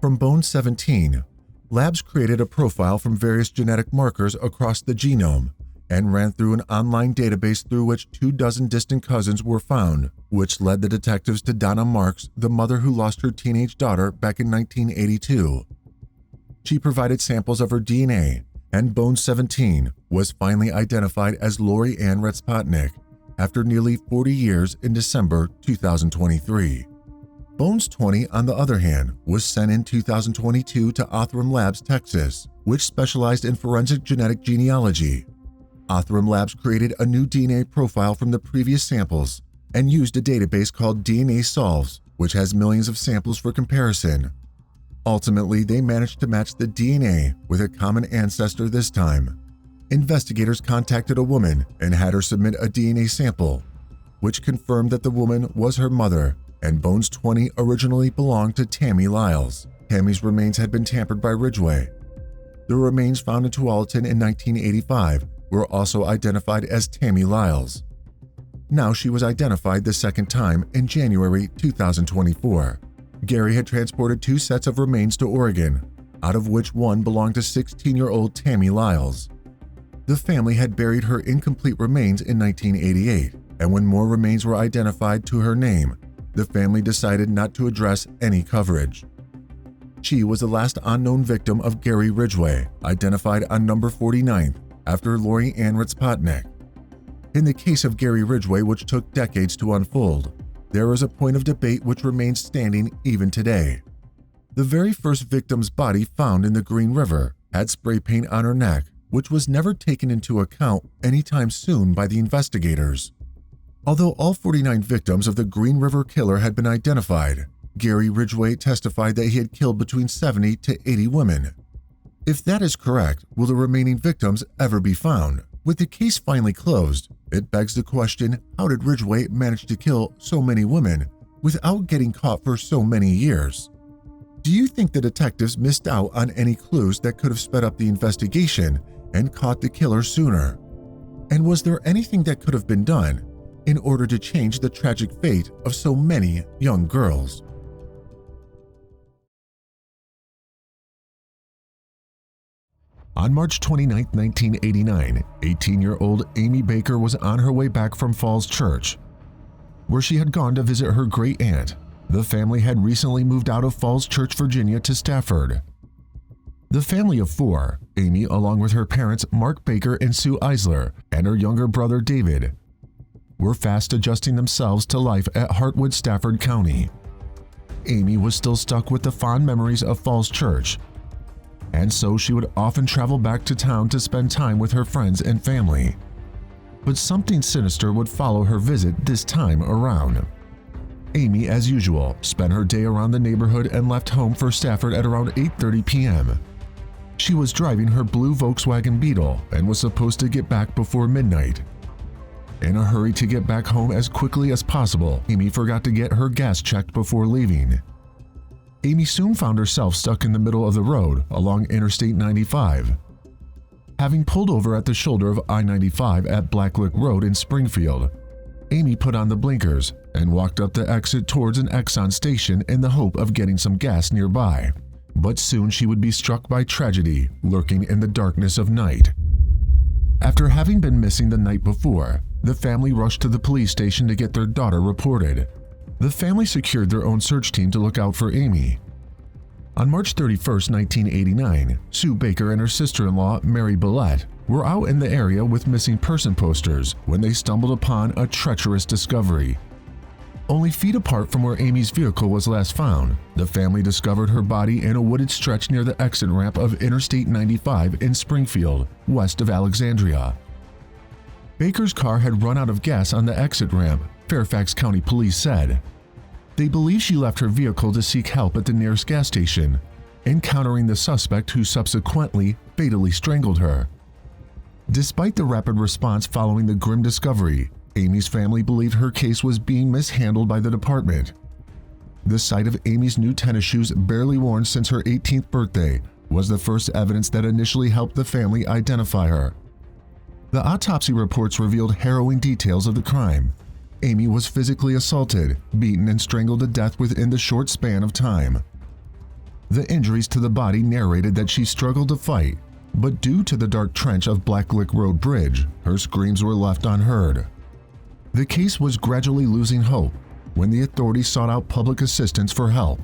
From Bones 17, labs created a profile from various genetic markers across the genome and ran through an online database through which 24 distant cousins were found, which led the detectives to Donna Marks, the mother who lost her teenage daughter back in 1982. She provided samples of her DNA, and Bones 17 was finally identified as Lori Ann Retspotnik after nearly 40 years in December 2023. Bones 20, on the other hand, was sent in 2022 to Othram Labs, Texas, which specialized in forensic genetic genealogy. Othram Labs created a new DNA profile from the previous samples and used a database called DNA Solves, which has millions of samples for comparison. Ultimately, they managed to match the DNA with a common ancestor this time. Investigators contacted a woman and had her submit a DNA sample, which confirmed that the woman was her mother and bones 20 originally belonged to Tammy Liles. Tammy's remains had been tampered by Ridgway. The remains found in Tualatin in 1985 were also identified as Tammy Liles. Now she was identified the second time in January 2024. Gary had transported 2 sets of remains to Oregon, out of which one belonged to 16-year-old Tammy Liles. The family had buried her incomplete remains in 1988, and when more remains were identified to her name, the family decided not to address any coverage. She was the last unknown victim of Gary Ridgway, identified on number 49th after Lori Ann Ritzpotnick. In the case of Gary Ridgway, which took decades to unfold, there is a point of debate which remains standing even today. The very first victim's body found in the Green River had spray paint on her neck, which was never taken into account anytime soon by the investigators. Although all 49 victims of the Green River killer had been identified, Gary Ridgway testified that he had killed between 70 to 80 women. If that is correct, will the remaining victims ever be found? With the case finally closed, it begs the question, how did Ridgway manage to kill so many women without getting caught for so many years? Do you think the detectives missed out on any clues that could have sped up the investigation and caught the killer sooner? And was there anything that could have been done in order to change the tragic fate of so many young girls? On March 29, 1989, 18-year-old Amy Baker was on her way back from Falls Church, where she had gone to visit her great-aunt. The family had recently moved out of Falls Church, Virginia to Stafford. The family of 4, Amy along with her parents Mark Baker and Sue Eisler, and her younger brother David, were fast adjusting themselves to life at Hartwood, Stafford County. Amy was still stuck with the fond memories of Falls Church, and so she would often travel back to town to spend time with her friends and family. But something sinister would follow her visit this time around. Amy, as usual, spent her day around the neighborhood and left home for Stafford at around 8:30 p.m. She was driving her blue Volkswagen Beetle and was supposed to get back before midnight. In a hurry to get back home as quickly as possible, Amy forgot to get her gas checked before leaving. Amy soon found herself stuck in the middle of the road along Interstate 95. Having pulled over at the shoulder of I-95 at Blacklick Road in Springfield, Amy put on the blinkers and walked up the exit towards an Exxon station in the hope of getting some gas nearby. But soon she would be struck by tragedy lurking in the darkness of night. After having been missing the night before, the family rushed to the police station to get their daughter reported. The family secured their own search team to look out for Amy. On March 31, 1989, Sue Baker and her sister-in-law, Mary Billette, were out in the area with missing person posters when they stumbled upon a treacherous discovery. Only feet apart from where Amy's vehicle was last found, the family discovered her body in a wooded stretch near the exit ramp of Interstate 95 in Springfield, west of Alexandria. Baker's car had run out of gas on the exit ramp, Fairfax County Police said. They believe she left her vehicle to seek help at the nearest gas station, encountering the suspect who subsequently fatally strangled her. Despite the rapid response following the grim discovery, Amy's family believed her case was being mishandled by the department. The sight of Amy's new tennis shoes, barely worn since her 18th birthday, was the first evidence that initially helped the family identify her. The autopsy reports revealed harrowing details of the crime. Amy was physically assaulted, beaten, and strangled to death within the short span of time. The injuries to the body narrated that she struggled to fight, but due to the dark trench of Blacklick Road Bridge, her screams were left unheard. The case was gradually losing hope when the authorities sought out public assistance for help.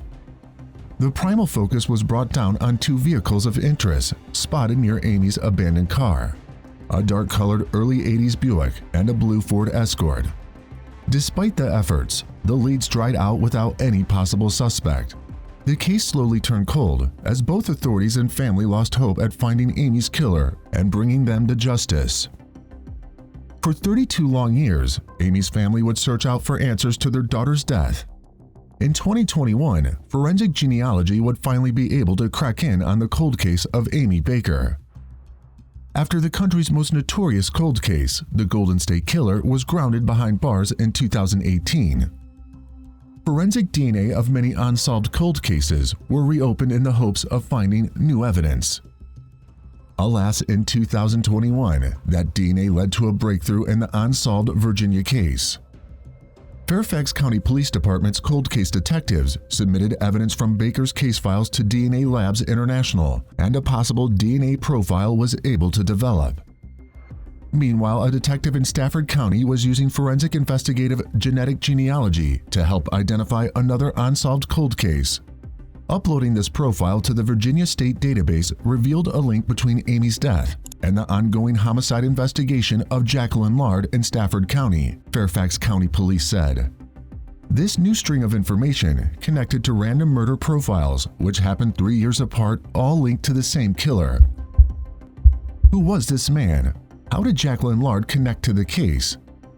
The primal focus was brought down on 2 vehicles of interest spotted near Amy's abandoned car, a dark-colored early 80s Buick and a blue Ford Escort. Despite the efforts, the leads dried out without any possible suspect. The case slowly turned cold as both authorities and family lost hope at finding Amy's killer and bringing them to justice. For 32 long years, Amy's family would search out for answers to their daughter's death. In 2021, forensic genealogy would finally be able to crack in on the cold case of Amy Baker. After the country's most notorious cold case, the Golden State Killer was grounded behind bars in 2018. Forensic DNA of many unsolved cold cases were reopened in the hopes of finding new evidence. Alas, in 2021, that DNA led to a breakthrough in the unsolved Virginia case. Fairfax County Police Department's cold case detectives submitted evidence from Baker's case files to DNA Labs International, and a possible DNA profile was able to develop. Meanwhile, a detective in Stafford County was using forensic investigative genetic genealogy to help identify another unsolved cold case. Uploading this profile to the Virginia State Database revealed a link between Amy's death and the ongoing homicide investigation of Jacqueline Lard in Stafford County, Fairfax County Police said. This new string of information connected to random murder profiles, which happened 3 years apart, all linked to the same killer. Who was this man? How did Jacqueline Lard connect to the case?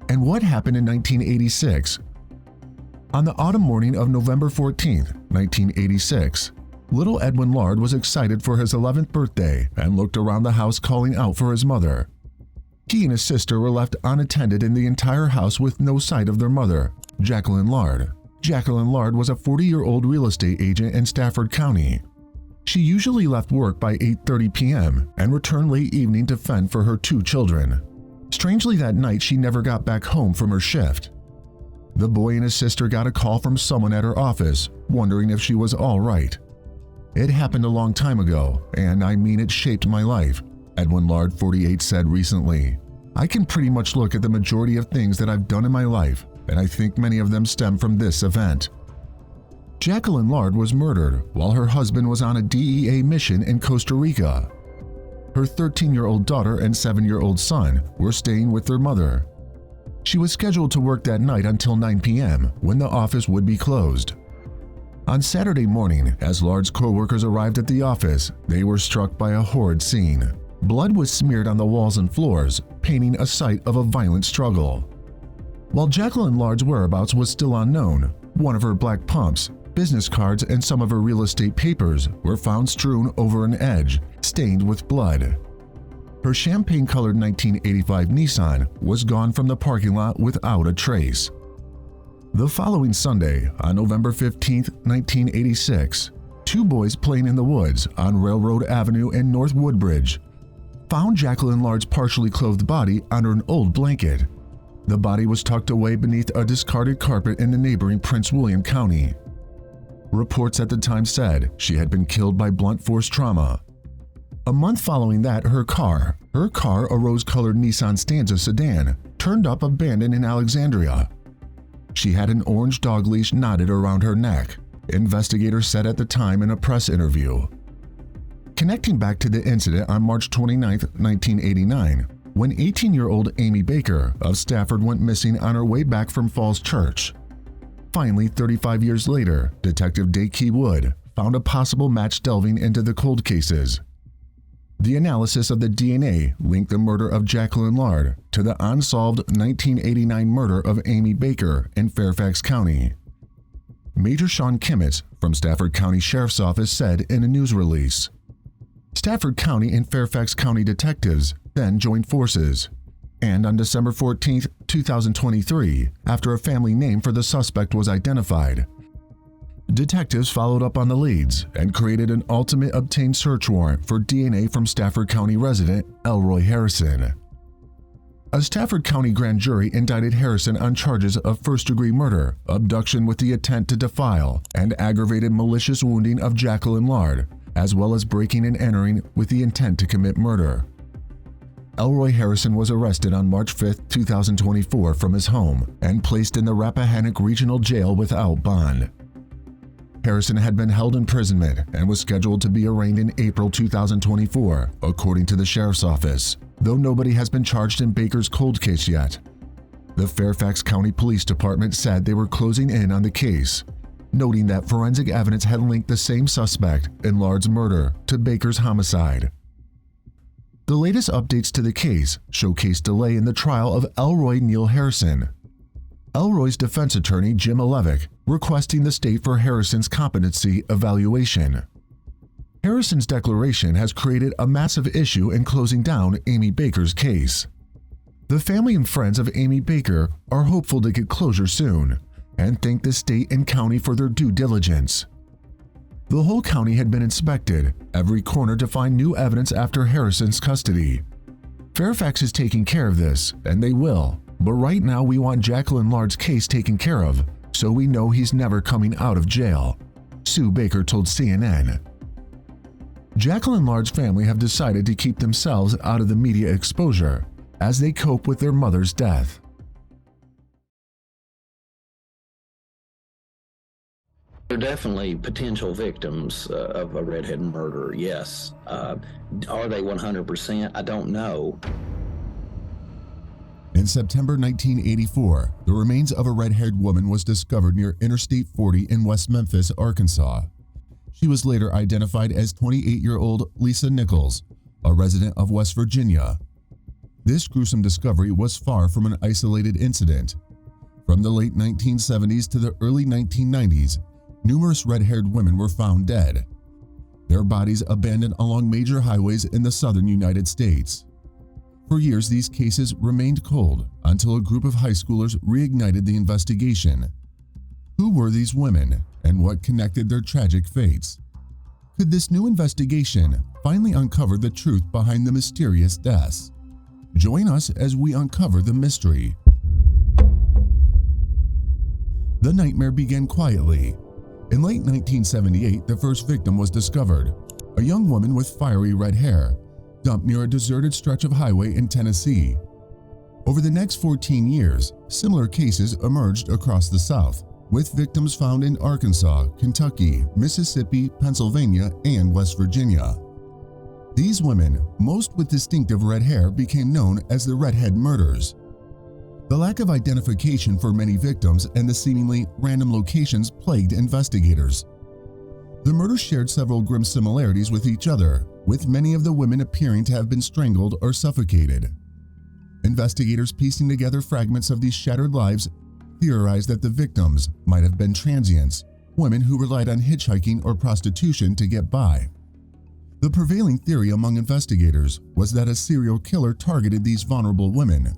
And what happened in 1986? On the autumn morning of November 14, 1986, little Edwin Lard was excited for his 11th birthday and looked around the house calling out for his mother. He and his sister were left unattended in the entire house with no sight of their mother, Jacqueline Lard. Jacqueline Lard was a 40-year-old real estate agent in Stafford County. She usually left work by 8:30 p.m. and returned late evening to fend for her 2 children. Strangely, that night she never got back home from her shift. The boy and his sister got a call from someone at her office, wondering if she was all right. It happened a long time ago, and I mean it shaped my life, Edwin Lard, 48, said recently. I can pretty much look at the majority of things that I've done in my life, and I think many of them stem from this event. Jacqueline Lard was murdered while her husband was on a DEA mission in Costa Rica. Her 13-year-old daughter and 7-year-old son were staying with their mother. She was scheduled to work that night until 9 p.m. when the office would be closed. On Saturday morning, as Lard's co-workers arrived at the office, they were struck by a horrid scene. Blood was smeared on the walls and floors, painting a sight of a violent struggle. While Jacqueline Lard's whereabouts was still unknown, one of her black pumps, business cards, and some of her real estate papers were found strewn over an edge, stained with blood. Her champagne-colored 1985 Nissan was gone from the parking lot without a trace. The following Sunday, on November 15, 1986, 2 boys playing in the woods on Railroad Avenue in North Woodbridge found Jacqueline Lard's partially clothed body under an old blanket. The body was tucked away beneath a discarded carpet in the neighboring Prince William County. Reports at the time said she had been killed by blunt force trauma. A month following that, her car, a rose-colored Nissan Stanza sedan, turned up abandoned in Alexandria. She had an orange dog leash knotted around her neck, investigators said at the time in a press interview. Connecting back to the incident on March 29, 1989, when 18-year-old Amy Baker of Stafford went missing on her way back from Falls Church. Finally, 35 years later, Detective Dake Wood found a possible match delving into the cold cases. The analysis of the DNA linked the murder of Jacqueline Lard to the unsolved 1989 murder of Amy Baker in Fairfax County. Major Sean Kimmitz from Stafford County Sheriff's Office said in a news release, Stafford County and Fairfax County detectives then joined forces, and on December 14, 2023, after a family name for the suspect was identified, detectives followed up on the leads and created an ultimate obtained search warrant for DNA from Stafford County resident Elroy Harrison. A Stafford County grand jury indicted Harrison on charges of first-degree murder, abduction with the intent to defile, and aggravated malicious wounding of Jacqueline Lard, as well as breaking and entering with the intent to commit murder. Elroy Harrison was arrested on March 5, 2024 from his home and placed in the Rappahannock Regional Jail without bond. Harrison had been held in imprisonment and was scheduled to be arraigned in April 2024, according to the Sheriff's Office, though nobody has been charged in Baker's cold case yet. The Fairfax County Police Department said they were closing in on the case, noting that forensic evidence had linked the same suspect in Lard's murder to Baker's homicide. The latest updates to the case showcase delay in the trial of Elroy Neal Harrison. Elroy's defense attorney, Jim Alevick, requesting the state for Harrison's competency evaluation. Harrison's declaration has created a massive issue in closing down Amy Baker's case. The family and friends of Amy Baker are hopeful to get closure soon, and thanked the state and county for their due diligence. The whole county had been inspected, every corner to find new evidence after Harrison's custody. Fairfax is taking care of this, and they will, but right now we want Jacqueline Lard's case taken care of, so we know he's never coming out of jail, Sue Baker told CNN. Jacqueline Lard's family have decided to keep themselves out of the media exposure as they cope with their mother's death. They're definitely potential victims of a redhead murder, yes. Are they 100%? I don't know. In September 1984, the remains of a red-haired woman was discovered near Interstate 40 in West Memphis, Arkansas. She was later identified as 28-year-old Lisa Nichols, a resident of West Virginia. This gruesome discovery was far from an isolated incident. From the late 1970s to the early 1990s, numerous red-haired women were found dead, their bodies abandoned along major highways in the southern United States. For years, these cases remained cold until a group of high schoolers reignited the investigation. Who were these women, and what connected their tragic fates? Could this new investigation finally uncover the truth behind the mysterious deaths? Join us as we uncover the mystery. The nightmare began quietly. In late 1978, the first victim was discovered, a young woman with fiery red hair, dumped near a deserted stretch of highway in Tennessee. Over the next 14 years, similar cases emerged across the South, with victims found in Arkansas, Kentucky, Mississippi, Pennsylvania, and West Virginia. These women, most with distinctive red hair, became known as the redhead murders. The lack of identification for many victims and the seemingly random locations plagued investigators. The murders shared several grim similarities with each other, with many of the women appearing to have been strangled or suffocated. Investigators piecing together fragments of these shattered lives theorized that the victims might have been transients, women who relied on hitchhiking or prostitution to get by. The prevailing theory among investigators was that a serial killer targeted these vulnerable women.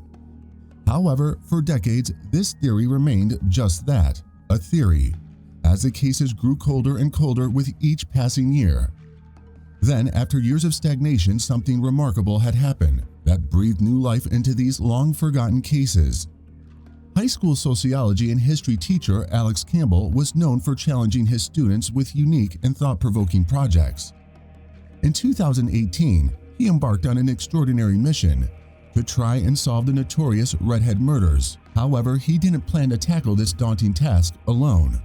However, for decades, this theory remained just that, a theory, as the cases grew colder and colder with each passing year. Then, after years of stagnation, something remarkable had happened that breathed new life into these long-forgotten cases. High school sociology and history teacher Alex Campbell was known for challenging his students with unique and thought-provoking projects. In 2018, he embarked on an extraordinary mission to try and solve the notorious redhead murders. However, he didn't plan to tackle this daunting task alone.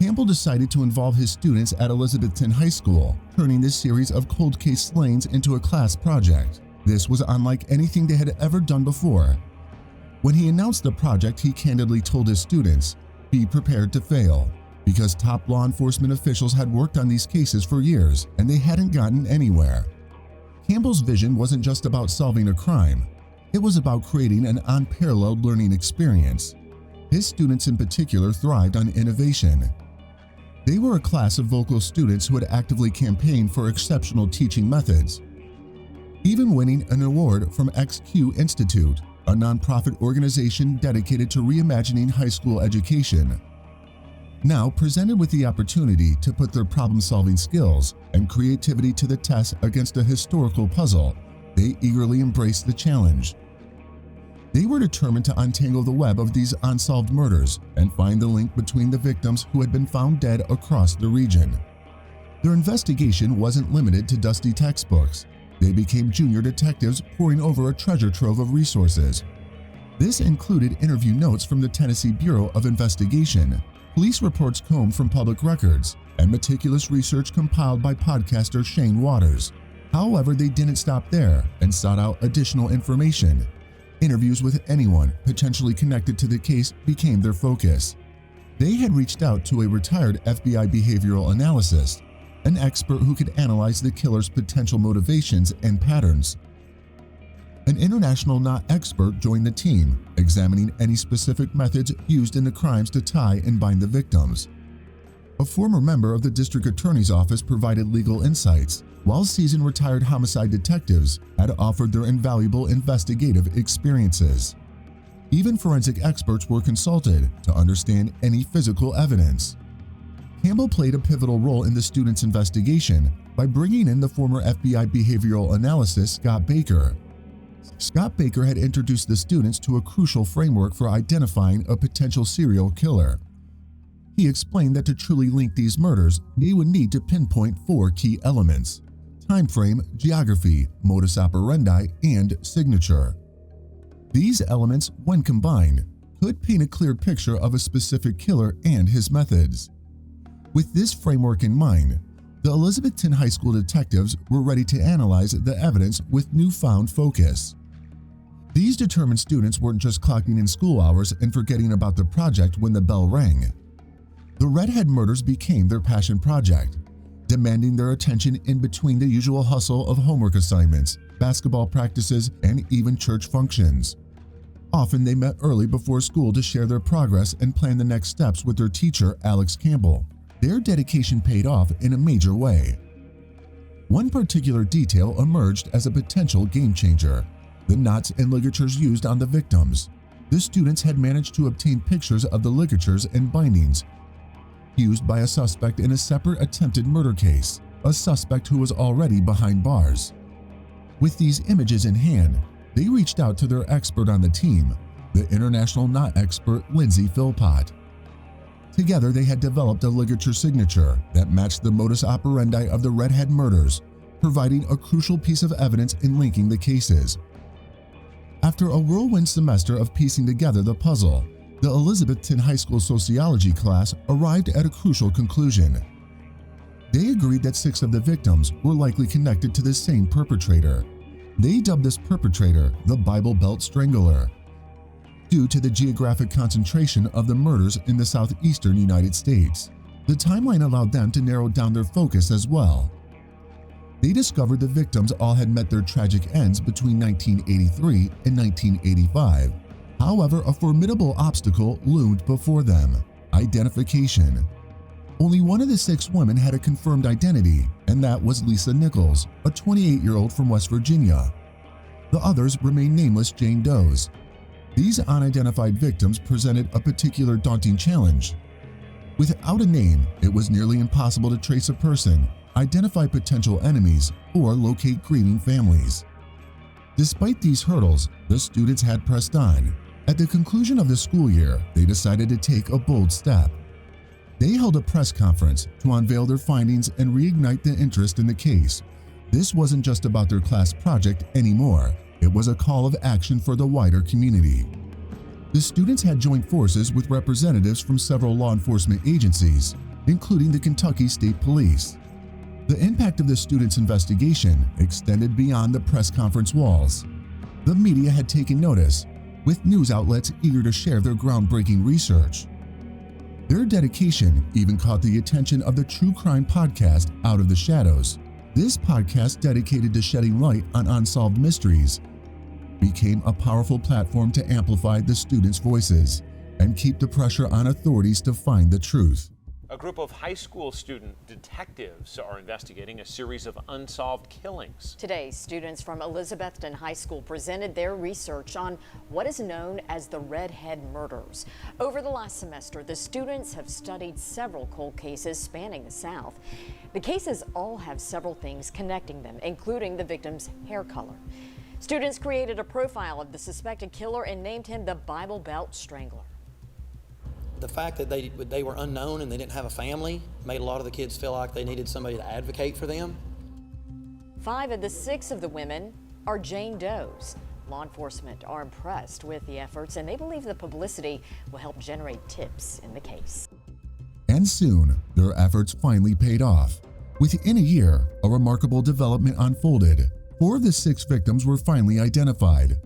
Campbell decided to involve his students at Elizabethton High School, turning this series of cold case slayings into a class project. This was unlike anything they had ever done before. When he announced the project, he candidly told his students, "Be prepared to fail," because top law enforcement officials had worked on these cases for years and they hadn't gotten anywhere. Campbell's vision wasn't just about solving a crime. It was about creating an unparalleled learning experience. His students in particular thrived on innovation. They were a class of vocal students who had actively campaigned for exceptional teaching methods, even winning an award from XQ Institute, a nonprofit organization dedicated to reimagining high school education. Now presented with the opportunity to put their problem-solving skills and creativity to the test against a historical puzzle, they eagerly embraced the challenge. They were determined to untangle the web of these unsolved murders and find the link between the victims who had been found dead across the region. Their investigation wasn't limited to dusty textbooks. They became junior detectives poring over a treasure trove of resources. This included interview notes from the Tennessee Bureau of Investigation, police reports combed from public records, and meticulous research compiled by podcaster Shane Waters. However, they didn't stop there and sought out additional information. Interviews with anyone potentially connected to the case became their focus. They had reached out to a retired FBI behavioral analyst, an expert who could analyze the killer's potential motivations and patterns. An international not expert joined the team, examining any specific methods used in the crimes to tie and bind the victims. A former member of the district attorney's office provided legal insights, while seasoned retired homicide detectives had offered their invaluable investigative experiences. Even forensic experts were consulted to understand any physical evidence. Campbell played a pivotal role in the students' investigation by bringing in the former FBI behavioral analyst Scott Baker. Scott Baker had introduced the students to a crucial framework for identifying a potential serial killer. He explained that to truly link these murders, they would need to pinpoint 4 key elements: time frame, geography, modus operandi, and signature. These elements, when combined, could paint a clear picture of a specific killer and his methods. With this framework in mind, the Elizabethton High School detectives were ready to analyze the evidence with newfound focus. These determined students weren't just clocking in school hours and forgetting about the project when the bell rang. The Redhead murders became their passion project, demanding their attention in between the usual hustle of homework assignments, basketball practices, and even church functions. Often they met early before school to share their progress and plan the next steps with their teacher, Alex Campbell. Their dedication paid off in a major way. One particular detail emerged as a potential game changer: the knots and ligatures used on the victims. The students had managed to obtain pictures of the ligatures and bindings used by a suspect in a separate attempted murder case, a suspect who was already behind bars. With these images in hand, they reached out to their expert on the team, the international knot expert Lindsay Philpott. Together, they had developed a ligature signature that matched the modus operandi of the Redhead murders, providing a crucial piece of evidence in linking the cases. After a whirlwind semester of piecing together the puzzle, the Elizabethton High School sociology class arrived at a crucial conclusion. They agreed that 6 of the victims were likely connected to the same perpetrator. They dubbed this perpetrator the Bible Belt Strangler, due to the geographic concentration of the murders in the southeastern United States. The timeline allowed them to narrow down their focus as well. They discovered the victims all had met their tragic ends between 1983 and 1985. However, a formidable obstacle loomed before them: identification. Only one of the 6 women had a confirmed identity, and that was Lisa Nichols, a 28-year-old from West Virginia. The others remained nameless Jane Does. These unidentified victims presented a particular daunting challenge. Without a name, it was nearly impossible to trace a person, identify potential enemies, or locate grieving families. Despite these hurdles, the students had pressed on. At the conclusion of the school year, they decided to take a bold step. They held a press conference to unveil their findings and reignite the interest in the case. This wasn't just about their class project anymore. It was a call of action for the wider community. The students had joined forces with representatives from several law enforcement agencies, including the Kentucky State Police. The impact of the students' investigation extended beyond the press conference walls. The media had taken notice, with news outlets eager to share their groundbreaking research. Their dedication even caught the attention of the true crime podcast Out of the Shadows. This podcast, dedicated to shedding light on unsolved mysteries, became a powerful platform to amplify the students' voices and keep the pressure on authorities to find the truth. A group of high school student detectives are investigating a series of unsolved killings. Today, students from Elizabethton High School presented their research on what is known as the Redhead murders. Over the last semester, the students have studied several cold cases spanning the South. The cases all have several things connecting them, including the victim's hair color. Students created a profile of the suspected killer and named him the Bible Belt Strangler. The fact that they were unknown and they didn't have a family made a lot of the kids feel like they needed somebody to advocate for them. 5 of the 6 of the women are Jane Does. Law enforcement are impressed with the efforts, and they believe the publicity will help generate tips in the case. And soon, their efforts finally paid off. Within a year, a remarkable development unfolded. 4 of the 6 victims were finally identified.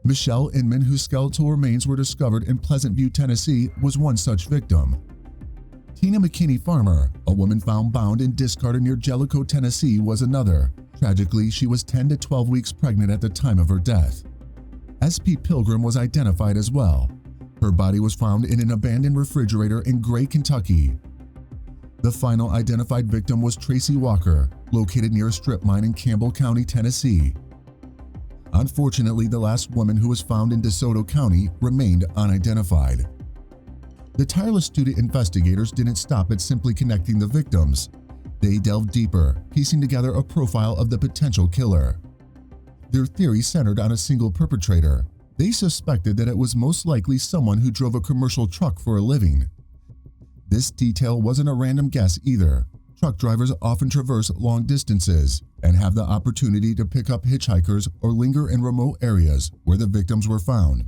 Michelle Inman, whose skeletal remains were discovered in Pleasant View, Tennessee, was one such victim. Tina McKinney Farmer, a woman found bound and discarded near Jellicoe, Tennessee, was another. Tragically, she was 10 to 12 weeks pregnant at the time of her death. SP Pilgrim was identified as well. Her body was found in an abandoned refrigerator in Gray, Kentucky. The final identified victim was Tracy Walker, located near a strip mine in Campbell County, Tennessee. Unfortunately, the last woman who was found in DeSoto County remained unidentified. The tireless student investigators didn't stop at simply connecting the victims. They delved deeper, piecing together a profile of the potential killer. Their theory centered on a single perpetrator. They suspected that it was most likely someone who drove a commercial truck for a living. This detail wasn't a random guess either. Truck drivers often traverse long distances and have the opportunity to pick up hitchhikers or linger in remote areas where the victims were found.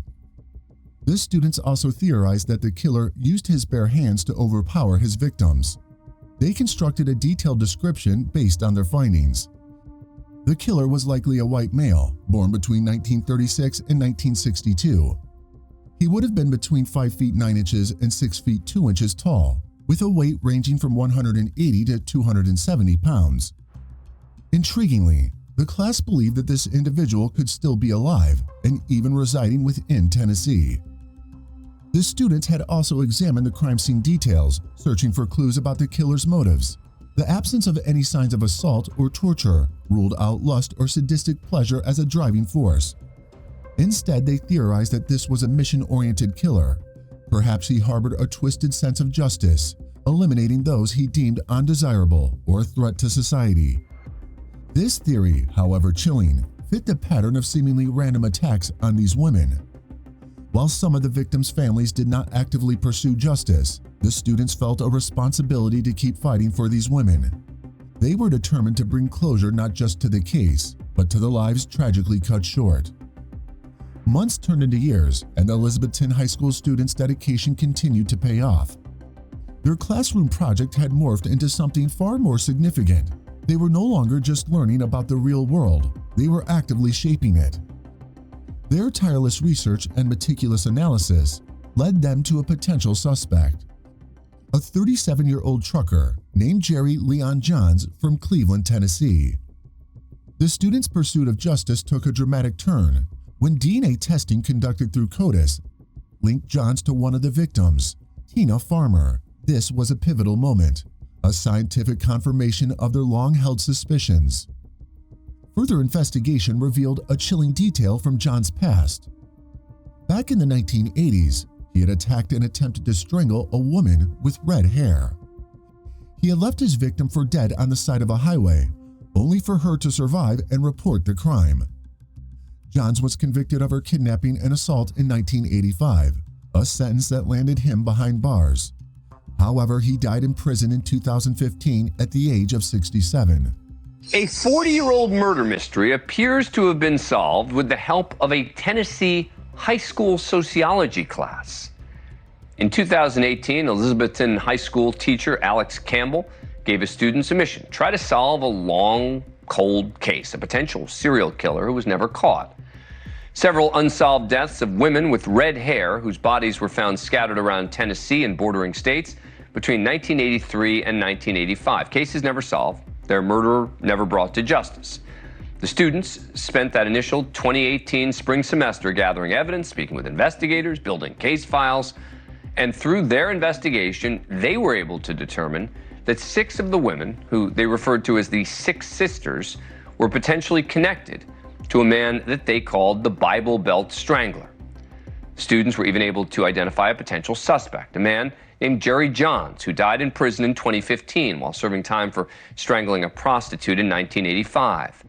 The students also theorized that the killer used his bare hands to overpower his victims. They constructed a detailed description based on their findings. The killer was likely a white male, born between 1936 and 1962. He would have been between 5 feet 9 inches and 6 feet 2 inches tall, with a weight ranging from 180 to 270 pounds. Intriguingly, the class believed that this individual could still be alive and even residing within Tennessee. The students had also examined the crime scene details, searching for clues about the killer's motives. The absence of any signs of assault or torture ruled out lust or sadistic pleasure as a driving force. Instead, they theorized that this was a mission-oriented killer. Perhaps he harbored a twisted sense of justice, eliminating those he deemed undesirable or a threat to society. This theory, however chilling, fit the pattern of seemingly random attacks on these women. While some of the victims' families did not actively pursue justice, the students felt a responsibility to keep fighting for these women. They were determined to bring closure not just to the case, but to the lives tragically cut short. Months turned into years, and Elizabethton High School students' dedication continued to pay off. Their classroom project had morphed into something far more significant. They were no longer just learning about the real world, they were actively shaping it. Their tireless research and meticulous analysis led them to a potential suspect, a 37-year-old trucker named Jerry Leon Johns from Cleveland, Tennessee. The students' pursuit of justice took a dramatic turn when DNA testing conducted through CODES linked Johns to one of the victims, Tina Farmer. This was a pivotal moment, a scientific confirmation of their long-held suspicions. Further investigation revealed a chilling detail from John's past. Back in the 1980s, he had attacked and attempted to strangle a woman with red hair. He had left his victim for dead on the side of a highway, only for her to survive and report the crime. Johns was convicted of her kidnapping and assault in 1985, a sentence that landed him behind bars. However, he died in prison in 2015 at the age of 67. A 40-year-old murder mystery appears to have been solved with the help of a Tennessee high school sociology class. In 2018, Elizabethton High School teacher Alex Campbell gave his students a mission: try to solve a long, cold case, a potential serial killer who was never caught. Several unsolved deaths of women with red hair whose bodies were found scattered around Tennessee and bordering states between 1983 and 1985. Cases never solved, their murderer never brought to justice. The students spent that initial 2018 spring semester gathering evidence, speaking with investigators, building case files, and through their investigation, they were able to determine that 6 of the women, who they referred to as the 6 sisters, were potentially connected to a man that they called the Bible Belt Strangler. Students were even able to identify a potential suspect, a man named Jerry Johns, who died in prison in 2015 while serving time for strangling a prostitute in 1985.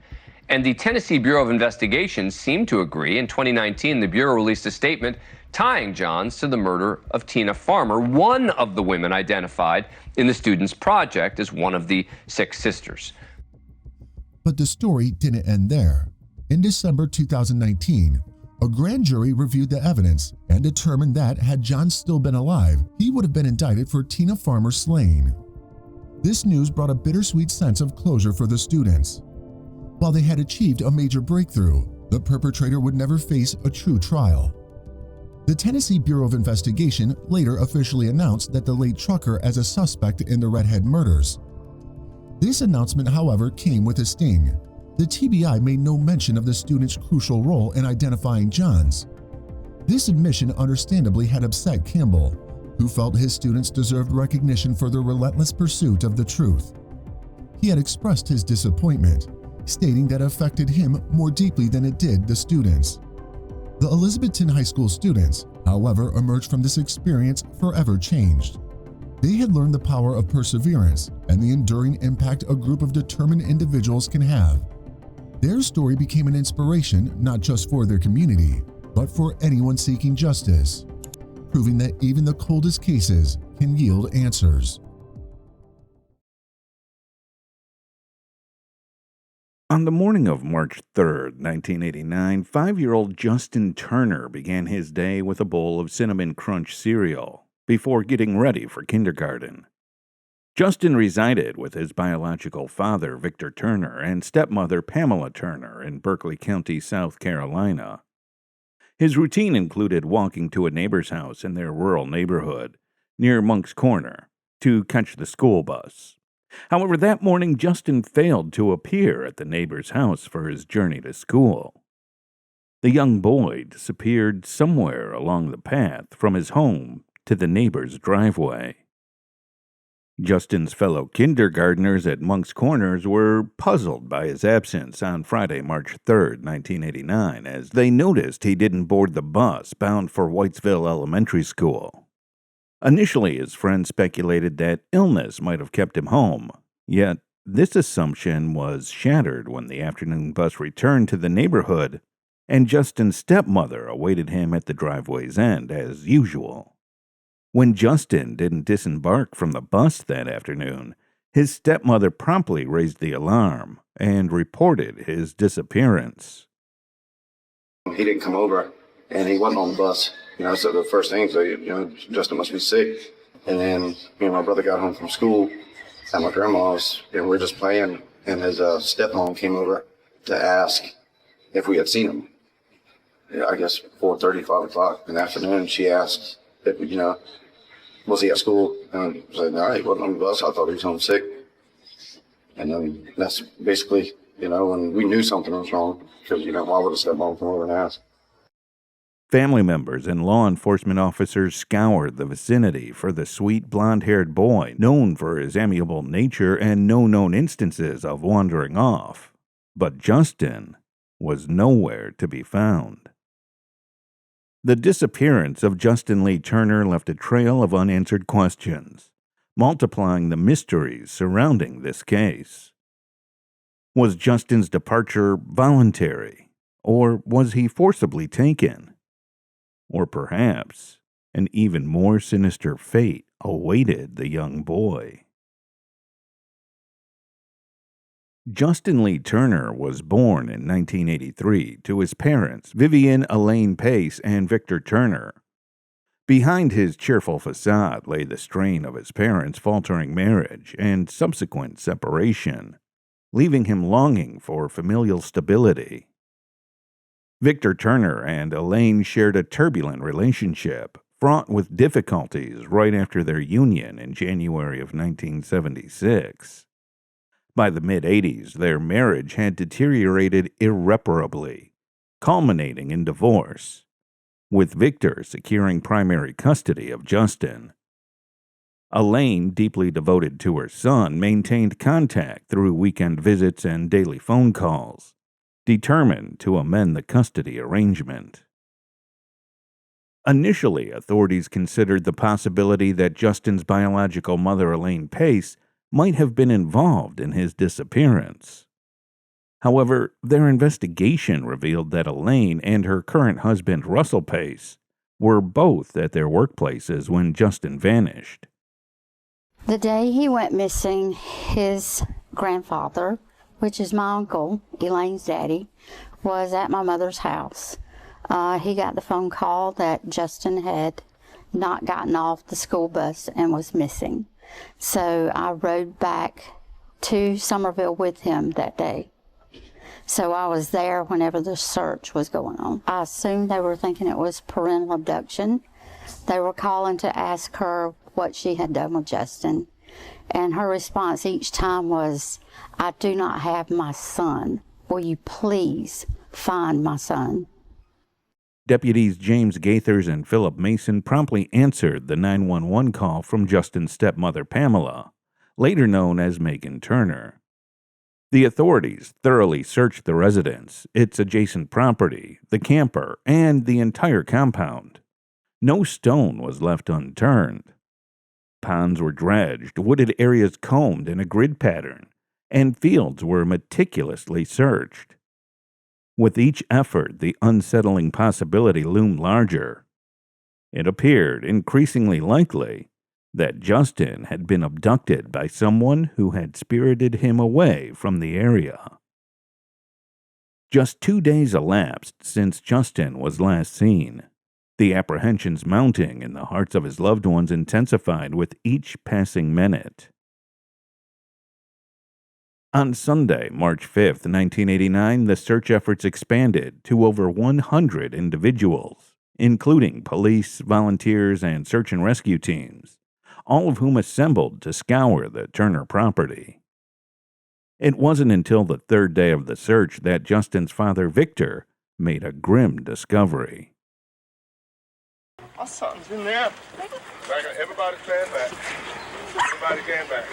And the Tennessee Bureau of Investigation seemed to agree. In 2019, the Bureau released a statement tying Johns to the murder of Tina Farmer, one of the women identified in the students' project as one of the 6 sisters. But the story didn't end there. In December 2019, a grand jury reviewed the evidence and determined that had Johns still been alive, he would have been indicted for Tina Farmer's slaying. This news brought a bittersweet sense of closure for the students. While they had achieved a major breakthrough, the perpetrator would never face a true trial. The Tennessee Bureau of Investigation later officially announced that the late trucker as a suspect in the Redhead murders. This announcement, however, came with a sting. The TBI made no mention of the student's crucial role in identifying Johns. This admission understandably had upset Campbell, who felt his students deserved recognition for their relentless pursuit of the truth. He had expressed his disappointment, stating that it affected him more deeply than it did the students. The Elizabethton High School students, however, emerged from this experience forever changed. They had learned the power of perseverance and the enduring impact a group of determined individuals can have. Their story became an inspiration not just for their community, but for anyone seeking justice, proving that even the coldest cases can yield answers. On the morning of March 3rd, 1989, 5-year-old Justin Turner began his day with a bowl of Cinnamon Crunch cereal before getting ready for kindergarten. Justin resided with his biological father, Victor Turner, and stepmother, Pamela Turner, in Berkeley County, South Carolina. His routine included walking to a neighbor's house in their rural neighborhood, near Monk's Corner, to catch the school bus. However, that morning, Justin failed to appear at the neighbor's house for his journey to school. The young boy disappeared somewhere along the path from his home to the neighbor's driveway. Justin's fellow kindergartners at Monk's Corners were puzzled by his absence on Friday, March 3rd, 1989, as they noticed he didn't board the bus bound for Whitesville Elementary School. Initially, his friends speculated that illness might have kept him home, yet this assumption was shattered when the afternoon bus returned to the neighborhood and Justin's stepmother awaited him at the driveway's end as usual. When Justin didn't disembark from the bus that afternoon, his stepmother promptly raised the alarm and reported his disappearance. He didn't come over, and he wasn't on the bus. So the first thing, Justin must be sick. And then me and my brother got home from school at my grandma's, and we were just playing, and his stepmom came over to ask if we had seen him. I guess 4:30, 5 o'clock in the afternoon, she asked if, was he at school? And I said, no, he wasn't on the bus. I thought he was home sick. And then that's basically, when we knew something was wrong, because, why would a stepmom come over and ask? Family members and law enforcement officers scoured the vicinity for the sweet blonde-haired boy, known for his amiable nature and no known instances of wandering off. But Justin was nowhere to be found. The disappearance of Justin Lee Turner left a trail of unanswered questions, multiplying the mysteries surrounding this case. Was Justin's departure voluntary, or was he forcibly taken? Or perhaps an even more sinister fate awaited the young boy. Justin Lee Turner was born in 1983 to his parents, Vivian Elaine Pace and Victor Turner. Behind his cheerful facade lay the strain of his parents' faltering marriage and subsequent separation, leaving him longing for familial stability. Victor Turner and Elaine shared a turbulent relationship, fraught with difficulties right after their union in January of 1976. By the mid-'80s, their marriage had deteriorated irreparably, culminating in divorce, with Victor securing primary custody of Justin. Elaine, deeply devoted to her son, maintained contact through weekend visits and daily phone calls, determined to amend the custody arrangement. Initially, authorities considered the possibility that Justin's biological mother, Elaine Pace, might have been involved in his disappearance. However, their investigation revealed that Elaine and her current husband, Russell Pace, were both at their workplaces when Justin vanished. The day he went missing, his grandfather, which is my uncle, Elaine's daddy, was at my mother's house. He got the phone call that Justin had not gotten off the school bus and was missing. So I rode back to Somerville with him that day. So I was there whenever the search was going on. I assumed they were thinking it was parental abduction. They were calling to ask her what she had done with Justin. And her response each time was, I do not have my son. Will you please find my son? Deputies James Gaithers and Philip Mason promptly answered the 911 call from Justin's stepmother, Pamela, later known as Megan Turner. The authorities thoroughly searched the residence, its adjacent property, the camper, and the entire compound. No stone was left unturned. Ponds were dredged, wooded areas combed in a grid pattern, and fields were meticulously searched. With each effort, the unsettling possibility loomed larger. It appeared increasingly likely that Justin had been abducted by someone who had spirited him away from the area. Just 2 days elapsed since Justin was last seen. The apprehensions mounting in the hearts of his loved ones intensified with each passing minute. On Sunday, March 5, 1989, the search efforts expanded to over 100 individuals, including police, volunteers, and search and rescue teams, all of whom assembled to scour the Turner property. It wasn't until the third day of the search that Justin's father, Victor, made a grim discovery. Something's in there. Everybody stand back. Everybody stand back.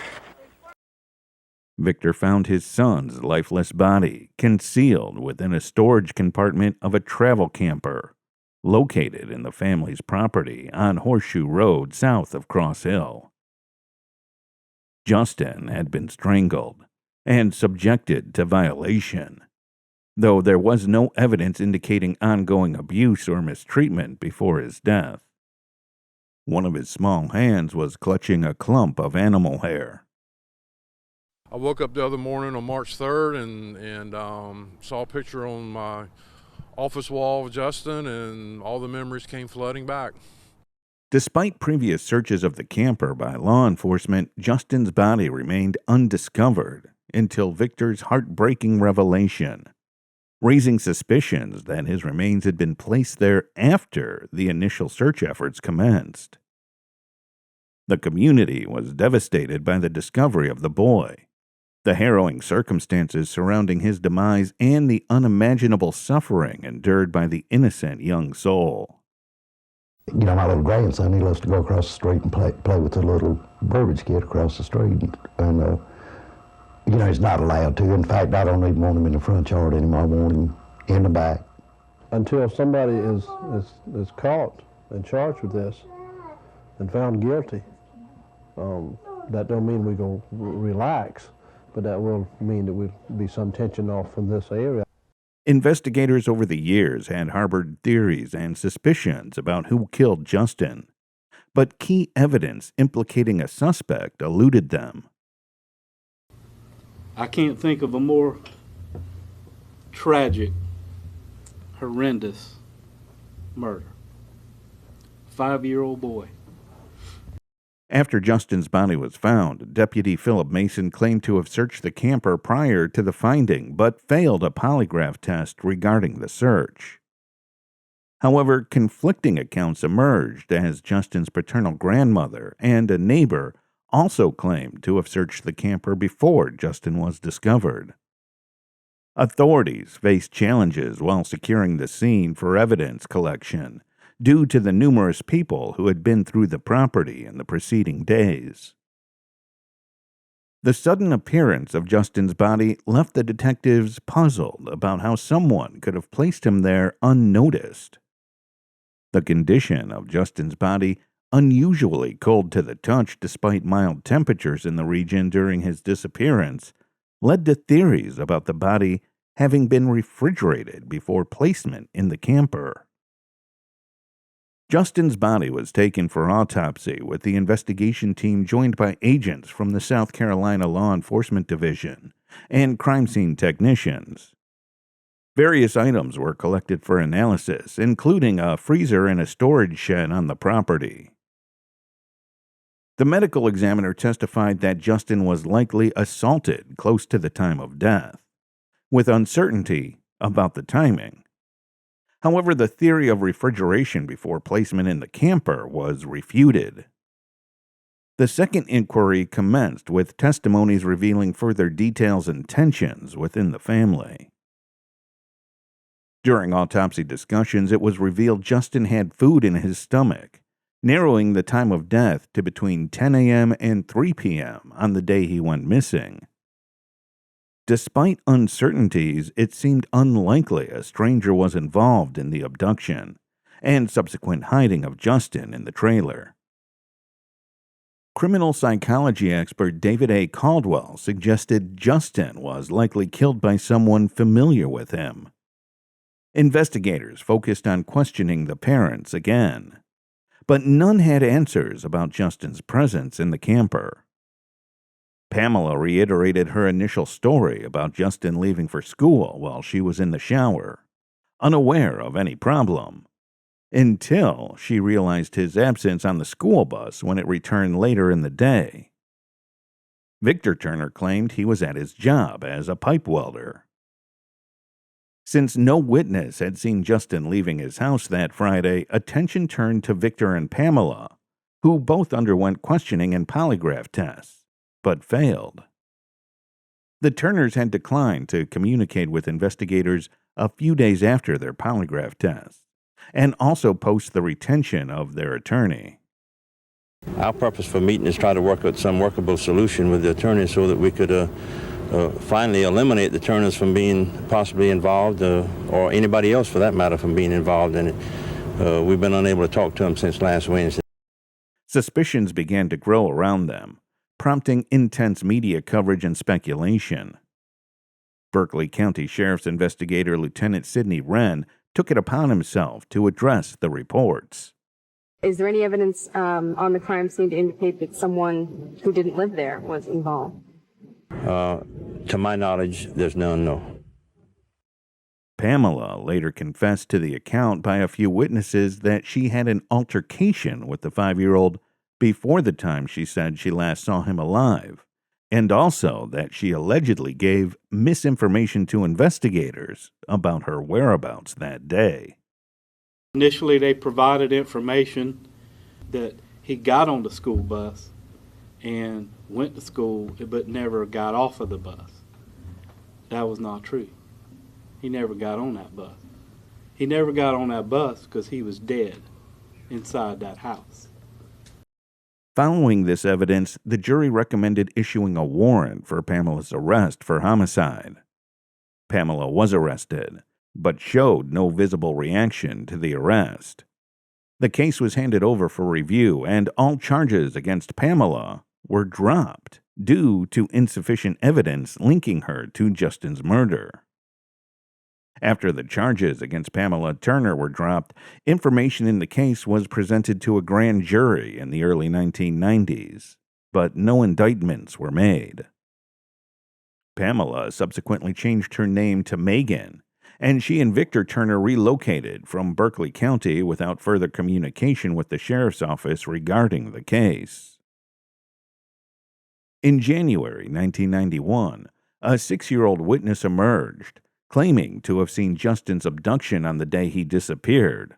Victor found his son's lifeless body concealed within a storage compartment of a travel camper located in the family's property on Horseshoe Road south of Cross Hill. Justin had been strangled and subjected to violation, though there was no evidence indicating ongoing abuse or mistreatment before his death. One of his small hands was clutching a clump of animal hair. I woke up the other morning on March 3rd and saw a picture on my office wall of Justin, and all the memories came flooding back. Despite previous searches of the camper by law enforcement, Justin's body remained undiscovered until Victor's heartbreaking revelation, raising suspicions that his remains had been placed there after the initial search efforts commenced. The community was devastated by the discovery of the boy, the harrowing circumstances surrounding his demise, and the unimaginable suffering endured by the innocent young soul. You know, my little grandson, he loves to go across the street and play with the little Burbage kid across the street. And you know, he's not allowed to. In fact, I don't even want him in the front yard anymore. I want him in the back. Until somebody is caught and charged with this and found guilty, that don't mean we're going to relax, but that will mean that we'll be some tension off from this area. Investigators over the years had harbored theories and suspicions about who killed Justin, but key evidence implicating a suspect eluded them. I can't think of a more tragic, horrendous murder. 5-year-old boy. After Justin's body was found, Deputy Philip Mason claimed to have searched the camper prior to the finding, but failed a polygraph test regarding the search. However, conflicting accounts emerged as Justin's paternal grandmother and a neighbor also claimed to have searched the camper before Justin was discovered. Authorities faced challenges while securing the scene for evidence collection, due to the numerous people who had been through the property in the preceding days. The sudden appearance of Justin's body left the detectives puzzled about how someone could have placed him there unnoticed. The condition of Justin's body, unusually cold to the touch despite mild temperatures in the region during his disappearance, led to theories about the body having been refrigerated before placement in the camper. Justin's body was taken for autopsy, with the investigation team joined by agents from the South Carolina Law Enforcement Division and crime scene technicians. Various items were collected for analysis, including a freezer and a storage shed on the property. The medical examiner testified that Justin was likely assaulted close to the time of death, with uncertainty about the timing. However, the theory of refrigeration before placement in the camper was refuted. The second inquiry commenced with testimonies revealing further details and tensions within the family. During autopsy discussions, it was revealed Justin had food in his stomach, narrowing the time of death to between 10 a.m. and 3 p.m. on the day he went missing. Despite uncertainties, it seemed unlikely a stranger was involved in the abduction and subsequent hiding of Justin in the trailer. Criminal psychology expert David A. Caldwell suggested Justin was likely killed by someone familiar with him. Investigators focused on questioning the parents again, but none had answers about Justin's presence in the camper. Pamela reiterated her initial story about Justin leaving for school while she was in the shower, unaware of any problem, until she realized his absence on the school bus when it returned later in the day. Victor Turner claimed he was at his job as a pipe welder. Since no witness had seen Justin leaving his house that Friday, attention turned to Victor and Pamela, who both underwent questioning and polygraph tests, but failed. The Turners had declined to communicate with investigators a few days after their polygraph tests, and also post the retention of their attorney. Our purpose for meeting is try to work out some workable solution with the attorney so that we could finally eliminate the Turners from being possibly involved, or anybody else for that matter from being involved in it. We've been unable to talk to them since last Wednesday. Suspicions began to grow around them, prompting intense media coverage and speculation. Berkeley County Sheriff's investigator Lieutenant Sidney Wren took it upon himself to address the reports. Is there any evidence on the crime scene to indicate that someone who didn't live there was involved? To my knowledge, there's none, no. Pamela later confessed to the account by a few witnesses that she had an altercation with the 5-year-old before the time she said she last saw him alive, and also that she allegedly gave misinformation to investigators about her whereabouts that day. Initially, they provided information that he got on the school bus and went to school, but never got off of the bus. That was not true. He never got on that bus. He never got on that bus because he was dead inside that house. Following this evidence, the jury recommended issuing a warrant for Pamela's arrest for homicide. Pamela was arrested, but showed no visible reaction to the arrest. The case was handed over for review, and all charges against Pamela were dropped due to insufficient evidence linking her to Justin's murder. After the charges against Pamela Turner were dropped, information in the case was presented to a grand jury in the early 1990s, but no indictments were made. Pamela subsequently changed her name to Megan, and she and Victor Turner relocated from Berkeley County without further communication with the sheriff's office regarding the case. In January 1991, a 6-year-old witness emerged, claiming to have seen Justin's abduction on the day he disappeared.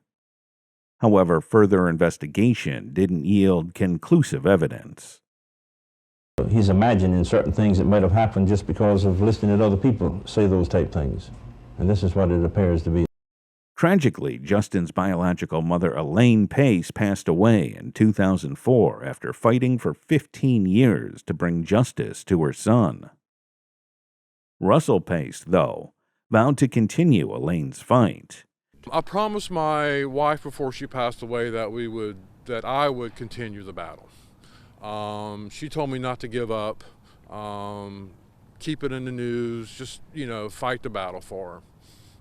However, further investigation didn't yield conclusive evidence. He's imagining certain things that might have happened just because of listening to other people say those type things. And this is what it appears to be. Tragically, Justin's biological mother, Elaine Pace, passed away in 2004 after fighting for 15 years to bring justice to her son. Russell Pace, though, vowed to continue Elaine's fight. I promised my wife before she passed away that I would continue the battle. She told me not to give up, keep it in the news, just, fight the battle for her.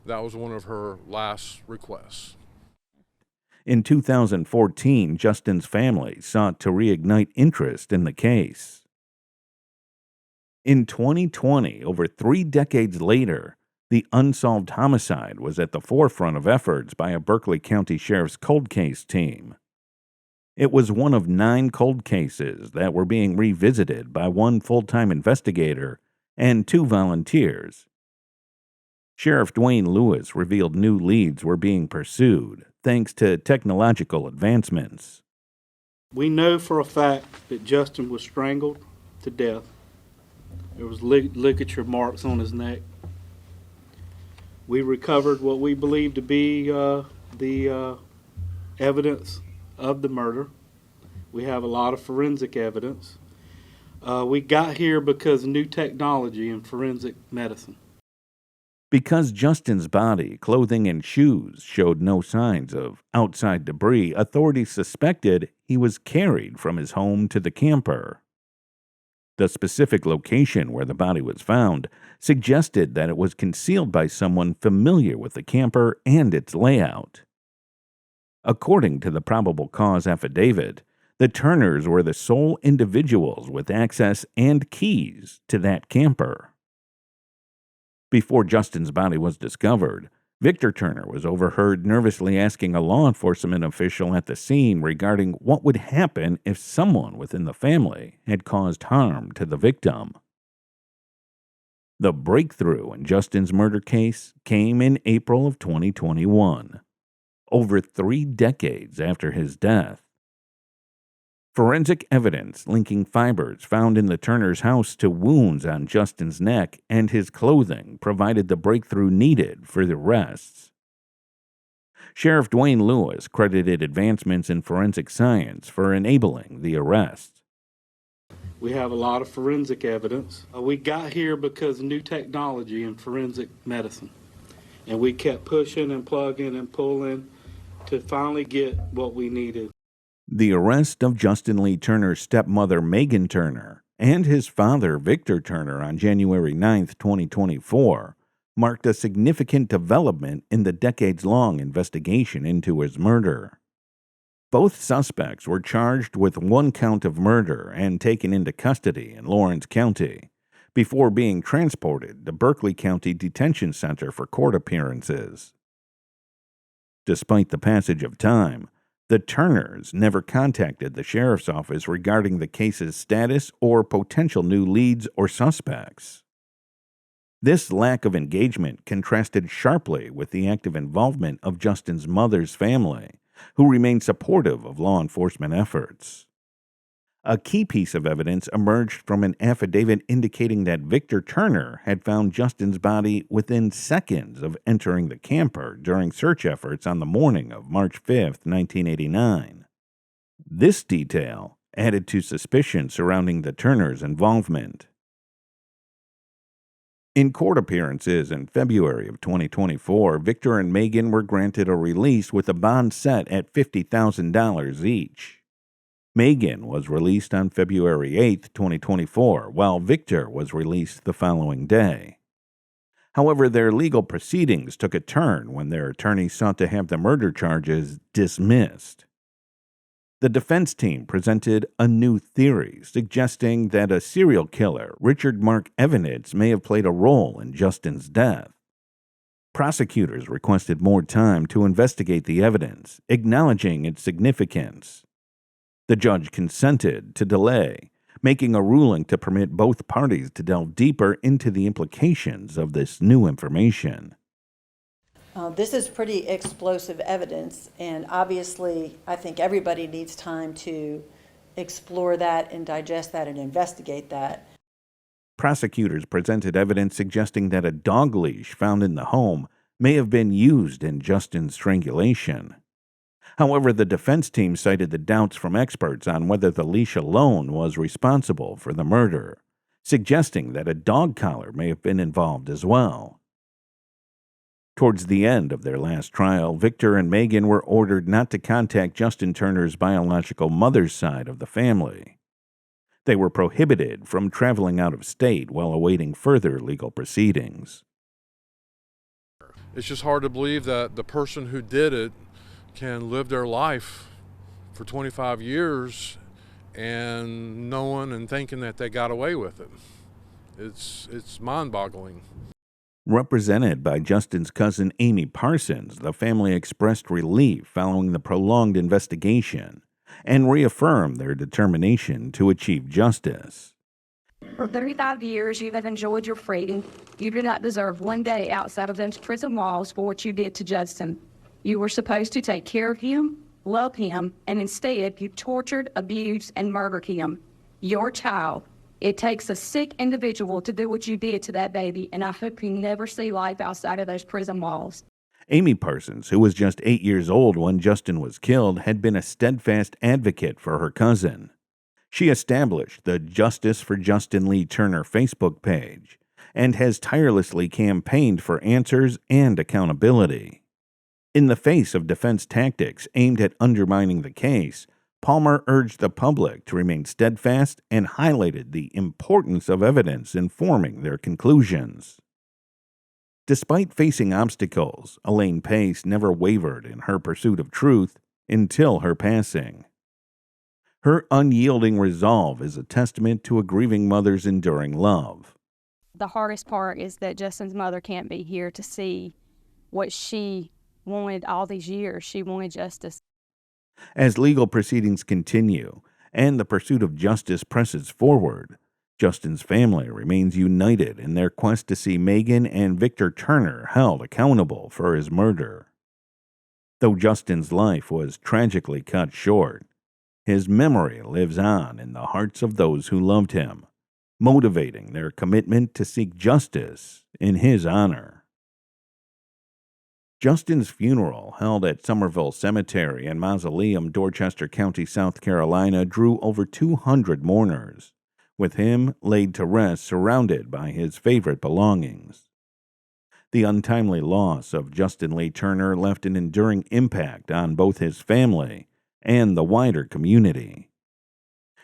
That was one of her last requests. In 2014, Justin's family sought to reignite interest in the case. In 2020, over 3 decades later, the unsolved homicide was at the forefront of efforts by a Berkeley County Sheriff's cold case team. It was one of 9 cold cases that were being revisited by 1 full-time investigator and 2 volunteers. Sheriff Dwayne Lewis revealed new leads were being pursued, thanks to technological advancements. We know for a fact that Justin was strangled to death. There was ligature marks on his neck. We recovered what we believe to be the evidence of the murder. We have a lot of forensic evidence. We got here because of new technology in forensic medicine. Because Justin's body, clothing, and shoes showed no signs of outside debris, authorities suspected he was carried from his home to the camper. The specific location where the body was found suggested that it was concealed by someone familiar with the camper and its layout. According to the probable cause affidavit, the Turners were the sole individuals with access and keys to that camper. Before Justin's body was discovered, Victor Turner was overheard nervously asking a law enforcement official at the scene regarding what would happen if someone within the family had caused harm to the victim. The breakthrough in Justin's murder case came in April of 2021, over 3 decades after his death. Forensic evidence linking fibers found in the Turner's house to wounds on Justin's neck and his clothing provided the breakthrough needed for the arrests. Sheriff Dwayne Lewis credited advancements in forensic science for enabling the arrests. We have a lot of forensic evidence. We got here because of new technology in forensic medicine. And we kept pushing and plugging and pulling to finally get what we needed. The arrest of Justin Lee Turner's stepmother, Megan Turner, and his father, Victor Turner, on January 9, 2024, marked a significant development in the decades-long investigation into his murder. Both suspects were charged with 1 count of murder and taken into custody in Lawrence County, before being transported to Berkeley County Detention Center for court appearances. Despite the passage of time, the Turners never contacted the sheriff's office regarding the case's status or potential new leads or suspects. This lack of engagement contrasted sharply with the active involvement of Justin's mother's family, who remained supportive of law enforcement efforts. A key piece of evidence emerged from an affidavit indicating that Victor Turner had found Justin's body within seconds of entering the camper during search efforts on the morning of March 5, 1989. This detail added to suspicion surrounding the Turners' involvement. In court appearances in February of 2024, Victor and Megan were granted a release with a bond set at $50,000 each. Megan was released on February 8, 2024, while Victor was released the following day. However, their legal proceedings took a turn when their attorneys sought to have the murder charges dismissed. The defense team presented a new theory, suggesting that a serial killer, Richard Mark Evanitz, may have played a role in Justin's death. Prosecutors requested more time to investigate the evidence, acknowledging its significance. The judge consented to delay, making a ruling to permit both parties to delve deeper into the implications of this new information. This is pretty explosive evidence, and obviously I think everybody needs time to explore that and digest that and investigate that. Prosecutors presented evidence suggesting that a dog leash found in the home may have been used in Justin's strangulation. However, the defense team cited the doubts from experts on whether the leash alone was responsible for the murder, suggesting that a dog collar may have been involved as well. Towards the end of their last trial, Victor and Megan were ordered not to contact Justin Turner's biological mother's side of the family. They were prohibited from traveling out of state while awaiting further legal proceedings. It's just hard to believe that the person who did it can live their life for 25 years and knowing and thinking that they got away with it. It's mind-boggling. Represented by Justin's cousin Amy Parsons, the family expressed relief following the prolonged investigation and reaffirmed their determination to achieve justice. For 35 years, you have enjoyed your freedom. You do not deserve one day outside of those prison walls for what you did to Justin. You were supposed to take care of him, love him, and instead you tortured, abused, and murdered him. Your child. It takes a sick individual to do what you did to that baby, and I hope you never see life outside of those prison walls. Amy Parsons, who was just 8 years old when Justin was killed, had been a steadfast advocate for her cousin. She established the Justice for Justin Lee Turner Facebook page and has tirelessly campaigned for answers and accountability. In the face of defense tactics aimed at undermining the case, Palmer urged the public to remain steadfast and highlighted the importance of evidence informing their conclusions. Despite facing obstacles, Elaine Pace never wavered in her pursuit of truth until her passing. Her unyielding resolve is a testament to a grieving mother's enduring love. The hardest part is that Justin's mother can't be here to see what she wanted all these years. She wanted justice. As legal proceedings continue and the pursuit of justice presses forward, Justin's family remains united in their quest to see Megan and Victor Turner held accountable for his murder. Though Justin's life was tragically cut short, his memory lives on in the hearts of those who loved him, motivating their commitment to seek justice in his honor. Justin's funeral, held at Somerville Cemetery and Mausoleum, Dorchester County, South Carolina, drew over 200 mourners, with him laid to rest surrounded by his favorite belongings. The untimely loss of Justin Lee Turner left an enduring impact on both his family and the wider community.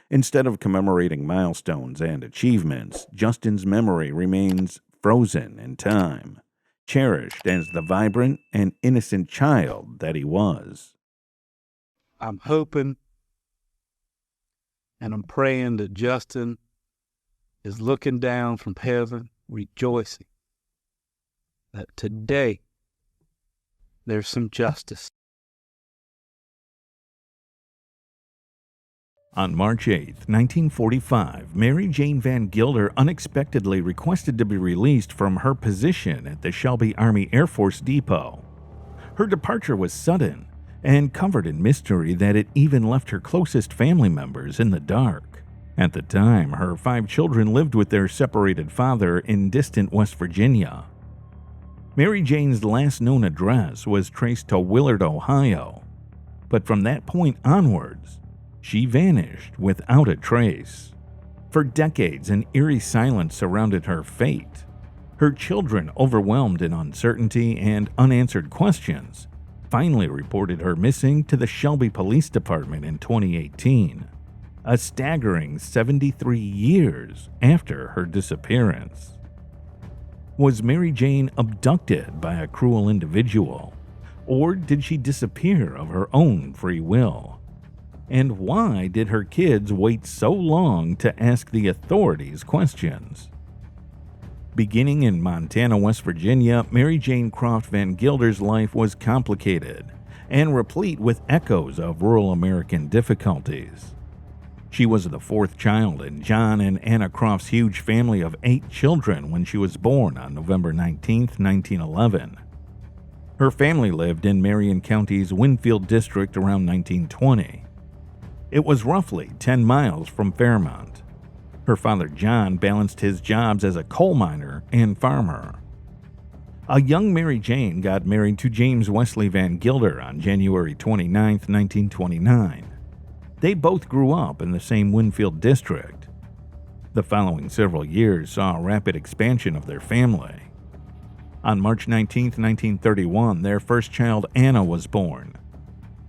Instead of commemorating milestones and achievements, Justin's memory remains frozen in time, cherished as the vibrant and innocent child that he was. I'm hoping and I'm praying that Justin is looking down from heaven, rejoicing that today there's some justice. On March 8, 1945, Mary Jane Van Gilder unexpectedly requested to be released from her position at the Shelby Army Air Force Depot. Her departure was sudden and covered in mystery that it even left her closest family members in the dark. At the time, her 5 children lived with their separated father in distant West Virginia. Mary Jane's last known address was traced to Willard, Ohio, but from that point onwards, she vanished without a trace. For decades, an eerie silence surrounded her fate. Her children, overwhelmed in uncertainty and unanswered questions, finally reported her missing to the Shelby Police Department in 2018, a staggering 73 years after her disappearance. Was Mary Jane abducted by a cruel individual, or did she disappear of her own free will? And why did her kids wait so long to ask the authorities questions? Beginning in Montana, West Virginia, Mary Jane Croft Van Gilder's life was complicated and replete with echoes of rural American difficulties. She was the 4th child in John and Anna Croft's huge family of 8 children when she was born on November 19, 1911. Her family lived in Marion County's Winfield district around 1920. It was roughly 10 miles from Fairmont. Her father John balanced his jobs as a coal miner and farmer. A young Mary Jane got married to James Wesley Van Gilder on January 29, 1929. They both grew up in the same Winfield district. The following several years saw a rapid expansion of their family. On March 19, 1931, their first child Anna was born.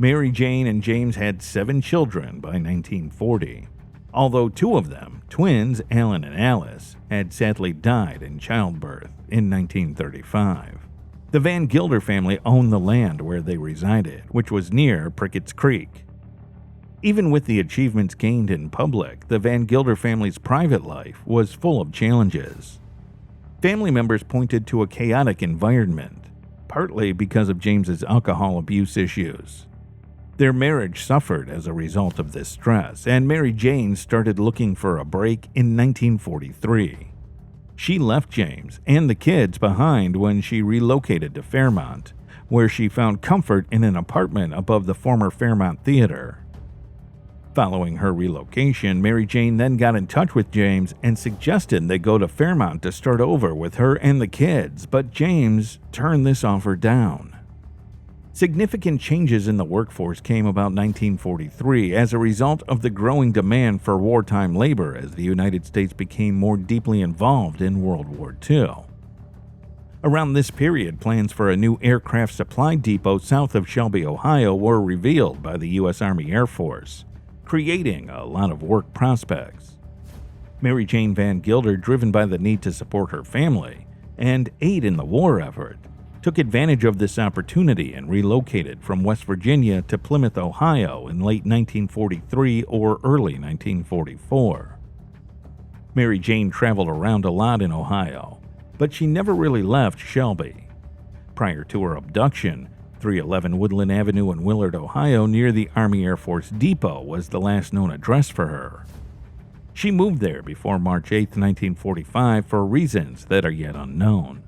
Mary Jane and James had 7 children by 1940, although 2 of them, twins Alan and Alice, had sadly died in childbirth in 1935. The Van Gilder family owned the land where they resided, which was near Prickett's Creek. Even with the achievements gained in public, the Van Gilder family's private life was full of challenges. Family members pointed to a chaotic environment, partly because of James's alcohol abuse issues. Their marriage suffered as a result of this stress, and Mary Jane started looking for a break in 1943. She left James and the kids behind when she relocated to Fairmont, where she found comfort in an apartment above the former Fairmont Theater. Following her relocation, Mary Jane then got in touch with James and suggested they go to Fairmont to start over with her and the kids, but James turned this offer down. Significant changes in the workforce came about 1943 as a result of the growing demand for wartime labor as the United States became more deeply involved in World War II. Around this period, plans for a new aircraft supply depot south of Shelby, Ohio were revealed by the U.S. Army Air Force, creating a lot of work prospects. Mary Jane Van Gilder, driven by the need to support her family and aid in the war effort, took advantage of this opportunity and relocated from West Virginia to Plymouth, Ohio in late 1943 or early 1944. Mary Jane traveled around a lot in Ohio, but she never really left Shelby. Prior to her abduction, 311 Woodland Avenue in Willard, Ohio, near the Army Air Force Depot, was the last known address for her. She moved there before March 8, 1945, for reasons that are yet unknown.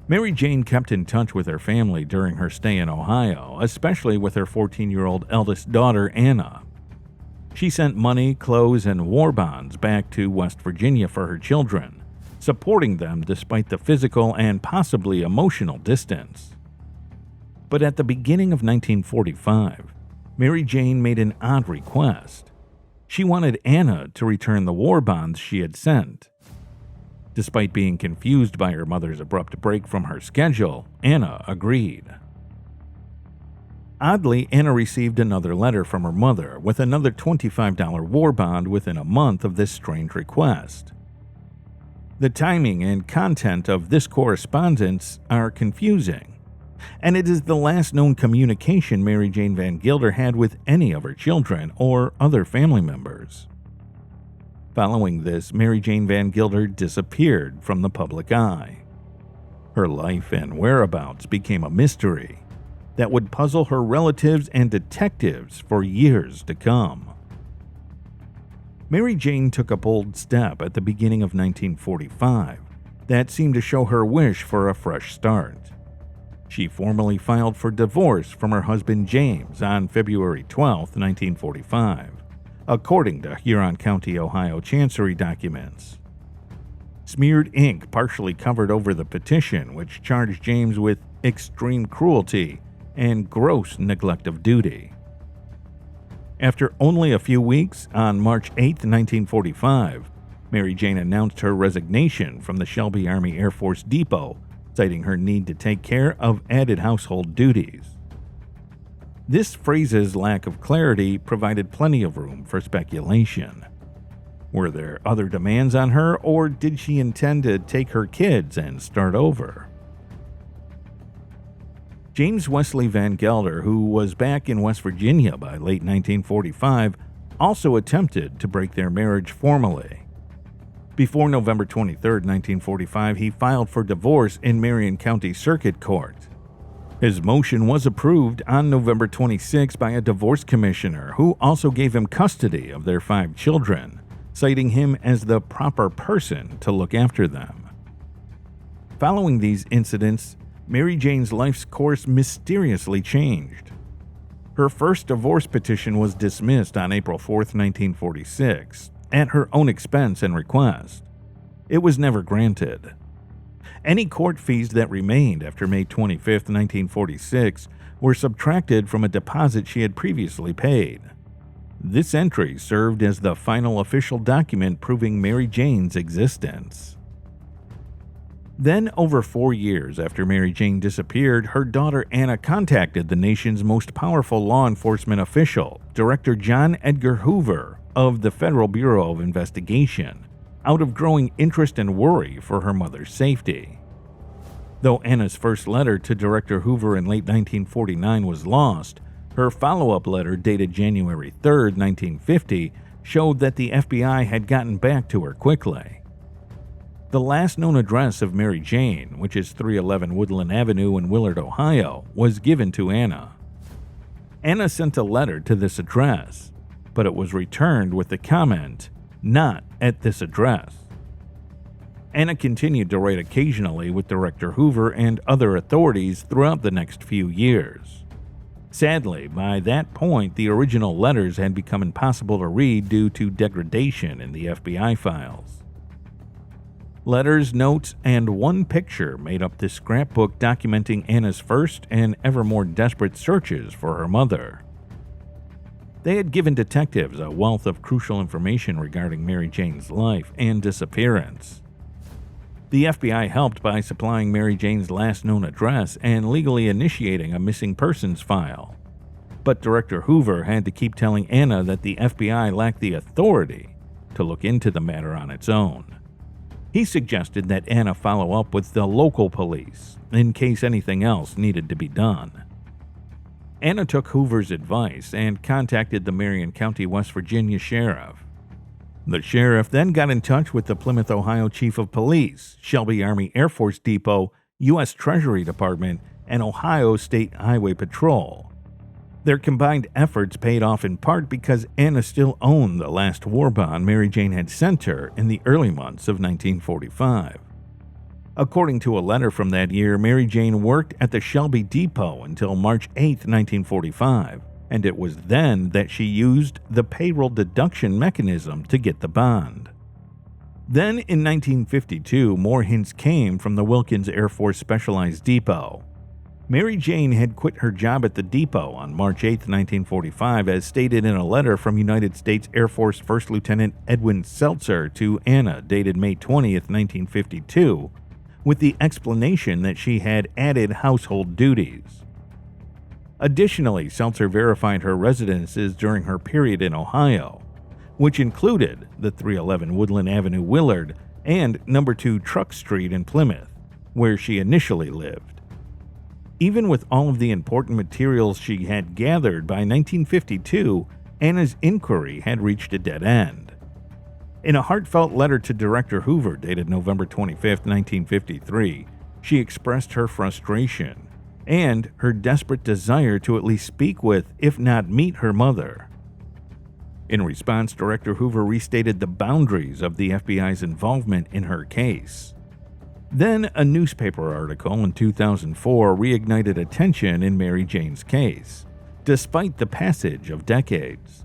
Mary Jane kept in touch with her family during her stay in Ohio, especially with her 14-year-old eldest daughter, Anna. She sent money, clothes, and war bonds back to West Virginia for her children, supporting them despite the physical and possibly emotional distance. But at the beginning of 1945, Mary Jane made an odd request. She wanted Anna to return the war bonds she had sent. Despite being confused by her mother's abrupt break from her schedule, Anna agreed. Oddly, Anna received another letter from her mother with another $25 war bond within a month of this strange request. The timing and content of this correspondence are confusing, and it is the last known communication Mary Jane Van Gilder had with any of her children or other family members. Following this, Mary Jane Van Gilder disappeared from the public eye. Her life and whereabouts became a mystery that would puzzle her relatives and detectives for years to come. Mary Jane took a bold step at the beginning of 1945 that seemed to show her wish for a fresh start. She formally filed for divorce from her husband James on February 12, 1945. According to Huron County, Ohio Chancery documents. Smeared ink partially covered over the petition, which charged James with extreme cruelty and gross neglect of duty. After only a few weeks, on March 8, 1945, Mary Jane announced her resignation from the Shelby Army Air Force Depot, citing her need to take care of added household duties. This phrase's lack of clarity provided plenty of room for speculation. Were there other demands on her, or did she intend to take her kids and start over? James Wesley Van Gelder, who was back in West Virginia by late 1945, also attempted to break their marriage formally. Before November 23, 1945, he filed for divorce in Marion County Circuit Court. His motion was approved on November 26 by a divorce commissioner who also gave him custody of their 5 children, citing him as the proper person to look after them. Following these incidents, Mary Jane's life's course mysteriously changed. Her first divorce petition was dismissed on April 4, 1946, at her own expense and request. It was never granted. Any court fees that remained after May 25, 1946, were subtracted from a deposit she had previously paid. This entry served as the final official document proving Mary Jane's existence. Then, over 4 years after Mary Jane disappeared, her daughter Anna contacted the nation's most powerful law enforcement official, Director John Edgar Hoover of the Federal Bureau of Investigation, out of growing interest and worry for her mother's safety. Though Anna's first letter to Director Hoover in late 1949 was lost, her follow-up letter dated January 3, 1950, showed that the FBI had gotten back to her quickly. The last known address of Mary Jane, which is 311 Woodland Avenue in Willard, Ohio, was given to Anna. Anna sent a letter to this address, but it was returned with the comment, "Not at this address." Anna continued to write occasionally with Director Hoover and other authorities throughout the next few years. Sadly, by that point, the original letters had become impossible to read due to degradation in the FBI files. Letters, notes, and one picture made up this scrapbook documenting Anna's first and ever more desperate searches for her mother. They had given detectives a wealth of crucial information regarding Mary Jane's life and disappearance. The FBI helped by supplying Mary Jane's last known address and legally initiating a missing persons file. But Director Hoover had to keep telling Anna that the FBI lacked the authority to look into the matter on its own. He suggested that Anna follow up with the local police in case anything else needed to be done. Anna took Hoover's advice and contacted the Marion County, West Virginia sheriff. The sheriff then got in touch with the Plymouth, Ohio Chief of Police, Shelby Army Air Force Depot, U.S. Treasury Department, and Ohio State Highway Patrol. Their combined efforts paid off in part because Anna still owned the last war bond Mary Jane had sent her in the early months of 1945. According to a letter from that year, Mary Jane worked at the Shelby Depot until March 8, 1945, and it was then that she used the payroll deduction mechanism to get the bond. Then, in 1952, more hints came from the Wilkins Air Force Specialized Depot. Mary Jane had quit her job at the depot on March 8, 1945, as stated in a letter from United States Air Force First Lieutenant Edwin Seltzer to Anna, dated May 20, 1952, with the explanation that she had added household duties. Additionally, Seltzer verified her residences during her period in Ohio, which included the 311 Woodland Avenue Willard and No. 2 Truck Street in Plymouth, where she initially lived. Even with all of the important materials she had gathered, by 1952, Anna's inquiry had reached a dead end. In a heartfelt letter to Director Hoover dated November 25, 1953, she expressed her frustration and her desperate desire to at least speak with, if not meet, her mother. In response, Director Hoover restated the boundaries of the FBI's involvement in her case. Then, a newspaper article in 2004 reignited attention in Mary Jane's case, despite the passage of decades.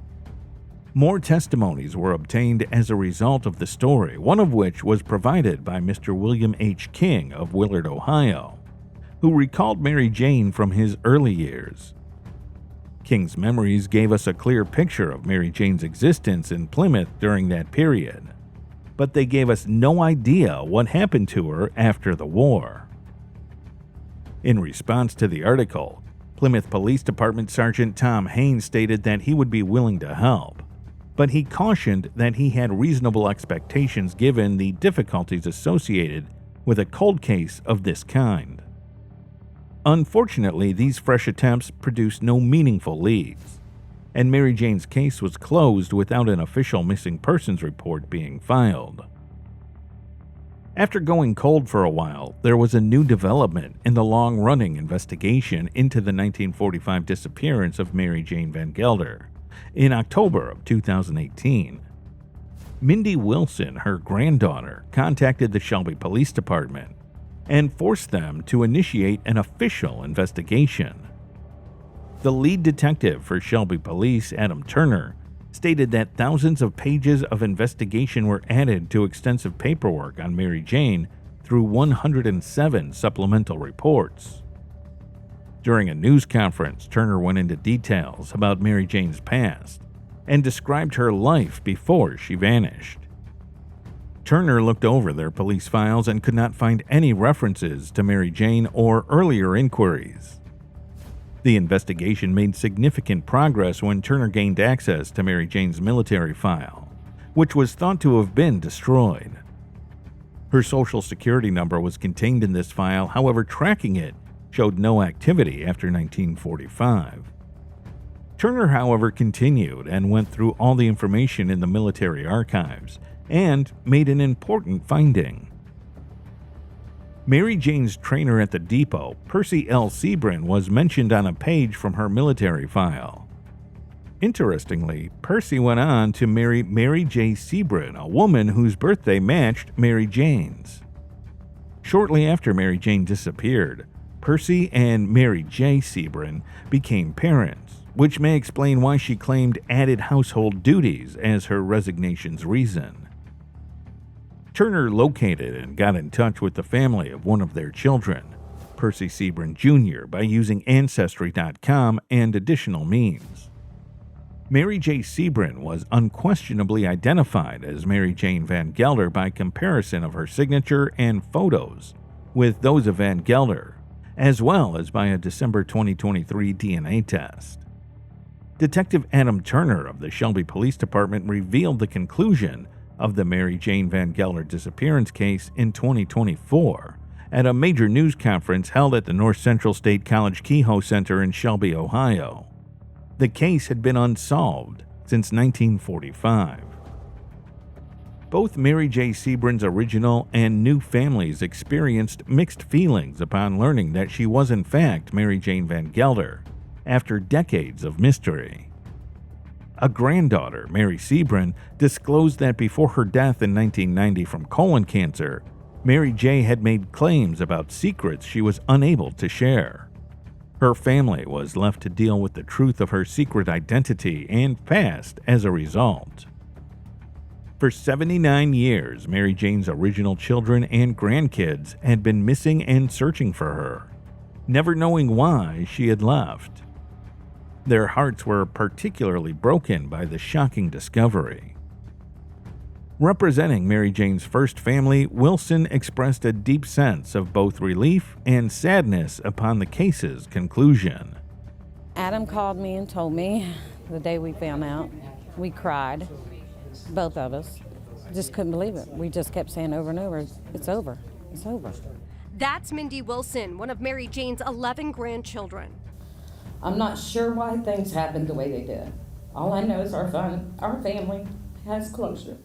More testimonies were obtained as a result of the story, one of which was provided by Mr. William H. King of Willard, Ohio, who recalled Mary Jane from his early years. King's memories gave us a clear picture of Mary Jane's existence in Plymouth during that period, but they gave us no idea what happened to her after the war. In response to the article, Plymouth Police Department Sergeant Tom Haynes stated that he would be willing to help, but he cautioned that he had reasonable expectations given the difficulties associated with a cold case of this kind. Unfortunately, these fresh attempts produced no meaningful leads, and Mary Jane's case was closed without an official missing persons report being filed. After going cold for a while, there was a new development in the long-running investigation into the 1945 disappearance of Mary Jane Vanglider in October of 2018. Mindy Wilson, her granddaughter, contacted the Shelby Police Department and forced them to initiate an official investigation. The lead detective for Shelby Police, Adam Turner, stated that thousands of pages of investigation were added to extensive paperwork on Mary Jane through 107 supplemental reports. During a news conference, Turner went into details about Mary Jane's past and described her life before she vanished. Turner looked over their police files and could not find any references to Mary Jane or earlier inquiries. The investigation made significant progress when Turner gained access to Mary Jane's military file, which was thought to have been destroyed. Her social security number was contained in this file, however, tracking it showed no activity after 1945. Turner, however, continued and went through all the information in the military archives and made an important finding. Mary Jane's trainer at the depot, Percy L. Sebrin, was mentioned on a page from her military file. Interestingly, Percy went on to marry Mary J. Sebrin, a woman whose birthday matched Mary Jane's. Shortly after Mary Jane disappeared, Percy and Mary J. Sebrin became parents, which may explain why she claimed added household duties as her resignation's reason. Turner located and got in touch with the family of one of their children, Percy Sebring Jr., by using Ancestry.com and additional means. Mary J. Sebring was unquestionably identified as Mary Jane Van Gelder by comparison of her signature and photos with those of Van Gelder, as well as by a December 2023 DNA test. Detective Adam Turner of the Shelby Police Department revealed the conclusion of the Mary Jane Van Gelder disappearance case in 2024 at a major news conference held at the North Central State College Kehoe Center in Shelby, Ohio. The case had been unsolved since 1945. Both Mary J. Sebring's original and new families experienced mixed feelings upon learning that she was in fact Mary Jane Van Gelder after decades of mystery. A granddaughter, Mary Sebring, disclosed that before her death in 1990 from colon cancer, Mary J. had made claims about secrets she was unable to share. Her family was left to deal with the truth of her secret identity and past as a result. For 79 years, Mary Jane's original children and grandkids had been missing and searching for her, never knowing why she had left. Their hearts were particularly broken by the shocking discovery. Representing Mary Jane's first family, Wilson expressed a deep sense of both relief and sadness upon the case's conclusion. Adam called me and told me the day we found out. We cried, both of us. Just couldn't believe it. We just kept saying over and over, it's over, it's over. That's Mindy Wilson, one of Mary Jane's 11 grandchildren. I'm not sure why things happened the way they did. All I know is our family has closure.